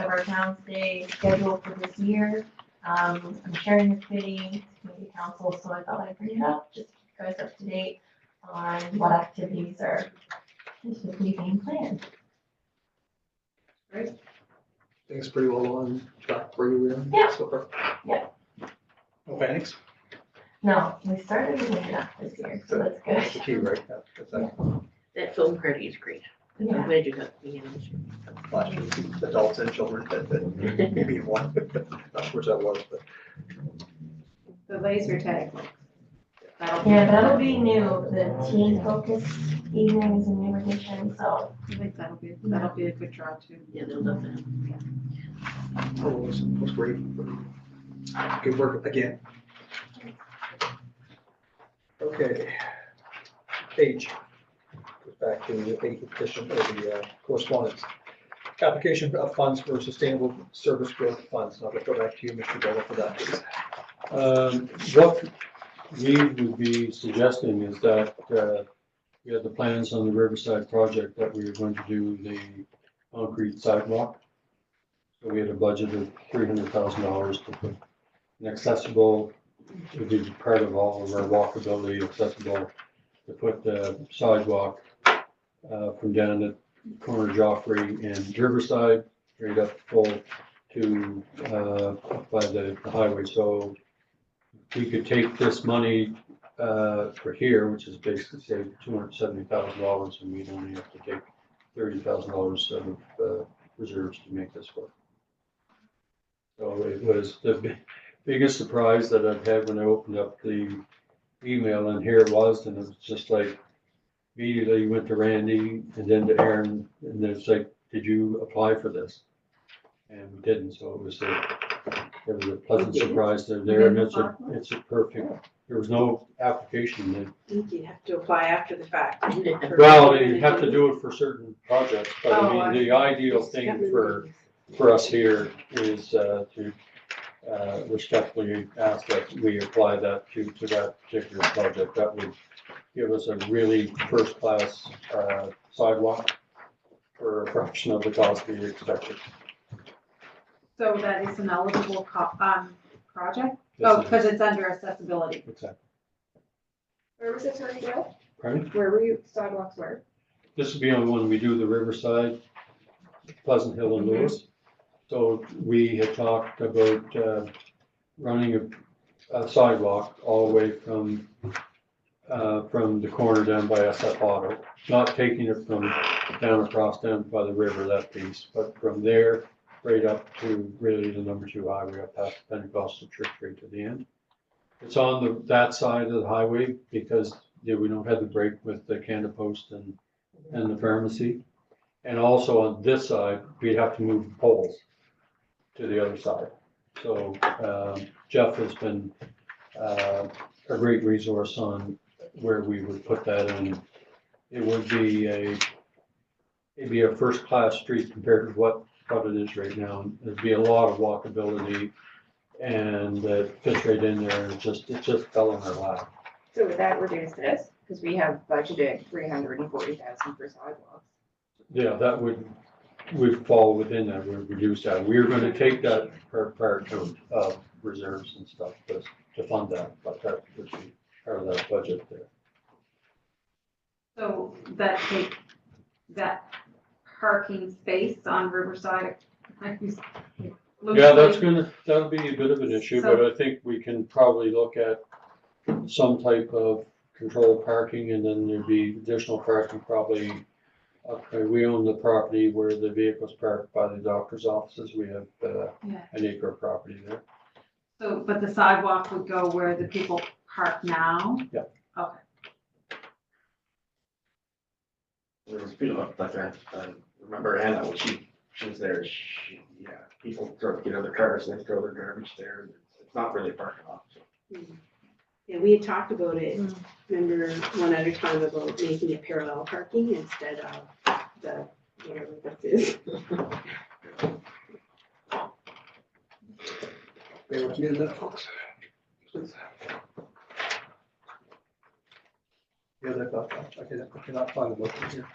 our town's day schedule for this year. I'm sharing the committee council, so I thought I'd bring it up, just to keep you guys up to date on what activities are specifically being planned. Things pretty well on track for you, Yeah. so far? Yeah. No panics? No, we started with enough this year, so that's good. That's the key, right? Yeah, that's that. That film party is great. I'm Yeah. glad you got me in. Last year, adults and children, that maybe in one, not sure that was, but. The laser tag. Yeah, that'll be new. The teen focus evening is a new addition, so. I think that'll be a good draw too. Yeah, they'll love that. Oh, it was great. Good work again. Okay. Paige, back to the petition or the correspondence. Application of funds for sustainable service growth funds. I'll go back to you, Mr. Bella, for that, please. What we would be suggesting is that we had the plans on the Riverside project that we were going to do the concrete sidewalk. So we had a budget of $300,000 to put an accessible, it would be part of all of our walkability accessible, to put the sidewalk from down at corner Joffrey and Riverside, straight up full to up by the highway. So we could take this money for here, which is basically say $270,000, and we'd only have to take $30,000 out of reserves to make this work. So it was the biggest surprise that I've had when I opened up the email, and here it was, and it was just like immediately went to Randy and then to Aaron, and then it's like, did you apply for this? And we didn't, so it was a pleasant surprise there, and it's a perfect, there was no application. You have to apply after the fact. Well, you have to do it for certain projects, but I mean, the ideal thing for us here is to respectfully ask that we apply that to that particular project. That would give us a really first-class sidewalk for a fraction of the cost we expected. So that is an eligible project? Yes, Oh, it because it's under accessibility. Exactly. Where was it, sorry, Dale? Pardon? Where were you, sidewalks were? This would be on when we do the Riverside, Pleasant Hill and Lewis. So we had talked about running a sidewalk all the way from the corner down by SF Auto, not taking it from down across down by the river, that piece, but from there right up to really the number 2 highway up past Pentecostal Church right to the end. It's on that side of the highway because we don't have the break with the Canada Post and the pharmacy. And also on this side, we'd have to move poles to the other side. So Jeff has been a great resource on where we would put that in. It would be a first-class street compared to what it is right now. There'd be a lot of walkability, and it fits right in there, and it just fell in our lap. So would that reduce this? Because we have budgeted 340,000 for sidewalks. Yeah, that would fall within that, we would reduce that. We were gonna take that part of reserves and stuff to fund that, but that would be part of that budget there. So that parking space on Riverside. Yeah, that'll be a bit of an issue, but I think we can probably look at some type of controlled parking, and then there'd be additional parking probably. We own the property where the vehicles parked by the doctor's offices. We have an acre of property there. So, but the sidewalk would go where the people park now? Yeah. Okay. There was people like I remember Anna when she was there. People throw get other cars and they throw their garbage there. It's not really a parking lot. So. Yeah, we had talked about it, remember one other time about making it parallel parking instead of the, whatever this is. Bear with me a minute, folks. Please. Yeah, I got that. I cannot find the motion here.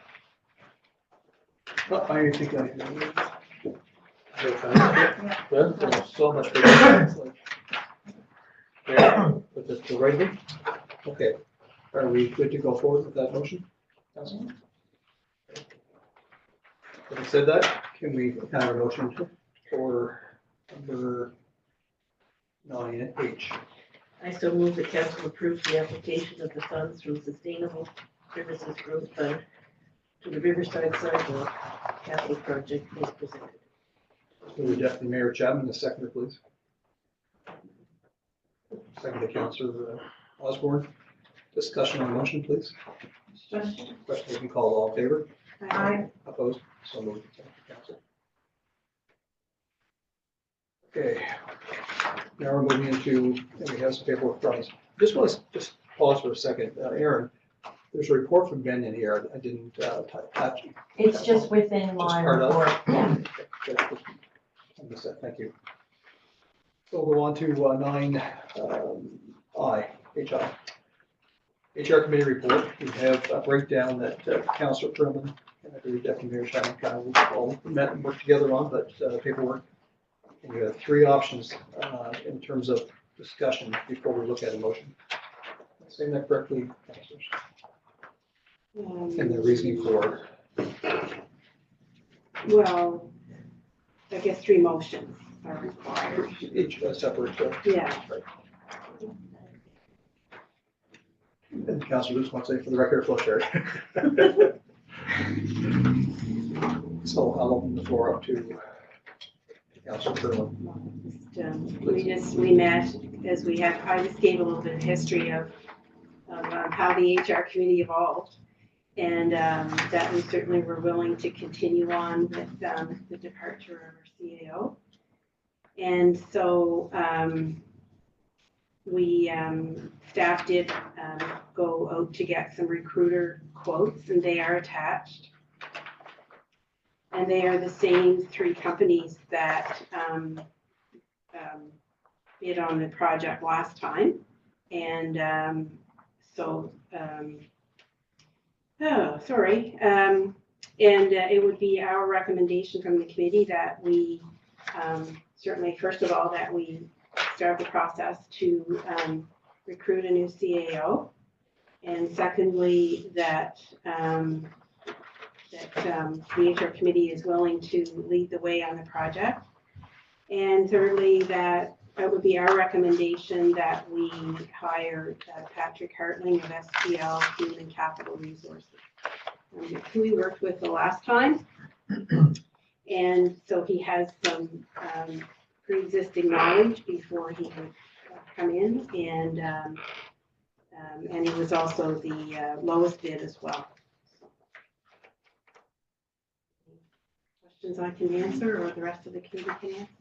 Not finding anything down here. There's so much. Yeah, but that's the right one? Okay. Are we good to go forward with that motion, Councilman? Having said that, can we have a motion for number 9H? I so move that council approves the application of the funds from Sustainable Services Growth Fund to the Riverside Sidewalk Capital Project as presented. Move to Deputy Mayor Chapman, the seconder, please. Second to Councilor Osborne. Discussion on the motion, please. Question you can call, all in favor? Aye. Opposed? So moved. Thank you, Council. Okay. Now we're moving into, and we have some paperwork from us. Just want to just pause for a second. Aaron, There's a report from Ben in here. I didn't touch. It's just within my part of? report, yeah. I missed that. Thank you. So we'll go on to nine, HR. HR committee report. We have a breakdown that Councillor Perlman and I believe Deputy Mayor Shannon kind of all met and worked together on, but paperwork. And you have three options in terms of discussion before we look at a motion. Am I saying that correctly, councillors? And the reasoning for Well, I guess three motions are required. each separate. Yeah. And the councillor just wants to say for the record, flow chart. So I'll open the floor up to Councillor Perlman. We met as we had, I just gave a little bit of history of how the HR committee evolved. And that we certainly were willing to continue on with the departure of our CAO. And so staff did go out to get some recruiter quotes, and they are attached. And they are the same three companies that bid on the project last time. And it would be our recommendation from the committee that we certainly, first of all, that we start the process to recruit a new CAO. And secondly, that the HR committee is willing to lead the way on the project. And thirdly, that it would be our recommendation that we hire Patrick Hartling of SPL Human Capital Resources, who we worked with the last time. And so he has some pre-existing knowledge before he would come in, and he was also the lowest bid as well. Questions I can answer, or the rest of the committee can answer?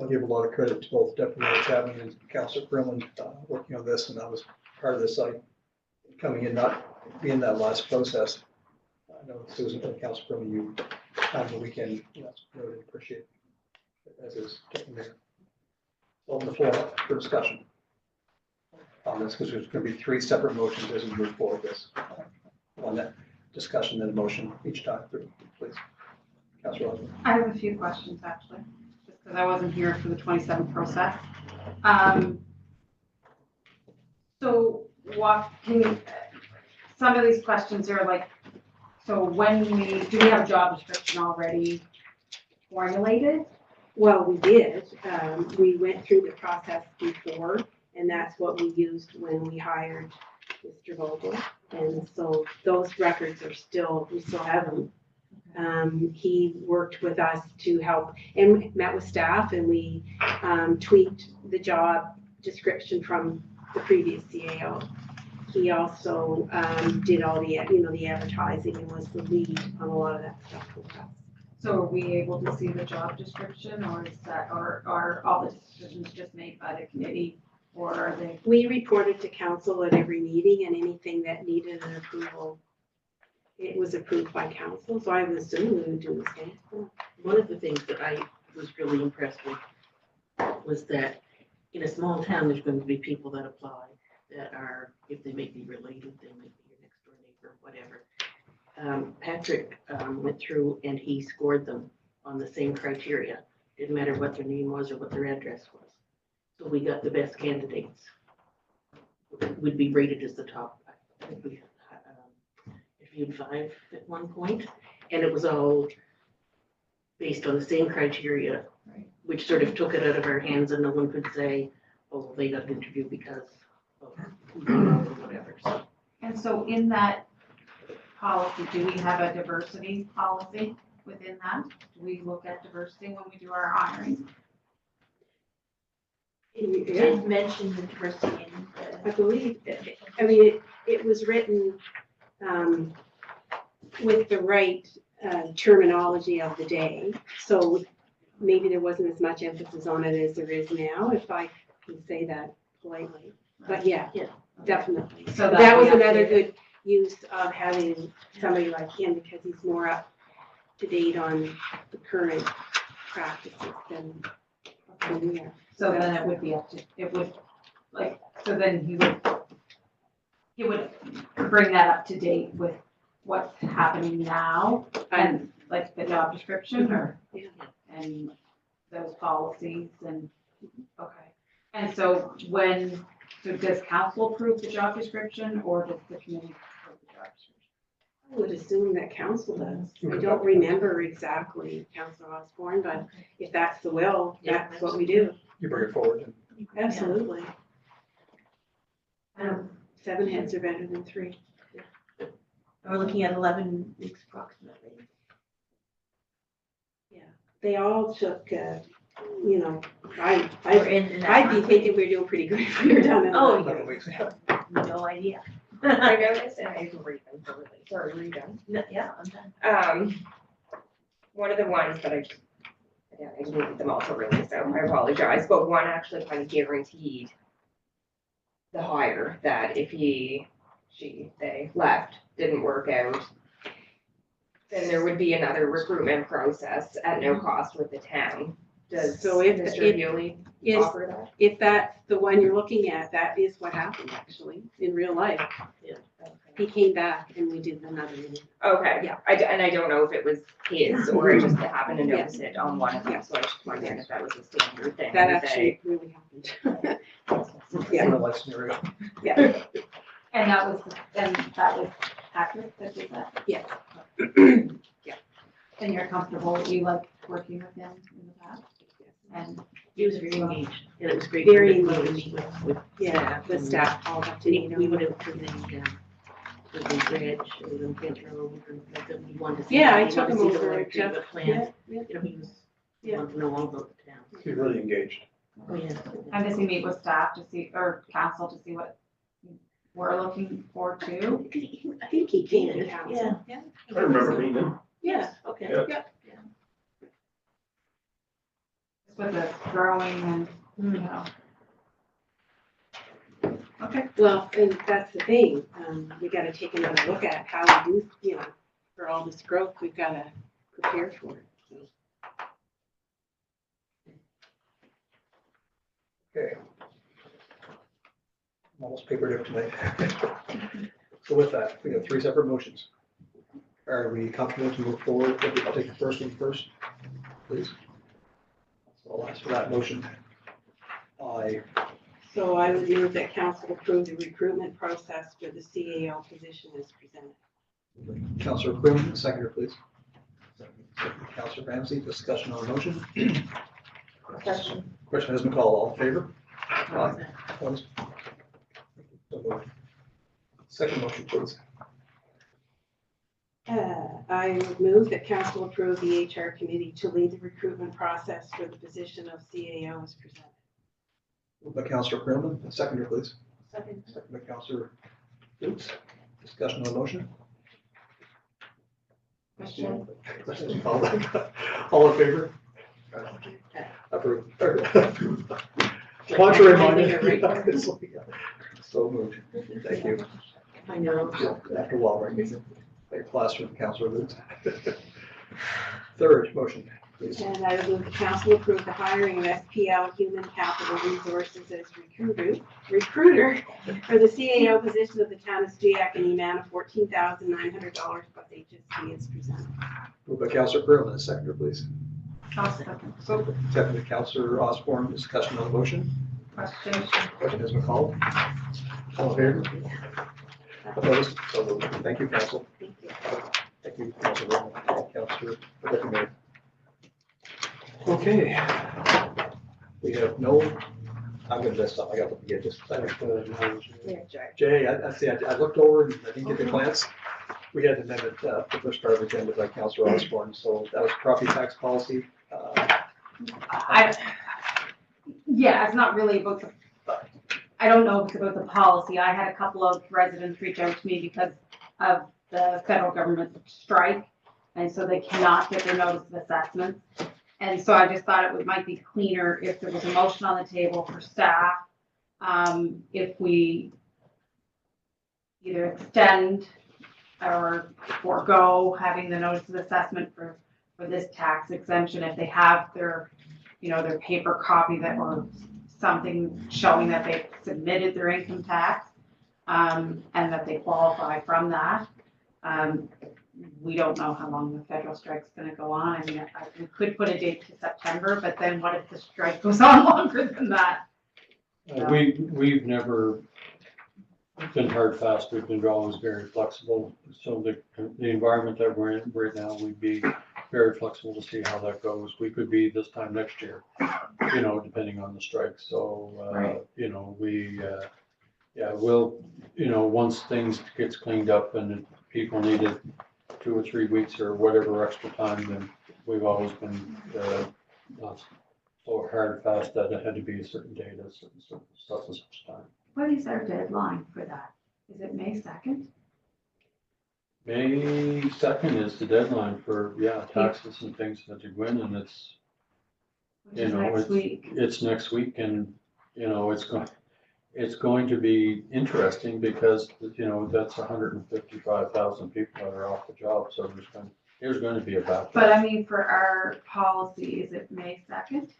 I'll give a lot of credit to both Deputy Mayor Chapman and Councillor Perlman working on this, and I was part of this site coming in, not being that last process. I know Susan and Councillor Perlman, you time the weekend, really appreciate it, as is Deputy Mayor. Open the floor up for discussion on this, because there's going to be three separate motions as we move forward with this. On that discussion and a motion each time, please. Councillor Osborne. I have a few questions actually, just because I wasn't here for the 27 process. So what can some of these questions are like, so when do we have a job description already formulated? Well, we did. We went through the process before, and that's what we used when we hired Mr. Vogel. And so those records are still, we still have them. He worked with us to help and met with staff, and we tweaked the job description from the previous CAO. He also did all the, the advertising and was the lead on a lot of that stuff with us. So are we able to see the job description, or is that, or are all the decisions just made by the committee, or are they? We reported to council at every meeting, and anything that needed an approval, it was approved by council, so I would assume we would do the same. One of the things that I was really impressed with was that in a small town, there's going to be people that apply that are, if they may be related, they might be your next door neighbor, whatever. Patrick went through and he scored them on the same criteria. Didn't matter what their name was or what their address was. So we got the best candidates. Would be rated as the top. I think we interviewed 5 at one point, and it was all based on the same criteria, right, which sort of took it out of our hands, and no one could say, oh, they got interviewed because of whatever. So. And so in that policy, do we have a diversity policy within that? Do we look at diversity when we do our hiring? You did mention the diversity in I believe, it was written with the right terminology of the day. So maybe there wasn't as much emphasis on it as there is now, if I can say that politely. But yeah, Definitely. So That was that'd be another updated. good use of having somebody like him because he's more up to date on the current practices than we are. So then it would be up to, it would, like, so then he would bring that up to date with what's happening now and like the job description or, and those policies and, okay. And so so does council approve the job description or does the committee approve the job description? I would assume that council does. I don't remember exactly, Councillor Osborne, but if that's the will, that's what we do. You bring it forward and Absolutely. 7 heads are better than 3. We're looking at 11 weeks approximately. Yeah, they all took, you know, We're in that I'd be month. thinking we're doing pretty good if we were done in Oh, 11 11 weeks. No idea. I noticed, and I can read them totally, sorry, read them. No, yeah, I'm done. One of the ones that again, I didn't read them all so really, so I apologize, but one actually kind of guaranteed the hire that if they left, didn't work out, then there would be another recruitment process at no cost with the town. Does So if- Mr. if- Healy Yes, offer that? if that's the one you're looking at, that is what happened actually, in real life. He came back and we did another meeting. Okay, Yeah. and I don't know if it was his or I just happened to notice it on one of them, so I just wondered if that was a standard thing. That that actually really happened. in a life scenario. Yeah, And that was Patrick that did that? yeah. And you're comfortable, you like working with him in the past? And He was very engaged, and it was great. Very for him to engaged. meet with Yeah, the staff all got to, you We know. would have presented, with the Rich, with the Pedro, like, that we wanted to see. Yeah, I we took wanted him to see the over, water treatment Jeff. plant. Yeah, yeah. You know, he was, Yeah. wanted to know all about the town. He's really engaged. Oh, yeah. And does he meet with staff to see, or council to see what we're looking for too? I think he Came did, to council. yeah. Yeah. I remember meeting him. Yeah. Okay. Yeah. With the growing and, you know. Okay. Well, and that's the thing, we gotta take another look at how we do, you know, for all this growth, we've gotta prepare for it. Okay. I'm almost papered up tonight. So with that, we have 3 separate motions. Are we comfortable to move forward? I'll take the first one first, please. So I'll ask for that motion. So I would move that council approve the recruitment process for the CAO position as presented. Councillor Quinn, seconder, please. Councillor Ramsey, discussion on the motion. Question. Question has been called. All in favor? Aye. Opposed? So moved. Second motion, please. I would move that council approve the HR committee to lead the recruitment process for the position of CAO as presented. Moved by Councillor Quinlan, seconder, please. Second. Second by Councillor Dukes. Discussion on the motion. Question? Question called. All in favor? Approved. Contrary minded. So moved. Thank you. I know. After a while, right? Like plaster from Councillor Lutz. Third motion, please. And I would move the council approve the hiring of SPL Human Capital Resources as recruiter for the CAO position of the town of Steeac in the amount of $14,900 plus HST as presented. Moved by Councillor Quinlan, seconder, please. I'll second. Second by Councillor Osborne, discussion on the motion. Question? Question has been called. All in favor? Opposed? So moved. Thank you, council. Thank you, Councillor. Councillor Deputy. Okay. We have no, I'm gonna mess up. I got to forget this. Jay, I see, I looked over and I didn't get the glance. We had an amendment, the first part of the agenda by Councillor Osborne, so that was property tax policy. Yeah, it's not really about I don't know if it's about the policy. I had a couple of residents reach out to me because of the federal government strike. And so they cannot get their notice of assessments. And so I just thought might be cleaner if there was a motion on the table for staff. If we either extend or forego having the notice of assessment for this tax exemption if they have their, their paper copy that or something showing that they've submitted their income tax, and that they qualify from that. We don't know how long the federal strike's gonna go on. I mean, we could put a date to September, but then what if the strike goes on longer than that? We've never been hard fast, we've been always very flexible. So the environment that we're in right now, we'd be very flexible to see how that goes. We could be this time next year, depending on the strike. So, we'll, once things gets cleaned up and people needed 2 or 3 weeks or whatever extra time, then we've always been, not so hard fast that it had to be a certain date, a certain stuff at such time. What is our deadline for that? Is it May 2nd? May 2nd is the deadline for, taxes and things that you win, and it's, Which is next week. it's next week, and, it's going to be interesting because, that's 155,000 people that are off the job, so there's going to be a backlash. But I mean, for our policy, is it May 2nd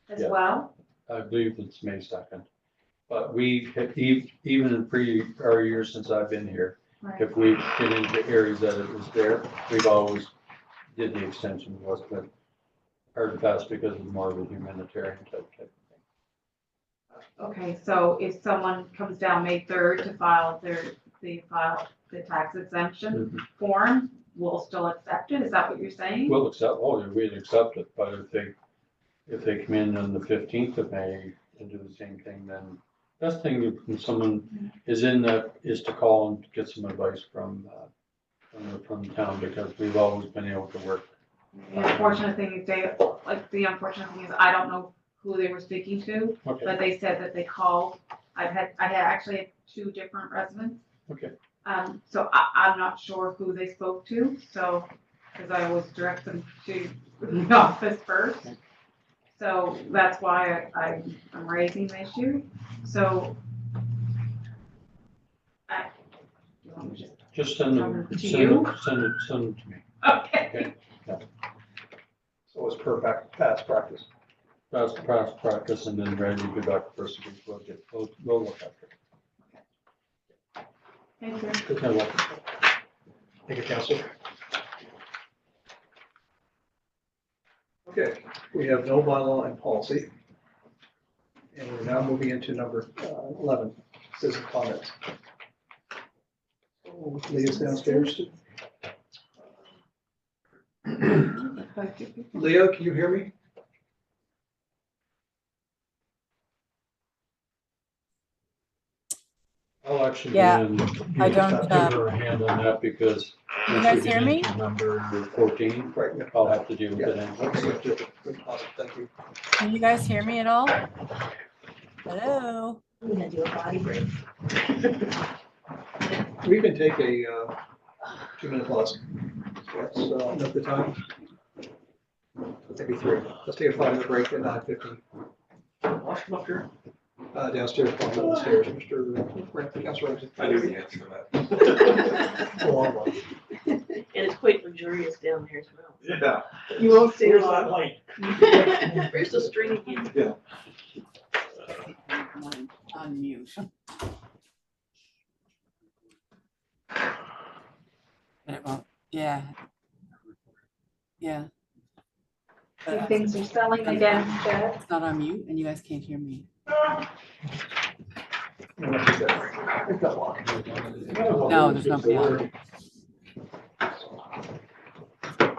as Yeah. well? I believe it's May 2nd. But we, even in our years since I've been here, Right. if we get into areas that it was there, we've always did the extension was, but hard and fast because of more of a humanitarian type thing. Okay, so if someone comes down May 3rd to file the tax exemption form, we'll still accept it? Is that what you're saying? We'll accept, we'd accept it, but if they come in on the 15th of May and do the same thing, then best thing when someone is in that is to call and get some advice from the town, because we've always been able to work. The unfortunate thing is I don't know who they were speaking to, Okay. but they said that they called. I had actually had 2 different residents. Okay. So I'm not sure who they spoke to, so, because I always direct them to the office first. So that's why I'm raising the issue. So you want me to Just send Come them, to you? send it to me. Okay. So it's per past practice. That's past practice, and then Randy, go back to first week, we'll look after it. Thank you. Good kind of luck. Thank you, Council. Okay, we have no bylaw and policy. And we're now moving into number 11, citizen comments. So, Leah's downstairs. Leah, can you hear me? I'll actually, Yeah, I give don't, her a hand on that because. you guys hear me? Number 14, Right. I'll have to deal with it. Okay, good, awesome, thank you. Can you guys hear me at all? Hello? I'm gonna do a body break. We can take a 2-minute pause. That's enough the time. Maybe 3. Let's take a 5-minute break at 9:15. Wash them up here. Downstairs, upstairs, Mr. Ramsey, Councilor Ramsey. I knew the answer to that. Go on, Bob. And it's quite luxurious down there as well. Yeah. You won't stay Where's long. that light? Where's the string again? Unmute. But it won't, yeah. Yeah. Hey, things are selling again, Deb. It's not on mute and you guys can't hear me. No, there's nobody on.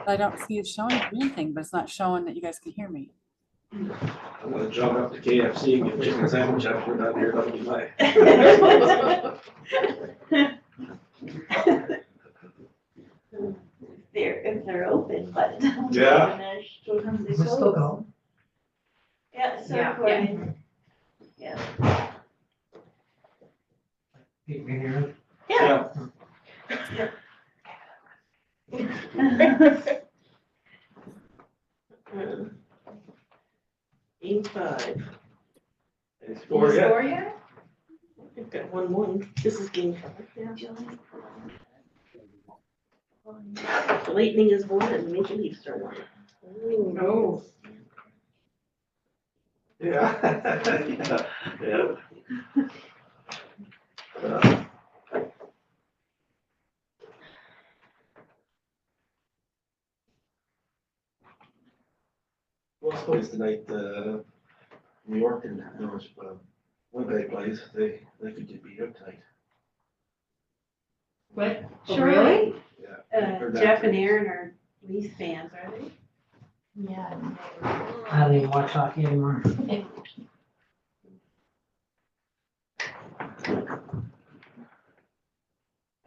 I don't see it showing anything, but it's not showing that you guys can hear me. I'm gonna jump up to KFC and get a chicken sandwich after we're done here. That'll be my. If they're open, but. Yeah. Sometimes they Is it still close. going? Yeah, so Yeah, recording. Yeah. You can hear Yeah. Uh, 8-5. Any score yet? Score yet? We've got one 1-1. This is game covered. The Lightning is 1 and the Maple Leafs are 1. Oh. Yeah. Yeah. What's plays tonight, New York and Winnipeg plays, they could get beat up tonight. What? Surely, Yeah. Heard that. Jeff and Aaron are Leafs fans, are they? Yeah. I don't even watch hockey anymore.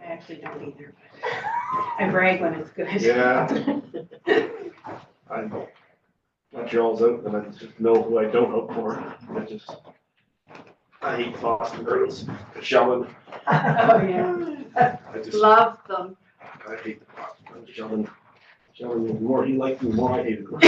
I actually don't either, but I brag when it's good. Yeah. I'm Montreal's out, and I just know who I don't hope for. I hate Boston Bruins, Sheldon. Oh, yeah. I just, Love them. I hate the Boston Bruins. Sheldon, the more he liked me, the more I hated him.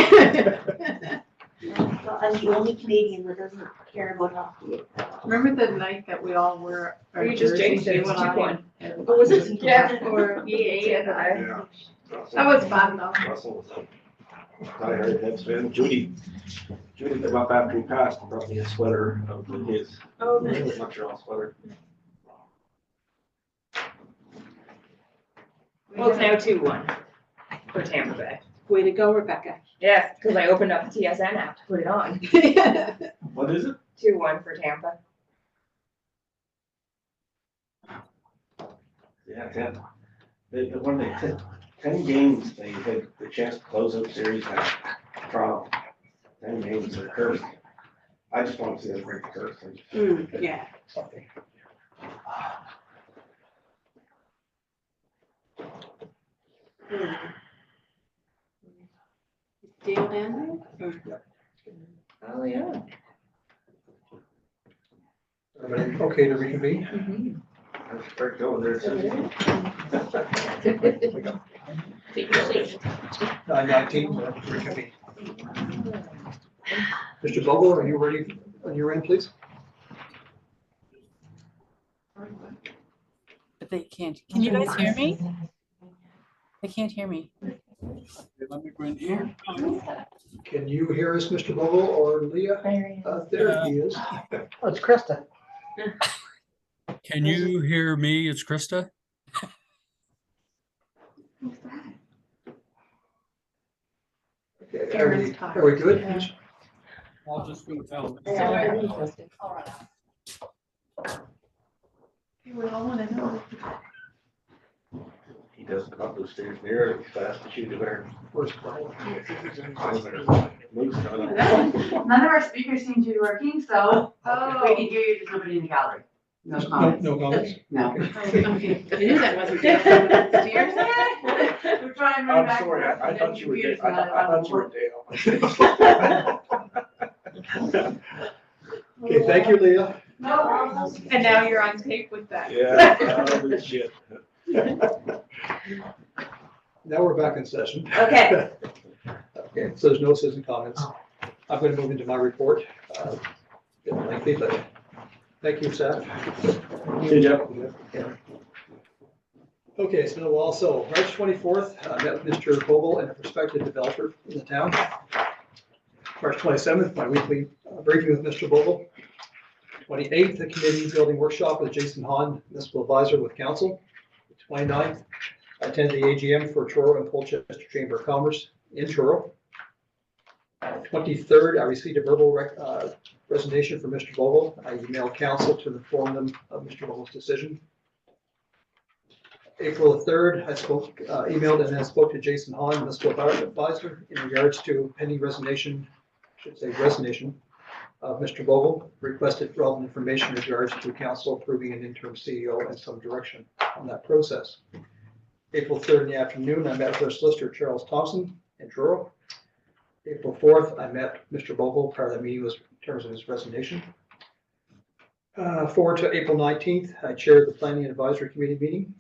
So I'm the only Canadian that doesn't care about hockey. Remember the night that we all were. Or you just jinxed it, it's 2-1. What was it? Yeah, or EA. Yeah. That was fun though. Russell was a diehard Habs fan. Judy came up after he passed and brought me a sweater of his. Oh, nice. Montreal sweater. Well, it's now 2-1 for Tampa Bay. Way to go, Rebecca. Yes, because I opened up the TSN app to put it on. What is it? 2-1 for Tampa. Yeah, 10. When they had 10 games, they had the chance to close out series at Toronto. 10 games are cursed. I just want to see them break the curse. Yeah. Dale down there? Oh, yeah. Everybody okay to reconvene? Let's start going there. Take your seat. 9:19, reconvene. Mr. Bogle, are you ready on your end, please? But they can't. Can you guys hear me? They can't hear me. Let me go in here. Can you hear us, Mr. Bogle or Leah? There he is. Oh, it's Krista. Can you hear me? It's Krista. Okay, are we good? I'll just go tell. We all want to know. He doesn't come up those stairs near as fast as you do there. First call. Moves on. None of our speakers seem to be working, so Oh. we can hear you, just nobody in the gallery. No No comments. no comments? No. Okay. I knew that wasn't Dale. Stairs? We're trying to run I'm back. sorry, I thought you were, Computers I not thought you were Dale. Okay, thank you, Leah. No. And now you're on tape with that. Yeah, holy shit. Now we're back in session. Okay. Okay, so there's no citizen comments. I'm going to move into my report. Bit lengthy, but thank you, staff. Good job. Okay, it's been a while. So March 24th, I met with Mr. Bogle and a prospective developer in the town. March 27th, my weekly briefing with Mr. Bogle. 28th, the committee building workshop with Jason Hahn, municipal advisor with council. 29th, I attended the AGM for Truro and Colchester Chamber of Commerce in Truro. 23rd, I received a verbal resignation from Mr. Bogle. I emailed council to inform them of Mr. Bogle's decision. April 3rd, I emailed and then spoke to Jason Hahn, municipal advisor, in regards to pending resignation of Mr. Bogle. Requested relevant information in regards to council approving an interim CEO and some direction on that process. April 3rd in the afternoon, I met with our solicitor, Charles Thompson, in Truro. April 4th, I met Mr. Bogle. Part of that meeting was in terms of his resignation. Forward to April 19th, I chaired the Planning Advisory Committee meeting.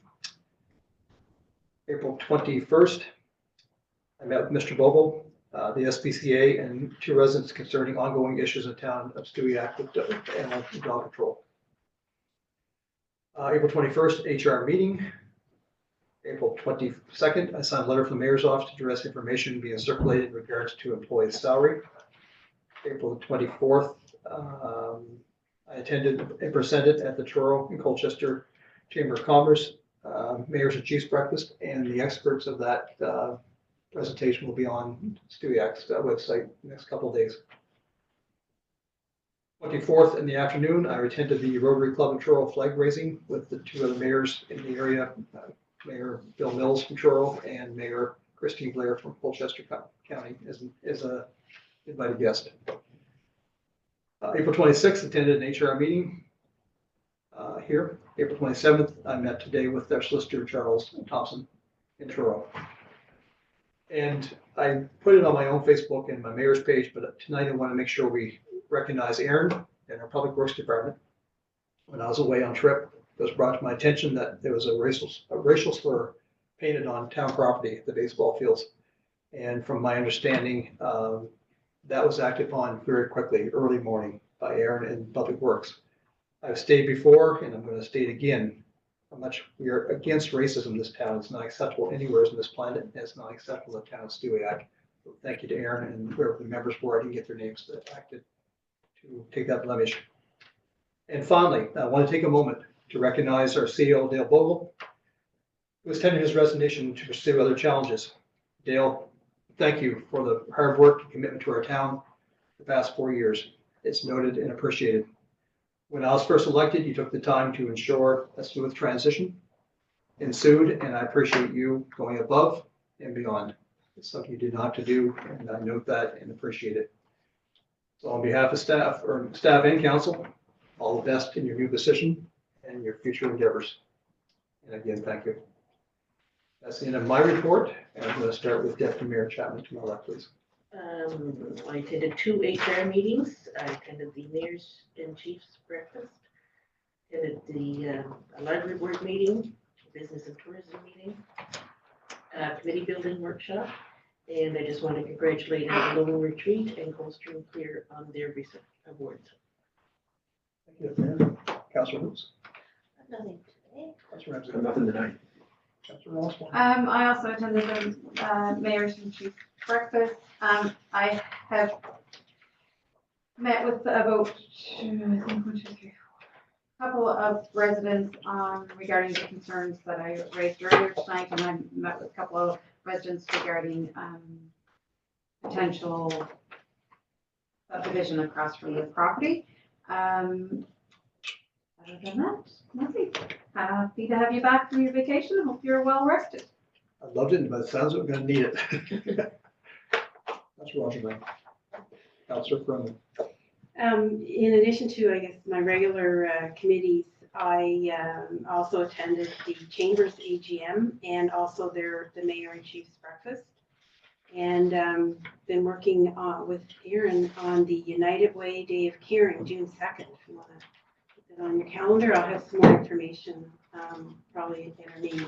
April 21st, I met with Mr. Bogle, the SPCA, and two residents concerning ongoing issues in town of Stewiacke with animal dog control. April 21st, HR meeting. April 22nd, I signed a letter from the mayor's office to address information being circulated in regards to employee salary. April 24th, I attended and presented at the Truro and Colchester Chamber of Commerce Mayor's and Chiefs Breakfast, and the experts of that presentation will be on STUIAC's website the next couple of days. 24th in the afternoon, I attended the Rotary Club of Truro flag raising with the two other mayors in the area, Mayor Bill Mills from Truro and Mayor Christine Blair from Colchester County as a invited guest. April 26th, attended an HR meeting here. April 27th, I met today with their solicitor, Charles Thompson in Truro. And I put it on my own Facebook and my mayor's page, but tonight I want to make sure we recognize Aaron and our Public Works Department. When I was away on trip, it was brought to my attention that there was a racial slur painted on town property at the baseball fields. And from my understanding, that was acted upon very quickly, early morning by Aaron and Public Works. I've stated before, and I'm going to state again, how much we are against racism in this town. It's not acceptable anywhere on this planet, and it's not acceptable in the town of Stewiacke. So thank you to Aaron and whoever the members were. I didn't get their names that acted to take that blemish. And finally, I want to take a moment to recognize our CEO, Dale Bogle, who has tendered his resignation to pursue other challenges. Dale, thank you for the hard work and commitment to our town the past 4 years. It's noted and appreciated. When I was first elected, you took the time to ensure a smooth transition ensued, and I appreciate you going above and beyond. It's something you did not have to do, and I note that and appreciate it. So on behalf of staff and council, all the best in your new position and your future endeavors. And again, thank you. That's the end of my report, and I'm going to start with Deputy Mayor Chapman to my left, please. I attended 2 HR meetings. I attended the Mayor's and Chiefs Breakfast, attended the Library Board meeting, Business and Tourism meeting, Committee Building Workshop, and I just want to congratulate Lone Retreat and Coldstream Clear on their recent awards. Thank you, Deputy Mayor. Councilor Hoops. Nothing today. Councilor Ramsey. Nothing tonight. Councilor Osborne. I also attended the Mayor's and Chiefs Breakfast. I have met with about a couple of residents regarding the concerns that I raised earlier tonight, and I met with a couple of residents regarding potential subdivision across from the property. Other than that, nothing. Happy to have you back from your vacation. I hope you're well rested. I loved it, but it sounds like we're going to need it. That's Roger, man. Councilor Cronin. In addition to, I guess, my regular committees, I also attended the Chamber's AGM and also the Mayor and Chiefs Breakfast. And been working with Aaron on the United Way Day of Caring, June 2nd. If you want to put that on your calendar, I'll have some more information probably in our meeting.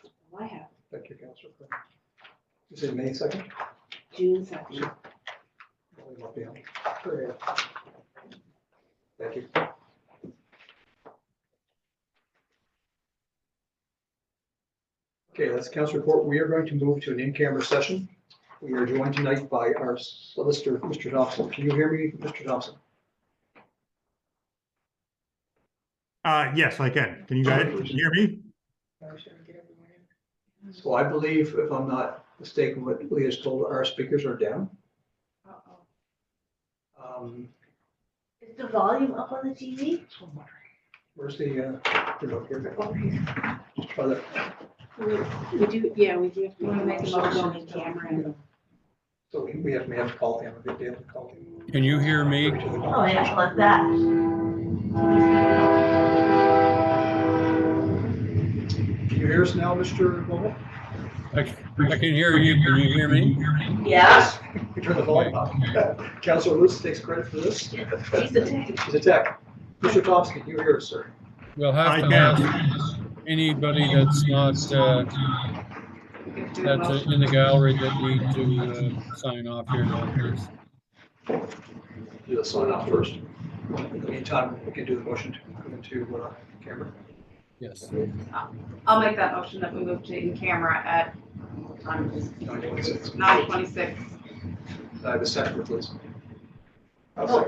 That's all I have. Thank you, Councilor Cronin. You said May 2nd? June 2nd. Thank you. Okay, that's council report. We are going to move to an in-camera session. We are joined tonight by our solicitor, Mr. Thompson. Can you hear me, Mr. Thompson? Yes, I can. Can you guys hear me? So I believe, if I'm not mistaken, what Leah has told, our speakers are down. Is the volume up on the TV? Where's the, remote here? Just try that. We do, yeah, we do have to make a motion on camera. So we have to call him, a big deal to call him. Can you hear me? Oh, yeah, like that. Can you hear us now, Mr. Vogel? I can hear you. Can you hear me? Yeah. We turn the volume up. Councilor Lewis takes credit for this. He's a tech. He's a tech. Mr. Thompson, can you hear us, sir? We'll have to ask anybody that's not, that's in the gallery that need to sign off here now, please. Do the sign off first. In the meantime, we can do the motion to go into camera. Yes. I'll make that motion that we move to in camera at 9:26. 9:26. I have a second, please. I'll second.